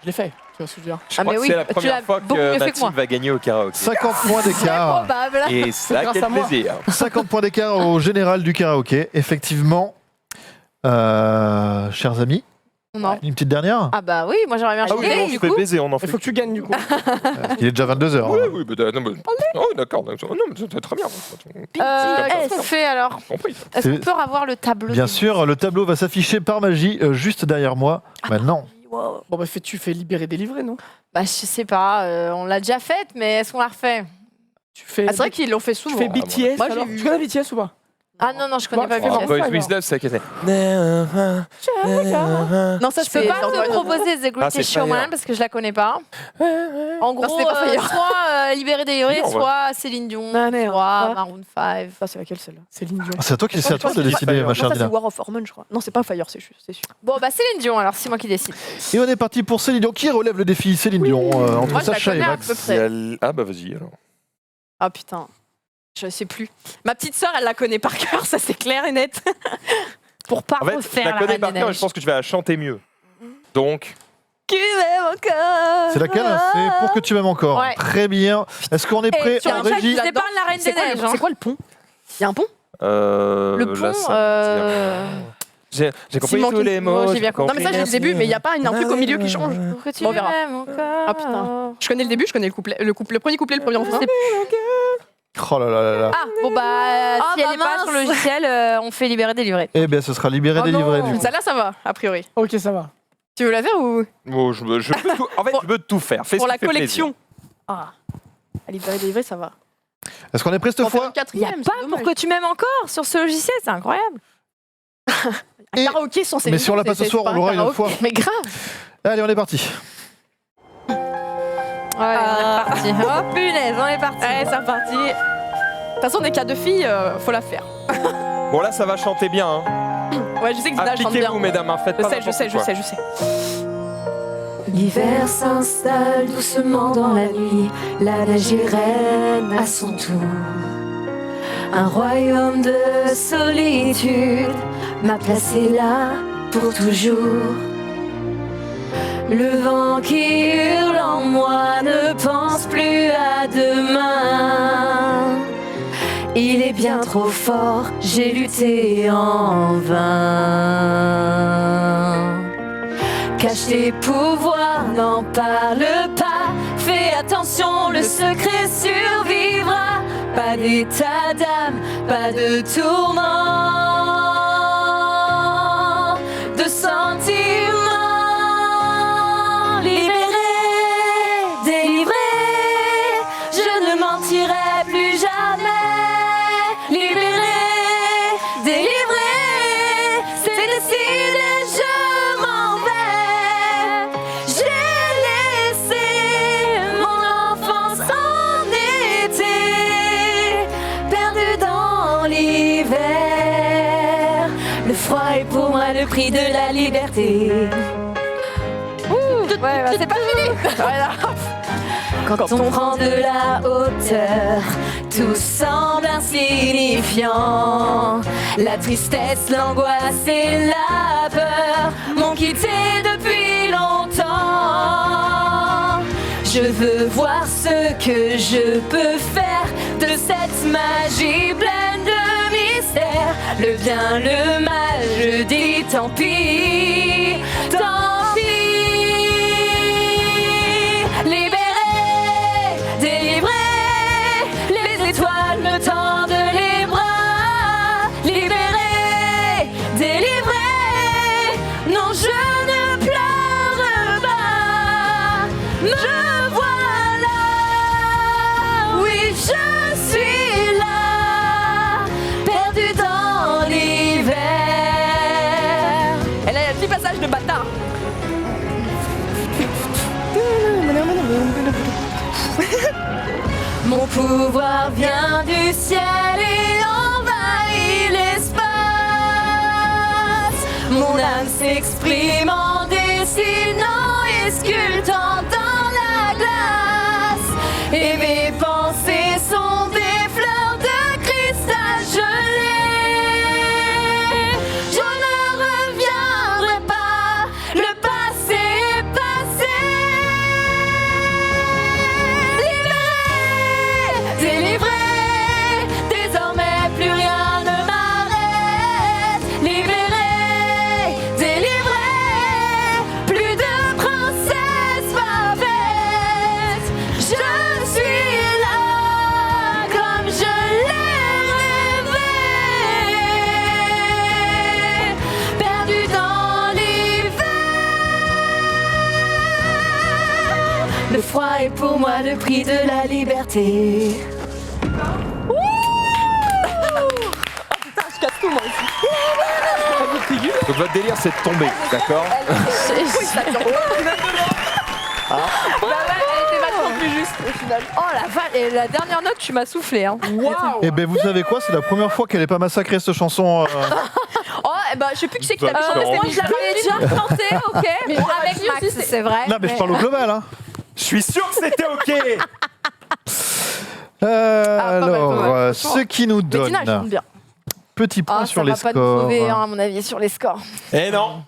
l'ai fait. Tu vois ce que je veux dire. Je Ah, crois mais que oui, c'est la tu première l'as fois beaucoup que mieux fait que Mathilde moi. va gagner au karaoké. 50 points d'écart. Probable. Et ça, grâce quel à moi. plaisir. 50 points d'écart au général du karaoké. Effectivement, chers amis, Non. Une petite dernière. Ah bah oui, moi j'aurais bien Ah oui, chanté non, on du se fait coup. baiser, on en Il fait. faut que tu gagnes du coup. Il est déjà 22h. Oui, oui, non, mais... Oh, d'accord, non, mais c'est très bien. Qu'est-ce qu'on fait alors? Compris. Est-ce qu'on peut avoir le tableau? Bien sûr, le tableau va s'afficher par magie juste derrière moi. Maintenant. Wow. Bon bah tu fais libérer, délivrer, non? Bah je sais pas, on l'a déjà faite, mais est-ce qu'on la refait? Tu fais. Ah, c'est vrai qu'ils l'ont fait Tu souvent. fais BTS. Moi, j'ai alors vu. Tu connais BTS ou pas? Ah non, je connais Bah, pas oh, BTS. bah, Boys with Love, c'est laquelle Non, ça Je peux pas te proposer The Ah, c'est Greatest Showman Fire. parce que je la connais pas. En gros, c'était pas Fire. soit Libéré Déliré, Non, ouais. soit Céline Dion, Ah, merde. soit Ah. Maroon 5. Ça, c'est laquelle celle-là? Céline Dion. C'est à toi, c'est à toi de décider, Fire. ma Non, chère ça, c'est Dina. War of Hormones, je crois. Non, c'est pas Fire, c'est sûr. Bon, bah Céline Dion, alors c'est moi qui décide. Et on est parti pour Céline Dion. Qui relève le défi? Céline Dion, entre Moi, je la Sacha et connais à Max. peu près. Ah bah vas-y alors. Ah putain, je sais plus. Ma petite sœur, elle la connaît par cœur, ça c'est clair et net. Pour pas En fait, je refaire la la connais Reine par des cœur et Neiges. je pense que tu vas la chanter mieux. Donc, Qui m'aime encore? C'est laquelle? C'est Pour que tu m'aimes encore. Ouais. Très bien. Est-ce qu'on est prêt tu en as un chat régie? qui déparle la Reine des Neiges. C'est quoi le pont? Il y a un pont? Le là, pont, ça me dit- J'ai compris Simon tous qui- les mots. j'ai bien compris. Non, mais ça, j'ai le début, mais il n'y a pas un truc au milieu qui change. Pour que tu Bon, on verra. m'aimes encore. Ah putain. Je connais le début, je connais le couplet, le premier couplet, le premier refrain. Oh là là là là. Ah, bon bah, si bah elle est pas mince. sur le logiciel, on fait Libéré Déliré. Eh bien, ce sera libéré, délivré. Du coup. Celle-là, ça va, a priori. Ok, ça va. Tu veux la faire ou Bon, je peux tout... En fait, je peux tout faire. Fais pour ce la qui fait collection? Ah, à libérer, délivrer, ça va. Est-ce qu'on est prêt cette On fait fois? une Il y a quatrième, pas c'est Pour dommage. que tu m'aimes encore sur ce logiciel, c'est incroyable. Un karaoké sans Céline Mais si on l'a Dion, pas ce c'est soir, pas on un l'aura une autre karaoké. fois. Mais grave. Allez, on est parti. Allez, on est parti. Oh punaise, on est parti. Allez, c'est reparti. De toute façon, des cas de filles, faut la faire. Bon, là, ça va chanter bien. Hein. Ouais, je sais que Zina chante bien. Appliquez-vous, mesdames. Hein. Faites Je pas sais, je sais, n'importe je quoi. sais, je sais. L'hiver s'installe doucement dans la nuit, la neige est reine à son tour. Un royaume de solitude m'a placé là pour toujours. Le vent qui hurle en moi ne pense plus à demain. Il est bien trop fort, j'ai lutté en vain. Cache tes pouvoirs, n'en parle pas. Fais attention, le secret survivra. Pas d'état d'âme, pas de tourment, de sentiments. Libéré, délivré, je ne mentirai plus jamais. Libéré, délivré, c'est décidé, je m'en vais. J'ai laissé mon enfance en été, perdu dans l'hiver. Le froid est pour moi le prix de la liberté. Ouais, bah, c'est pas fini. Quand on prend de la hauteur, tout semble insignifiant. La tristesse, l'angoisse et la peur m'ont quitté depuis longtemps. Je veux voir ce que je peux faire de cette magie pleine de mystère. Le bien, le mal, je dis tant pis, tant pis. Libéré, délivré, les étoiles me tendent les bras. Libéré, délivré, non je ne pleure pas. Me voilà, oui je suis là, perdu dans l'hiver. Elle a un petit passage de bâtard. Mon pouvoir vient du ciel et envahit l'espace. Mon âme s'exprime en dessinant et sculptant dans la glace. Et mes pensées sont des fleurs de cristal gelé. Je ne reviendrai pas, le passé est passé. Délivré, désormais plus rien ne m'arrête. Libéré, délivré, et pour moi le prix de la liberté. Je casse tout moi aussi. Donc votre délire c'est de tomber, d'accord? Bah ouais, elle était vachement plus juste au final. Oh la vache, et la dernière note, tu m'as soufflé. Hein. Waouh. Et ben vous savez quoi, c'est la première fois qu'elle est pas massacrée cette chanson. Oh, bah je sais plus qui c'est qui Bah, l'avait chanté. moi, Moi je l'avais déjà chanté, ok. Mais Bon, j'aurais avec dit Max, aussi, c'est vrai. Non mais je parle au global hein. Je suis sûr que c'était ok. pas mal, Alors, pas mal. ce qui nous Mais donne Tina, elle chante bien. petit point Ah, sur ça les va pas nous scores. sauver, hein, à mon avis, sur les scores. Eh non.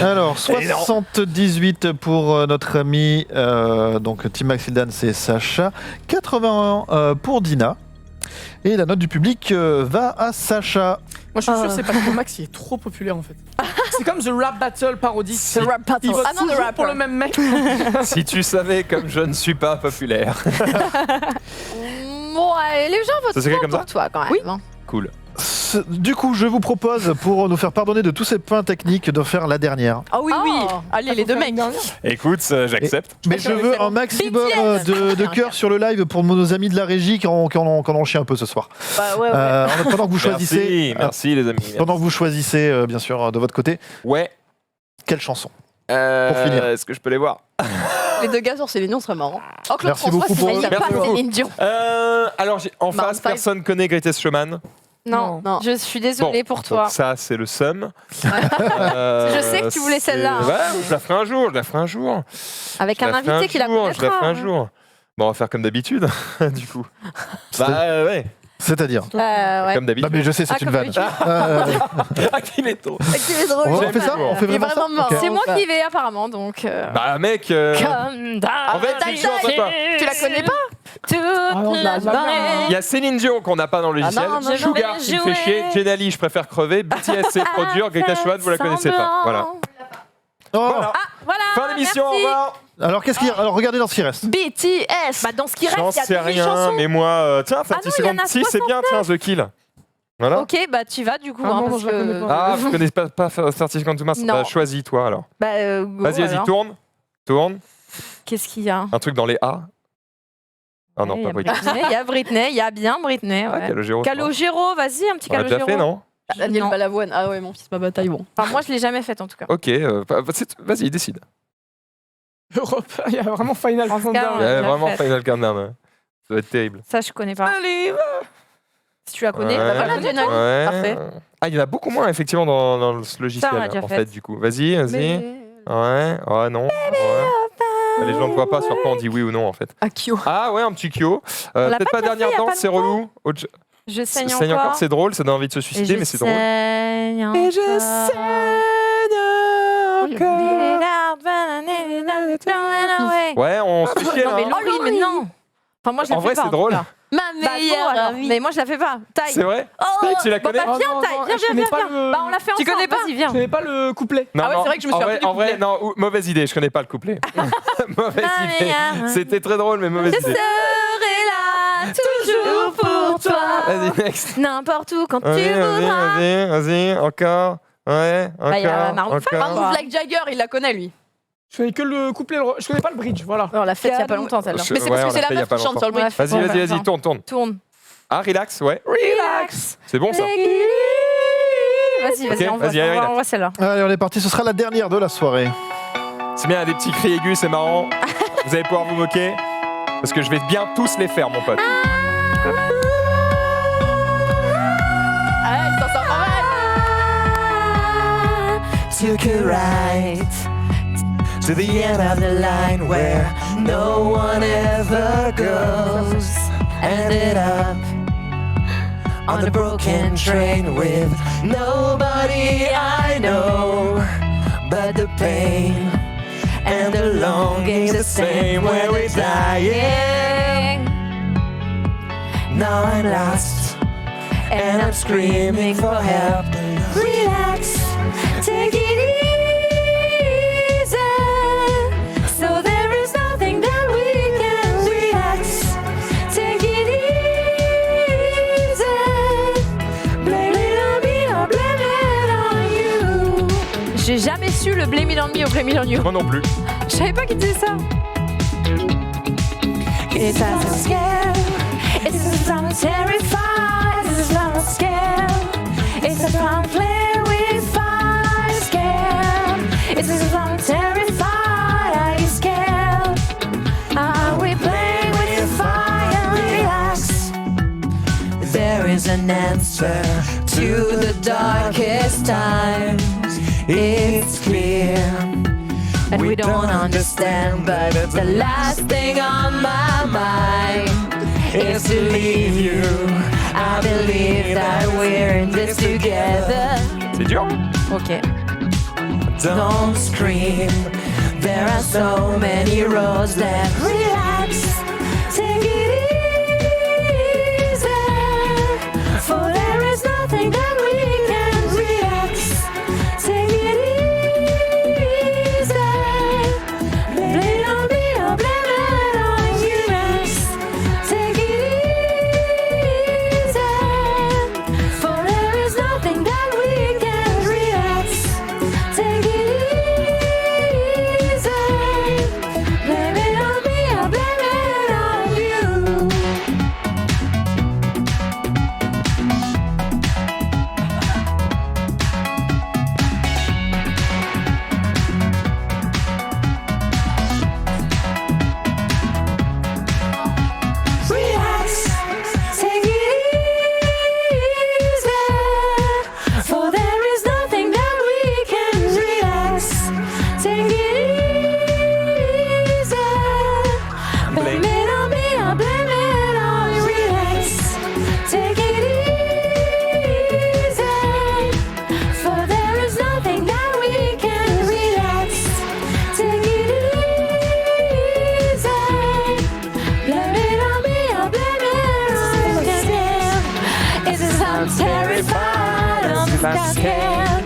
Alors, 78 pour notre ami, donc Team Maxildan, c'est Sacha. 81 pour Dina. Et la note du public va à Sacha. Moi, je suis sûr que c'est parce que Max il est trop populaire en fait. C'est comme The Rap Battle parodie. The Rap Battle. Il vote Ah non, The toujours Rapper. pour le même mec. Si tu savais comme je ne suis pas populaire. Bon, allez, les gens votent Ça s'écrit pas comme pour ça toi quand même. Oui. hein. Cool. Du coup, je vous propose, pour nous faire pardonner de tous ces points techniques, de faire la dernière. Ah oui, oui. Allez, les deux mecs. Écoute, j'accepte. Mais je veux un maximum de cœur sur le live pour nos amis de la régie qui en ont chié un peu ce soir. Bah ouais, Pendant que vous choisissez, Merci les amis. pendant que vous choisissez, bien sûr, de votre côté, Ouais. quelle chanson Pour finir. Est-ce que je peux les voir? Les deux gars sur Céline Dion serait marrant. Oh, Claude Merci François, beaucoup c'est pour- vrai, il a Merci pas beaucoup. Céline Dion. Alors en Maroon face, five. personne connaît Greatest Showman. Non, Non. je suis désolée pour toi. Donc ça, c'est le seum. Je sais que tu voulais c'est- celle-là, hein. Ouais, je la ferai un jour, je la ferai un jour. Avec Je un la ferai invité qui la jour, Je la connaîtra. ferai un hein. jour. Bon, on va faire comme d'habitude, du coup. Bah ouais, C'est-à-dire Ouais. comme Non d'habitude. mais je sais, c'est Ah, une comme vanne. d'habitude. Ah, qu'il est tôt. On fait ça On fait Il est vraiment ça vraiment marrant. Ok. C'est moi qui vais apparemment, donc... Bah mec, Comme en fait, c'est chaud, en fait, pas. Tu la connais pas toute non, je la la vois. Il y a Céline Dion qu'on n'a pas dans le logiciel. non, non, Sugar je qui me vais fait chier. jouer. Jenali, je préfère crever. BTS c'est trop dur. Greatest Showman, vous la connaissez pas. Voilà. Oh Voilà. Voilà, Fin d'émission, au merci. revoir. Alors qu'est-ce qu'il y a Alors regardez dans ce qui reste. BTS. Bah dans ce qui reste, J'en il y a sais 2000 rien, chansons. mais moi, tiens, Ah 30 non, il y en secondes. a Si, c'est bien, tiens, The Kill. Voilà. Ok, bah tu vas du coup. Ah hein, non, parce je la connais que... pas. Ah, vous connaissez pas 30 Seconds to Mars? Non. Bah, choisis-toi alors. Bah, go, Vas-y, alors. tourne. Tourne. Qu'est-ce qu'il y a Un truc dans les A. Ah non, Il y pas a Britney. Britney, il y a Britney, il y a bien Britney. Ah, Ouais. Calogero. Calogero, vas-y, un petit On l'a déjà Calogero. fait, non? Daniel Non. Balavoine. Ah ouais, mon fils, ma bataille, bon. Enfin, moi, je l'ai jamais faite en tout cas. Ok, vas-y, décide. Europe, il y a vraiment Final France Countdown. Gare, Il y a l'a vraiment faite. Final Countdown. Ouais. Ça va être terrible. Ça, je connais pas. Allez, va. Si tu la connais, Ouais. bah voilà, Jenna. Ouais. Parfait. Ah, il y en a beaucoup moins effectivement dans ce logiciel Ça, on l'a déjà en fait. fait du coup. Vas-y. Ouais. Ouais, non. Ouais. Les gens ne voient pas sur quoi on dit oui ou non en fait. Akio. Ah ouais, un petit Kyo. l'a Peut-être pas pas déjà dernière fait, y a danse, pas c'est longtemps. relou. Je saigne Saigne encore. encore, c'est drôle, ça donne envie de se suicider, mais c'est drôle. Saigne Et je encore. Ouais, on se fait chier, Non, mais hein. Laurie, mais non. Enfin, moi, je la En fais vrai, pas. c'est drôle. Ma Bah, bon, alors. Mais moi, je la fais pas. Taille. C'est vrai Oh, Tu la bon, connais bah, viens, Oh, non, taille. non, Viens, je viens, connais viens. pas viens. le- Bah, on l'a fait Tu ensemble. connais pas Vas-y, Je viens. connais pas le couplet. Non, Ah ouais, non, c'est vrai que je me en souviens vrai, plus du en vrai, couplet. non, mauvaise idée, je connais pas le couplet. Mauvaise idée. C'était très drôle, mais mauvaise Je idée. serai là toujours pour toi. Vas-y, next. N'importe où quand tu Vas-y, voudras. vas-y, encore. Ouais, encore. Bah, y a Maroon five, encore. quoi. Like Jagger, il la connaît, lui. Je connais que le couplet, je connais pas le bridge, voilà. On l'a fait il y a pas longtemps, celle-là. Mais c'est Ouais, parce on que c'est l'a la fait il y a meuf pas qui chante longtemps. sur le bridge. Vas-y, vas-y, vas-y, tourne. Tourne. Ah, relax, ouais. Relax. C'est bon ça. Vas-y, Ok, vas-y, on vas-y, allez, voit celle-là. Allez, on est parti, ce sera la dernière de la soirée. C'est bien, des petits cris aigus, c'est marrant. Vous allez pouvoir vous moquer. Parce que je vais bien tous les faire, mon pote. Ah, il s'en sort pas mal. Took a ride to the end of the line where no one ever goes. Ended up on a broken train with nobody I know, but the pain and the longing's the same when we're dying. Now I'm lost and I'm screaming for help. Relax, take it easy. So there is nothing that we can relax. Take it easy. Blame it on me or blame it on you. J'ai jamais su le Blame It On Me ou Blame It On You. Moi non plus. Je savais pas qu'il disait ça. It's not scared. It's not terrified. It's not scared. It's a drum play with fire. Scared. It's not terrified. Are you scared? Are we playing with fire? Relax. There is an answer to the darkest times. It's clear. And we don't understand, but the last thing on my mind is to leave you. I believe that we're in this together. C'est dur. Ok. Don't scream. There are so many roads that Relax, take it easy. For there is nothing that we can relax. Take it easy. Blame it on me or blame it on you. Take it easy. For there is nothing that we can relax. Take it easy. Blame it on me or blame it on you. Relax, take it easy. For there is nothing that we can relax. Take it easy. Blame it on me or blame it on you. Relax, take it easy. For there is nothing that we can relax. Take it easy. Blame it on me or blame it on you. It's as I'm terrified, I'm scared.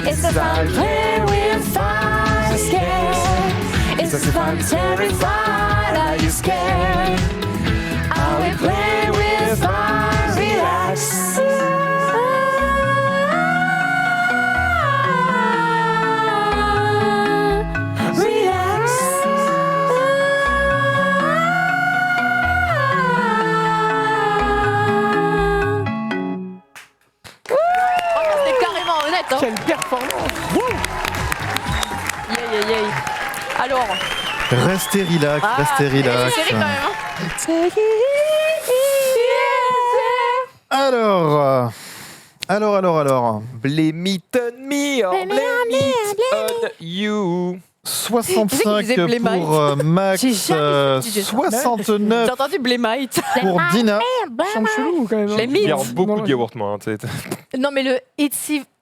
It's as I'm playing with fire, scared. It's as if I'm terrified, are you scared? Are we playing with fire? Relax. Relax. C'était carrément honnête. Hein. Quelle performance. Yeah, yeah, yeah. Alors, Restez relax, restez relax. c'est série quand même. Hein. Alors. Blame it on me or blame it on you. 65 disait Blémite. pour Max, J'ai jamais dit ça. 69 J'ai entendu Blémite. pour Dina. Chambre chelou quand même. hein. Les Il mythes. y a beaucoup Non, de yaourt, moi. Hein, tu sais. Non, mais le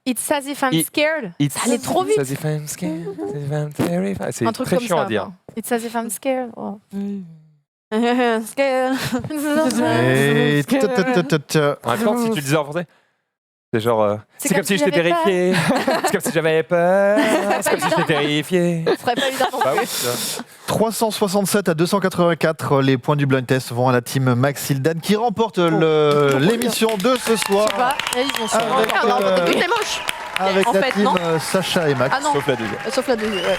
It's as if I'm It- scared. Ça allait trop vite. As if I'm scared, as if I'm terrified. C'est Un truc très comme chiant ça. à dire. It's as if I'm scared. Oh. Et En même temps, si tu le disais en français, c'est genre. C'est comme si je t'ai j'avais terrifié. C'est comme si j'avais peur. C'est comme si je t'ai terrifié. Ce serait pas évident non Bah plus. oui, c'est ça. 367 à 284, les points du blind test vont à la team Max Hildan qui remporte l'émission de ce soir Je sais pas. Ils vont sûrement Avec, faire leur euh, côté. C'est moche. avec En la fait, team non. Sacha et Max. Ah non. Sauf la deuxième. Sauf la deuxième. Ouais.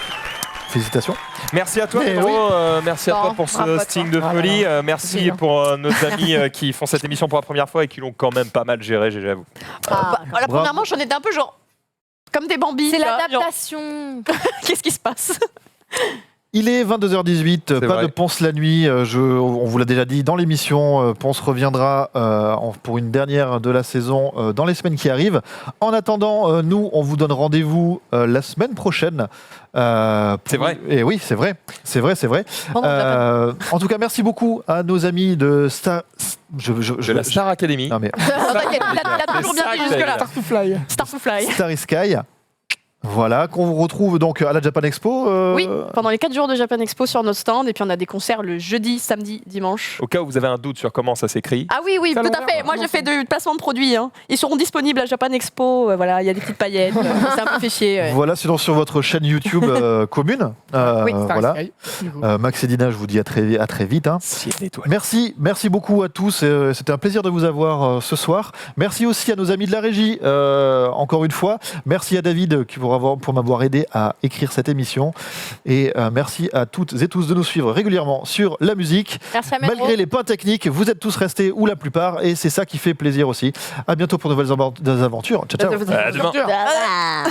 Félicitations. Merci à toi, Mais Pedro. oui. Merci à Non, toi pour bravo ce à toi. sting de Ah, folie. voilà. Merci bien. pour nos amis qui font cette émission pour la première fois et qui l'ont quand même pas mal géré, j'avoue. Ah, La Bravo. première manche, on était un peu genre comme des bambis. c'est tu vois, l'adaptation. genre, Qu'est-ce qui se passe? Il est 22h18, pas vrai. de Ponce la nuit. On vous l'a déjà dit dans l'émission, Ponce reviendra pour une dernière de la saison dans les semaines qui arrivent. En attendant, nous, on vous donne rendez-vous la semaine prochaine. C'est vrai. Et oui, c'est vrai. C'est vrai. Pendant la En tout cas, merci beaucoup à nos amis de Star. De la Star Academy. Non mais Non, t'inquiète, il a toujours bien ça dit que jusque-là. Start to fly. Star to Fly. Starry Sky. Voilà, qu'on vous retrouve donc à la Japan Expo. Oui, pendant les 4 jours de Japan Expo sur notre stand. Et puis on a des concerts le jeudi, samedi, dimanche. Au cas où vous avez un doute sur comment ça s'écrit. Ah oui, Ça tout à l'envers, fait. Moi, non, j'ai fait du placement de produits. Hein. Ils seront disponibles à Japan Expo. Voilà, il y a des petites paillettes. C'est un peu fait chier. Ouais. Voilà, sinon sur votre chaîne YouTube commune. Oui, Star voilà. Sky, du coup. Max et Dina, je vous dis à très vite. Hein. Merci beaucoup à tous. C'était un plaisir de vous avoir ce soir. Merci aussi à nos amis de la régie, encore une fois. Merci à David pour m'avoir aidé à écrire cette émission. Et merci à toutes et tous de nous suivre régulièrement sur la musique. Merci à Melro. Malgré les points techniques, vous êtes tous restés, ou la plupart, et c'est ça qui fait plaisir aussi. À bientôt pour de nouvelles aventures. Ciao, ciao. À demain. Ah.